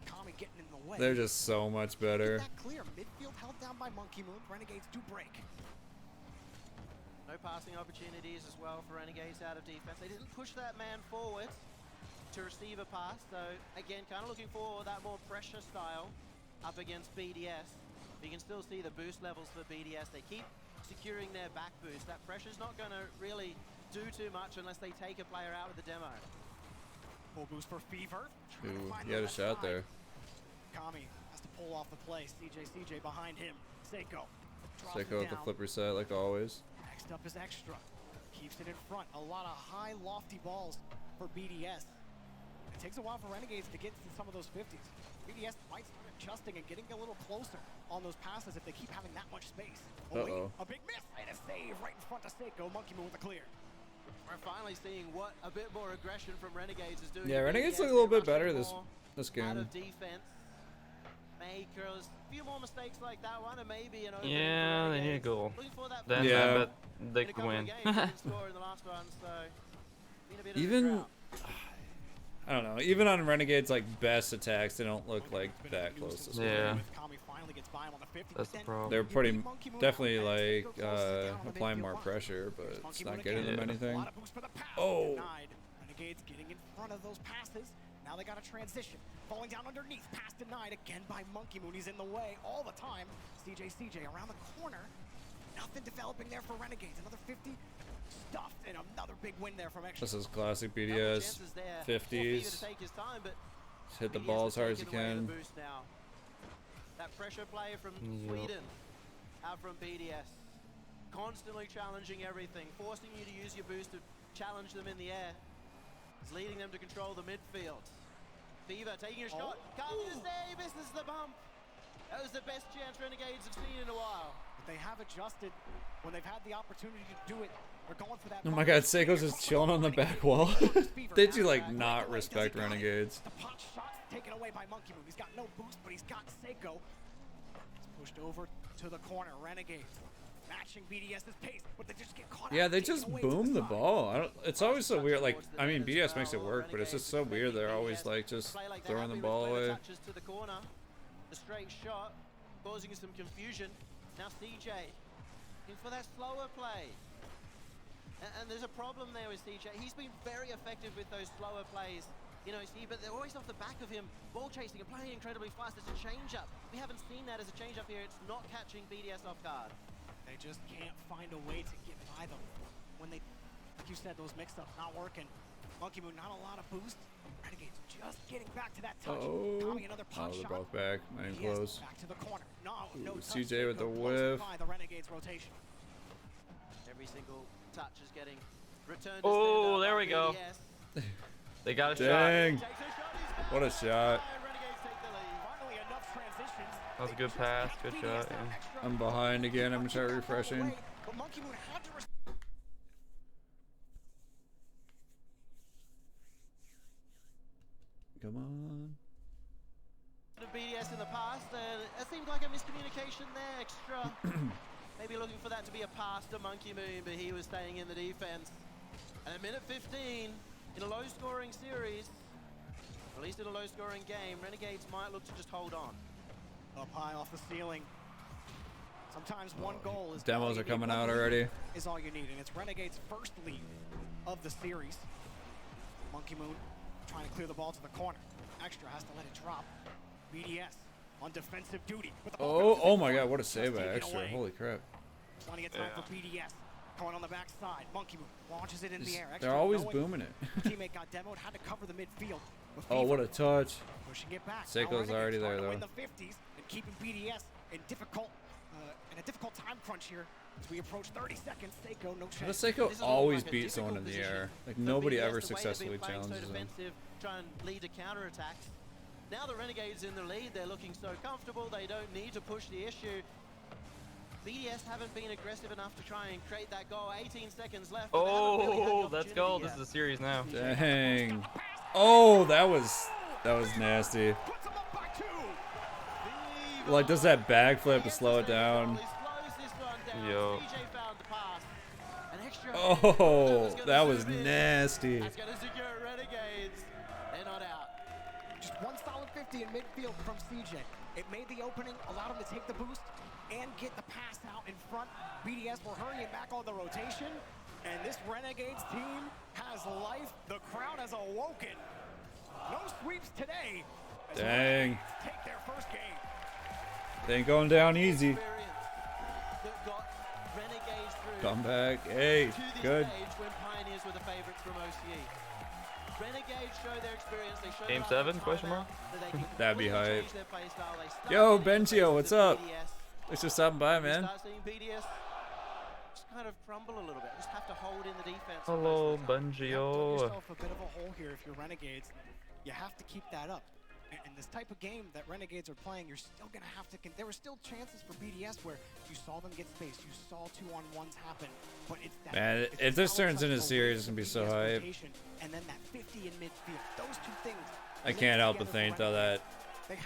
Kami getting in the way. They're just so much better. That clear. Midfield held down by Monkey Moon. Renegades do break. No passing opportunities as well for Renegades out of defense. They didn't push that man forward to receive a pass. So again, kind of looking for that more pressure style up against BDS. You can still see the boost levels for BDS. They keep securing their back boost. That pressure's not going to really do too much unless they take a player out with the demo. Full boost for Fever. Ooh, he had a shot there. Kami has to pull off the play. CJ behind him. Seiko. Seiko with the flipper set like always. Next up is Extra. Keeps it in front. A lot of high, lofty balls for BDS. It takes a while for Renegades to get to some of those 50s. BDS might start adjusting and getting a little closer on those passes if they keep having that much space. Oh, wait, a big miss and a save right in front of Seiko. Monkey Moon with the clear. We're finally seeing what a bit more aggression from Renegades is doing. Yeah, Renegades look a little bit better this game. Out of defense. Makers, a few more mistakes like that one, and maybe an opening. Yeah, they need a goal. Then yeah. I bet they could win. Even, I don't know. Even on Renegades like best attacks, they don't look like that close to score. Yeah. That's the problem. They're pretty, definitely like applying more pressure, but it's not getting them anything. Oh. Renegades getting in front of those passes. Now they got a transition. Falling down underneath. Pass denied again by Monkey Moon. He's in the way all the time. CJ around the corner. Nothing developing there for Renegades. Another 50 stuffed and another big win there from Extra. This is classic BDS. 50s. Just hit the ball as hard as you can. That pressure play from Sweden out from BDS. Constantly challenging everything. Forcing you to use your boost to challenge them in the air. It's leading them to control the midfield. Fever taking a shot. Can't stay, misses the bump. That was the best chance Renegades have seen in a while. But they have adjusted when they've had the opportunity to do it. They're going for that. Oh my god, Seiko's just chilling on the back wall. They do like not respect Renegades. The pot shot's taken away by Monkey Moon. He's got no boost, but he's got Seiko. It's pushed over to the corner. Renegades matching BDS's pace, but they just get caught. Yeah, they just boom the ball. It's always so weird. Like, I mean, BDS makes it work, but it's just so weird. They're always like just throwing the ball away. To the corner, the straight shot, causing some confusion. Now CJ, looking for that slower play. And there's a problem there with CJ. He's been very effective with those slower plays. You know, see, but they're always off the back of him, ball chasing and playing incredibly fast. It's a change-up. We haven't seen that as a change-up here. It's not catching BDS off guard. They just can't find a way to get by them. When they, like you said, those mix-ups not working. Monkey Moon, not a lot of boost. Renegades just getting back to that touch. Kami, another pot they're shot. both back. Not even close. Back to the corner. No CJ with the whiff. The Renegades rotation. Every single touch is getting returned. Oh, there we go. They got a Dang. shot. What a shot. That was a good pass. Good shot. Yeah. I'm behind again. I'm gonna try refreshing. Come on. BDS in the past, it seemed like a miscommunication there. Extra. Maybe looking for that to be a pass to Monkey Moon, but he was staying in the defense. And a minute 15 in a low-scoring series, at least in a low-scoring game, Renegades might look to just hold on. Up high off the ceiling. Sometimes one goal is demos are coming out already. Is all you need, and it's Renegades' first lead of the series. Monkey Moon trying to clear the ball to the corner. Extra has to let it drop. BDS on defensive duty. Oh my god, what a save by Extra. Holy crap. Plenty of time for BDS. Going on the backside. Monkey Moon launches it in the air. They're always booming it. Teammate got demoed, had to cover the midfield. Oh, what a touch. Pushing it back. Seiko's already there though. In the 50s and keeping BDS in a difficult time crunch here As we approach 30 seconds, soniK, no Does chance. soniK always beat someone in the air? Like, nobody ever successfully challenges him. Try and lead to counterattacks. Now the Renegades in the lead, they're looking so comfortable, they don't need to push the issue. BDS haven't been aggressive enough to try and create that goal. 18 seconds left. Oh, let's go. This is a series now. Dang. Oh, that was nasty. Like, does that backflip to slow it down? Yo. Oh, that was nasty. Just one solid 50 in midfield from CJ. It made the opening, allowed him to take the boost and get the pass out in front. BDS were hurrying back on the rotation, and this Renegades team has life. The crowd has awoken. No sweeps today. Dang. Take their first game. They ain't going down easy. Come back. Hey, good. When Pioneers were the favorites from OCE. Renegades show their experience. They show Game 7? Question mark. That'd be hype. Yo, Bentio, what's up? Thanks for stopping by, man. Start seeing BDS just kind of crumble a little bit. Just have to hold in the defense. Hello, Put Bungio. yourself a bit of a hole here if you're Renegades. You have to keep that up. And this type of game that Renegades are playing, you're still going to have to... There were still chances for BDS where you saw them get space. You saw 2-on-1s happen. But it's that... Man, if this turns into a series, it's going to be so hype. And then that 50 in midfield. Those two things... I can't help but think, though, that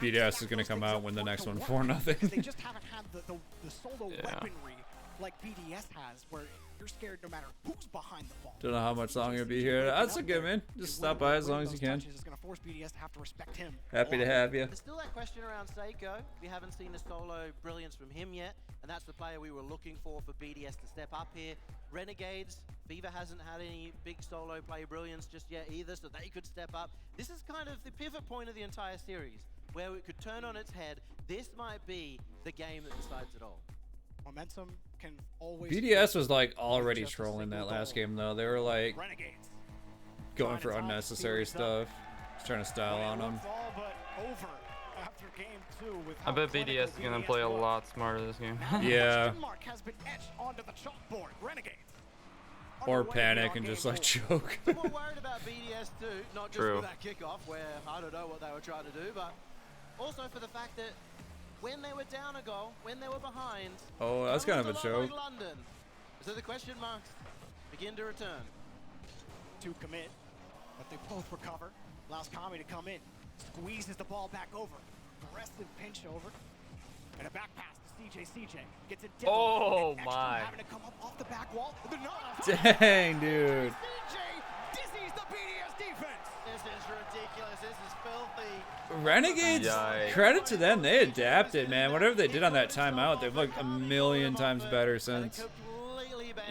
BDS is going to come out and win the next one 4-0. They just haven't had the solo weaponry like BDS has, where you're scared no matter who's behind the ball. Don't know how much longer you'll be here. That's a good, man. Just stop by as long as you can. It's going to force BDS to have to respect him. Happy to have you. There's still that question around soniK. We haven't seen the solo brilliance from him yet, and that's the player we were looking for BDS to step up here. Renegades, Fever hasn't had any big solo play brilliance just yet either, so they could step up. This is kind of the pivot point of the entire series, where it could turn on its head. This might be the game that decides it all. Momentum can always... BDS was like already trolling that last game, though. They were like going for unnecessary stuff, just trying to style on them. I bet BDS is gonna play a lot smarter this game. Yeah. Or panic and just like choke. I'm more worried about BDS too, not just for that kickoff where I don't know what they were trying to do, but also for the fact that when they were down a goal, when they were behind, oh, that's kind of a joke. Like London. So the question marks begin to return. To commit, but they both recover. Allows Kami to come in, squeezes the ball back over, aggressive pinch over, and a back pass to CJ. Gets it. Oh my! Having to come up off the back wall. Dang, dude. CJ dizzies the BDS defense. This is ridiculous. This is filthy. Renegades, credit to them, they adapted, man. Whatever they did on that timeout, they've looked a million times better since.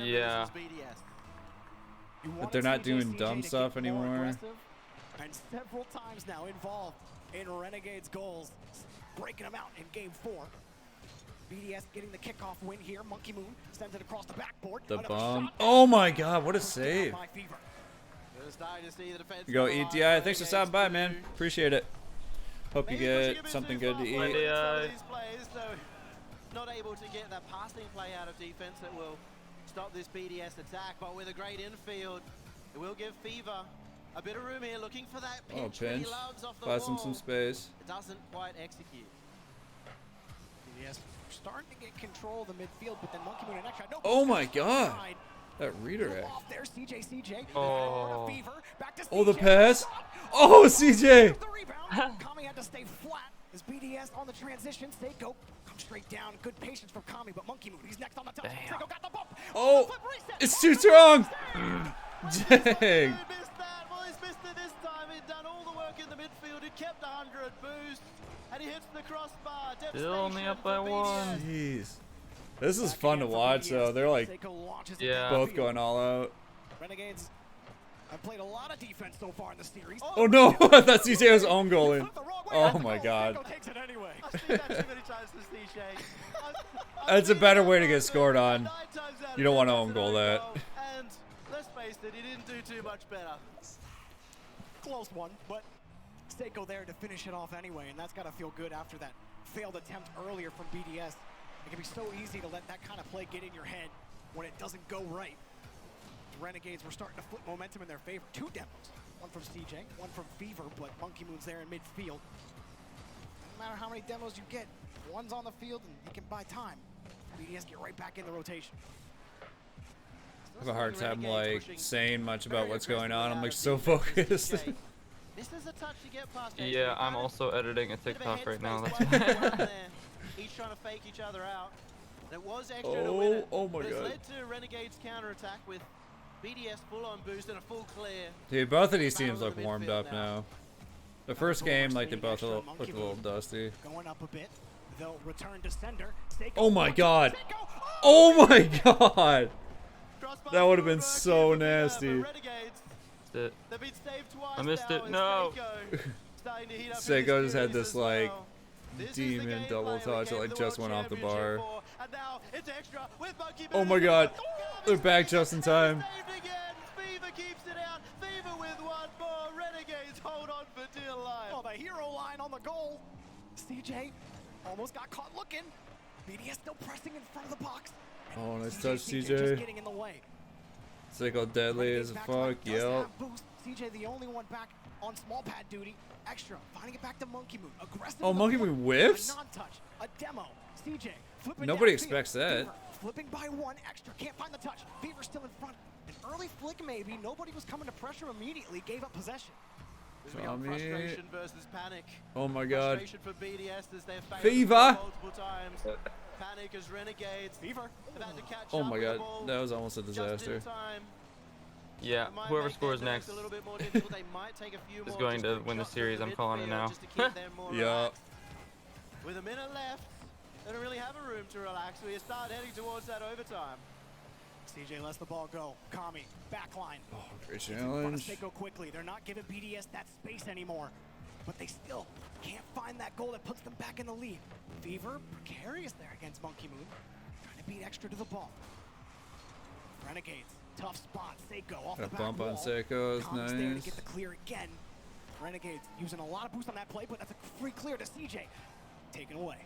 Yeah. But they're not doing dumb stuff anymore. And several times now involved in Renegades goals, breaking them out in game 4. BDS getting the kickoff win here. Monkey Moon sends it across the backboard. The bomb. Oh my god, what a save. You go ETI. Thanks for stopping by, man. Appreciate it. Hope you get something good to eat. Not able to get that passing play out of defense that will stop this BDS attack, but with a great infield, it will give Fever a bit of room here, looking for that pinch. Oh, pinch. Buys him some space. It doesn't quite execute. BDS starting to get control of the midfield, but then Monkey Moon and extra. No, oh my god. That redirect. There's CJ. Oh. Oh, the pass. Oh, CJ. Kami had to stay flat as BDS on the transition. soniK comes straight down. Good patience from Kami, but Monkey Moon, he's next on the top. soniK got the bump. Oh, it's too strong. Dang. Well, he's missed it this time. He'd done all the work in the midfield. He kept 100 boost, and he hits the crossbar. Still only up by 1. Jeez. This is fun to watch, though. They're like both going all out. Renegades have played a lot of defense so far in the series. Oh no! I thought CJ was own goaling. Oh my god. That's a better way to get scored on. You don't want to own goal that. And let's face it, he didn't do too much better. Close one, but soniK there to finish it off anyway, and that's got to feel good after that failed attempt earlier from BDS. It can be so easy to let that kind of play get in your head when it doesn't go right. The Renegades were starting to flip momentum in their favor. 2 demos, one from CJ, one from Fever, but Monkey Moon's there in midfield. No matter how many demos you get, one's on the field and you can buy time. BDS get right back in the rotation. I have a hard time like saying much about what's going on. I'm like so focused. Yeah, I'm also editing a TikTok right now. That's Each trying to fake each other out. It was extra to win it. Oh my It's god. led to Renegade's counterattack with BDS full on boost and a full clear. Dude, both of these teams look warmed up now. The first game, like, they both look a little dusty. Going up a bit. They'll return to sender. Oh my god. Oh my god. That would have been so nasty. I missed it. No. soniK just had this like demon double touch that like just went off the bar. Oh my god. They're back just in time. Fever keeps it out. Fever with one more. Renegades hold on for dear life. Oh, the hero line on the goal. CJ almost got caught looking. BDS still pressing in front of the box. Oh, nice touch, just CJ. getting in the way. soniK deadly as fuck. Yep. CJ the only one back on small pad duty. Extra, finding it back to Monkey Moon. Aggressive. Oh, Monkey Moon whiffs? A non-touch, a demo. CJ flipping Nobody downfield. expects that. Fever flipping by one. Extra can't find the touch. Fever still in front. An early flick maybe. Nobody was coming to pressure immediately. Gave up possession. Frustration versus panic. Oh my god. Frustration for BDS as they've failed Fever. multiple times. Panic as Renegades. Fever. About to catch Oh up my with the god. ball That was almost a just in disaster. time. Yeah, whoever scores next A little bit more difficult. They might take a few is more going just to win the jump series. through I'm calling it midfield now. just to keep them more Yeah. relaxed. With a minute left, they don't really have a room to relax. We start heading towards that overtime. CJ lets the ball go. Kami, backline. Oh, great challenge. Go quickly. They're not giving BDS that space anymore. But they still can't find that goal that puts them back in the lead. Fever, precarious there against Monkey Moon. Trying to beat extra to the ball. Renegades, tough spot. soniK off the Got a back bump on wall. soniK is Kami's there to nice. get the clear again. Renegades using a lot of boost on that play, but that's a free clear to CJ. Taken away.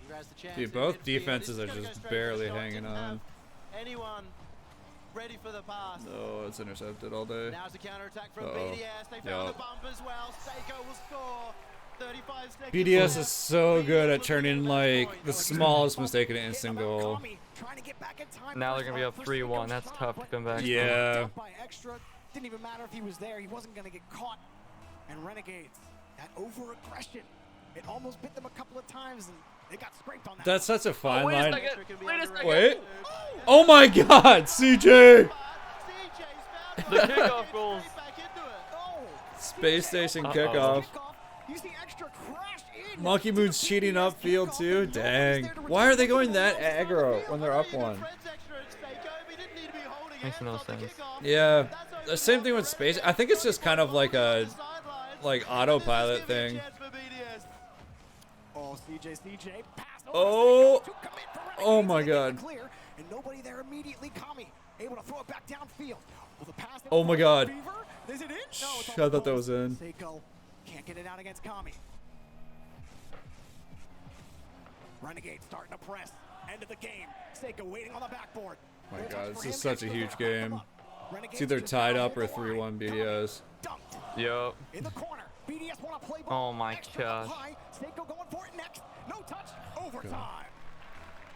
He has the chance Dude, in both midfield. defenses This are is gonna go just straight for the barely shot. hanging Didn't on. have anyone ready for the pass. Oh, it's intercepted all day. Now's a counter-attack from Uh-oh. BDS. They found the bump as well. soniK will score. 35 seconds. BDS is so good at turning like the smallest mistake into instant goal. Now they're gonna be up 3-1. That's tough to come back. Yeah. By extra. Didn't even matter if he was there. He wasn't going to get caught. And Renegades, that over-aggression. It almost bit them a couple of times, and they got scraped on that. That's such a fine wait a line. second. Wait a second. Wait. Oh my god, CJ! The kickoff goals. Space Station kickoff. You see extra crash in. Monkey Moon's cheating upfield too? Dang. Why are they going that aggro when they're up one? Makes no sense. Yeah. The same thing with Space. I think it's just kind of like a autopilot thing. Oh, CJ, pass. Oh. Oh my god. Clear, and nobody there immediately. Kami able to throw it back downfield. Well, the pass Oh my god. Fever, is it in? No, it's I thought that was in. soniK can't get it out against Kami. Renegade starting to press. End of the game. soniK waiting on the backboard. Oh my god, this is such a huge game. It's either tied up or 3-1 BDS. Yup. In the corner. BDS want to play Oh my gosh. soniK going for it next. No touch. Overtime.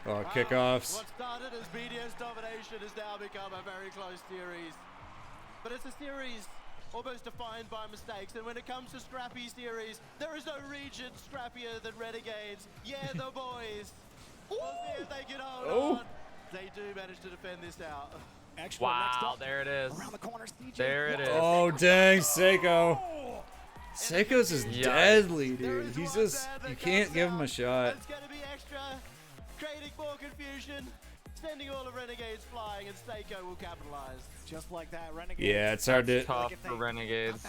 Oh, kickoffs. What started as BDS domination has now become a very close series. But it's a series almost defined by mistakes. And when it comes to scrappy series, there is no region scrappier than Renegades. Yeah, the boys. We'll see if they can hold on. They do manage to defend this out. Extra Wow, there it is. Around the corner, CJ. There it is. Oh, dang, soniK. soniK's just deadly, dude. He's just, you can't give him a shot. It's going to be extra, creating more confusion, sending all the Renegades flying, and soniK will capitalize. Just like that, Renegades. Yeah, it's hard to Tough for Renegades.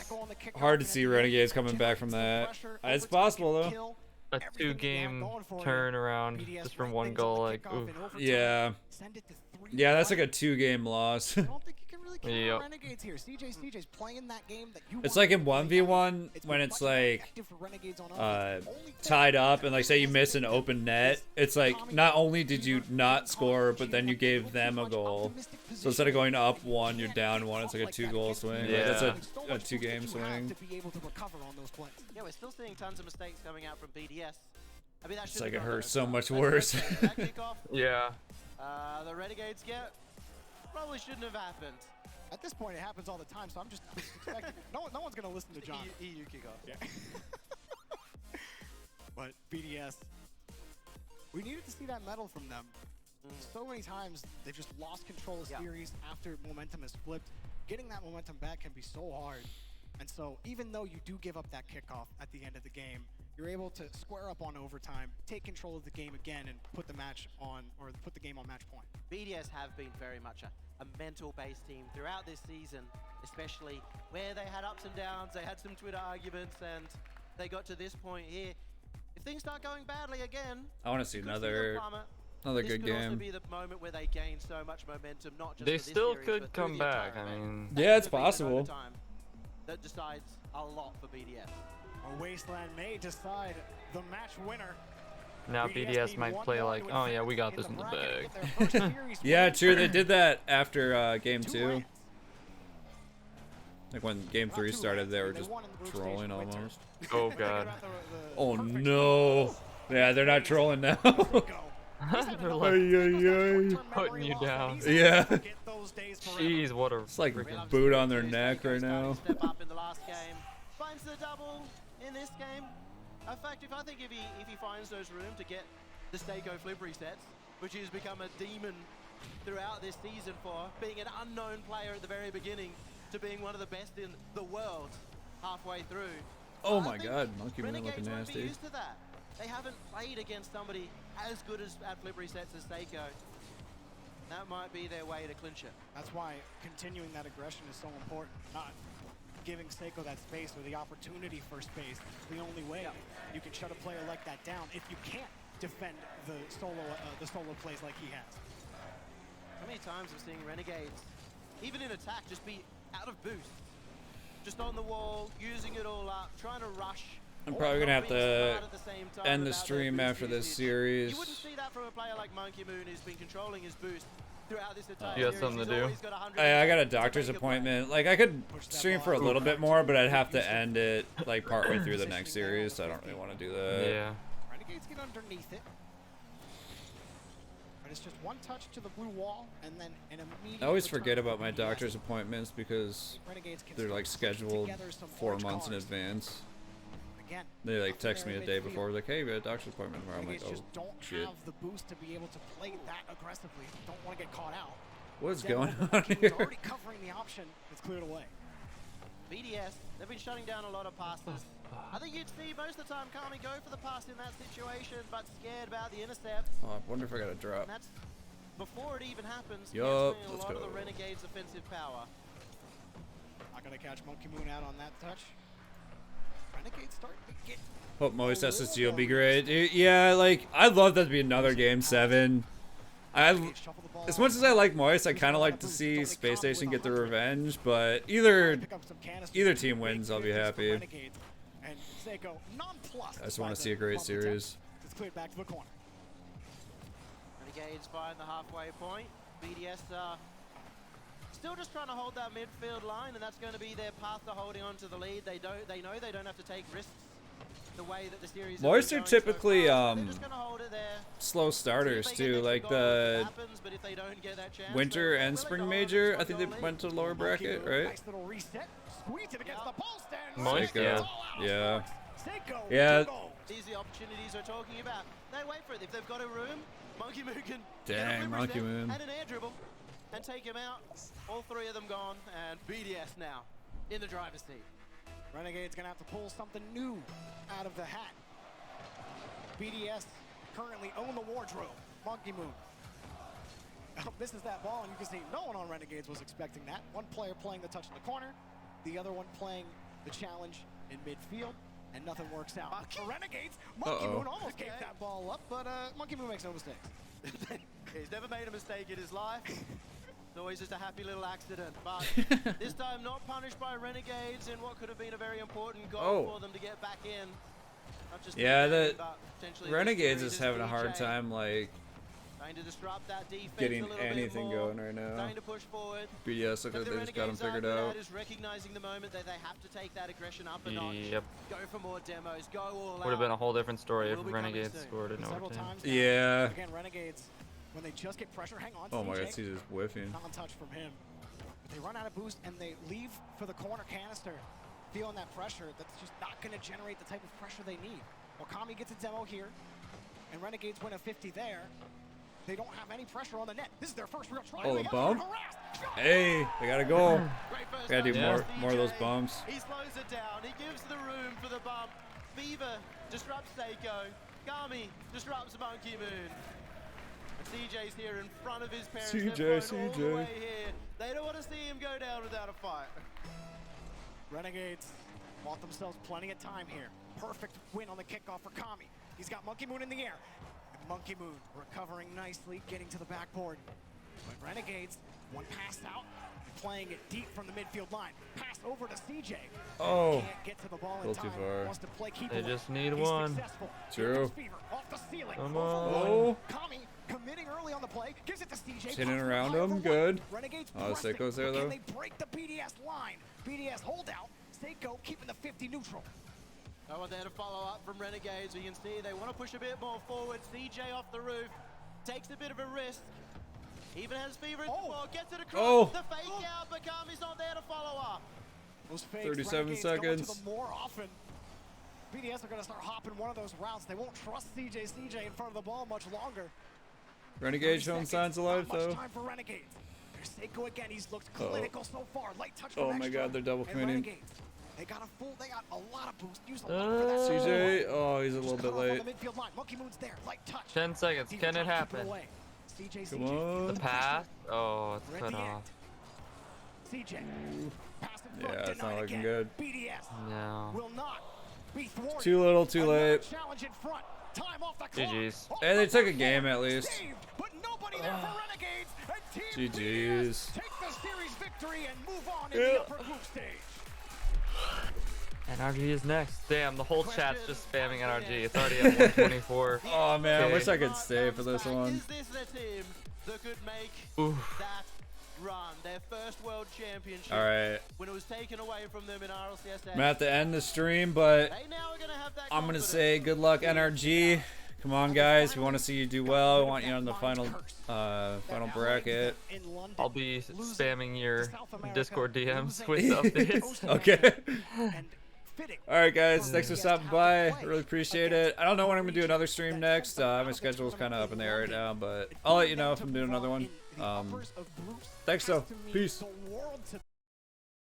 hard to see Renegades coming back from that. It's possible though. A 2-game turnaround just from one goal, like, oof. Yeah. Yeah, that's like a 2-game loss. I don't think you can really king Yep. of Renegades here. CJ's playing that game that you It's want like in him to play. 1v1 when it's like Effective for Renegades on offense. tied up and like say you miss an open net, it's like not only did you not score, but then you gave them a goal. So instead of going up 1, you're down 1. It's like a 2-goal swing. Like that's a 2-game swing. To be able to recover on those plays. Yeah, we're still seeing tons of mistakes coming out from BDS. I mean, that It's should like have it gone hurts though. so much Let's worse. say that kickoff, Yeah. the Renegades get probably shouldn't have happened. At this point, it happens all the time, so I'm just expecting. no one's gonna listen to John. EU kickoff. Yeah. But BDS, we needed to see that medal from them. So many times they've just lost control of series after momentum is flipped. Getting that momentum back can be so hard. And so even though you do give up that kickoff at the end of the game, you're able to square up on overtime, take control of the game again, and put the match on, or put the game on match point. BDS have been very much a mental-based team throughout this season, especially where they had ups and downs, they had some Twitter arguments, and they got to this point here. If things start going badly again, I want to see another this good could also game. be the moment where they gain so much momentum, not just They for this still series, could but through come the back. entire I event. mean, Yeah, it's Could be an possible. overtime that decides a lot for BDS. A Wasteland may decide the match winner. now BDS might play like, oh yeah, we got this in the bag. Yeah, true. They did that after game 2. Like when game 3 started, they were just trolling almost. Oh god. Oh no. Yeah, they're not trolling now. They're like putting you down. Yeah. Jeez, what a It's like boot on their neck right now. Step up in the last game, finds the double in this game. In fact, I think if he finds those room to get the soniK flip resets, which has become a demon throughout this season for being an unknown player at the very beginning to being one of the best in the world halfway through. Oh my god, Monkey Moon Renegades looking won't be nasty. used to that. They haven't played against somebody as good at flip resets as soniK. That might be their way to clinch it. That's why continuing that aggression is so important. Not giving soniK that space or the opportunity for space. The only way you can shut a player like that down if you can't defend the solo plays like he has. How many times I'm seeing Renegades, even in attack, just be out of boost. Just on the wall, using it all up, trying to rush. I'm probably gonna have to end the stream after this series. You wouldn't see that from a player like Monkey Moon, who's been controlling his boost throughout this entire You got series. something to He's do? always got 100 I got a doctor's appointment. Like I could stream for a little bit more, but I'd have to end it like partway through the next series. So I don't really want to do that. Yeah. Renegades get underneath it. But it's just one touch to the blue wall, and then an immediate I always return forget from about my BDS. doctor's appointments because Renegades can they're like start putting scheduled together some 4 large months in cards. advance. Again, They like up there text me in a day midfield. before, like, hey, we have a doctor's appointment tomorrow. I'm like, Renegades oh, just don't shit. have the boost to be able to play that aggressively. Don't want to get caught out. What is Instead, going on Monkey Moon's here? already covering the option. It's cleared away. BDS, they've been shutting down a lot of passes. I think you'd see most of the time Kami go for the pass in that situation, but scared about the intercept. Oh, I wonder if I got a drop. And that's before it even happens. Yup, canceling a let's lot of go. the Renegades' offensive power. Not going to catch Monkey Moon out on that touch. Renegades start to get... Hope Moist SSG will be great. Yeah, like, I'd love that to be another Game 7. As much as I like Moist, I kind of like to see Space Station get the revenge, but either team wins, I'll be happy. And soniK nonplussed I just want to see a great series. It's cleared back to the corner. Renegades find the halfway point. BDS still just trying to hold that midfield line, and that's going to be their path to holding on to the lead. They know they don't have to take risks the way that the series has Moist been are going so typically far. They're just gonna hold it there. slow starters too, like the Winter and Spring Major. I think they went to lower bracket, right? Nice little reset. Squeeze it against the post and Moist, soniK. yeah. soniK, Yeah. These are the opportunities we're talking about. They wait for it. If they've got a room, Monkey Moon can get a Dang, flip Monkey reset Moon. and an air dribble and take him out. All three of them gone, and BDS now in the driver's seat. Renegade's gonna have to pull something new out of the hat. BDS currently own the wardrobe. Monkey Moon misses that ball, and you can see no one on Renegades was expecting that. One player playing the touch in the corner, the other one playing the challenge in midfield, and nothing works out. For Renegades, Monkey Moon almost gave that ball up, but Monkey Moon makes no mistakes. He's never made a mistake in his life. It's always just a happy little accident, but this time not punished by Renegades in what could have been a very important goal for them to get back in. Not just Yeah, the game, the but potentially Renegades this is having a hard DJ time, like, trying to disrupt that defense getting a little anything bit more, going right now. trying to push forward. BDS look like they just got them figured out. Is recognizing the moment that they have to take that aggression up a notch. Yep. Go for more demos. Go all out. Would have been a whole different story if Renegades scored in overtime. Yeah. Again, Renegades, when they just get pressure, hang on. Oh my God, CJ, he's just whiffing. non-touch from him. But they run out of boost and they leave for the corner canister, feeling that pressure. That's just not going to generate the type of pressure they need. Wakami gets a demo here, and Renegades win a 50 there. They don't have any pressure on the net. This is their first real try. Oh, the bump. Hey, they got a goal. Gotta do more of those bumps. He slows it down. He gives the room for the bump. Fever disrupts Seiko. Kami disrupts Monkey Moon. And CJ's here in front of his parents. All the way here. They don't want to see him go down without a fight. Renegades want themselves plenty of time here. Perfect win on the kickoff for Kami. He's got Monkey Moon in the air. And Monkey Moon recovering nicely, getting to the backboard. But Renegades, one pass out, playing it deep from the midfield line. Pass over to CJ. Oh, can't get to the ball a in little time. too far. Wants to play keep They away. just need He's one. successful. True. Off the ceiling. Come on. Kami committing early on the play. Gives it to CJ. Hitting around him, good. Renegades Oh, pressing, Seiko's there but though. can they break the BDS line? BDS holdout. Seiko keeping the 50 neutral. No one there to follow up from Renegades. You can see they want to push a bit more forward. CJ off the roof. Takes a bit of a risk. Even has Fever in the ball. Gets it across. The fake out, but Kami's not there to follow up. Those fakes, 37 Renegades going to seconds. them more often. BDS are going to start hopping one of those routes. They won't trust CJ in front of the ball much longer. Renegade showing signs of life Not much though. time for Renegades. There's Seiko again. He's looked clinical so far. Light touch from Oh my Extra. God, they're double And committing. Renegades, they got a lot of boost. Use a lot for that. CJ, oh, he's a little Just bit cut off on late. the midfield line. Monkey Moon's there. Light touch. 10 seconds. Fever Can trying it to keep happen? away. CJ, Come on. The pass? Oh, it's We're at cut the off. CJ. Pass in front, Yeah, it's not denied looking again. good. BDS No. will not be thwarted. Too little, too Another late. challenge in front. Time off the clock. GG's. Hey, they took a game at least. Saved, but nobody there for Renegades. And Team GG's. take the series victory and move on in the upper group stage. NRG is next. Damn, the whole chat's just spamming NRG. It's already at 124. Oh man, I Okay. wish I could stay for this one. Is this the team that could make Oof. that run? Their first world championship. All right. When it was taken away from them in RLCS. I'm at the end of the stream, but They now are gonna have that I'm gonna confidence. say good luck, NRG. Come on, guys. We want to see you do well. I want you on the final bracket. I'll be spamming your Discord DMs with updates. Okay. All right, guys. Thanks for stopping by. I really appreciate it. I don't know when I'm gonna do another stream next. My schedule is kind of up in the air right now, but I'll let you know if I'm doing another one. Thanks, though. Peace.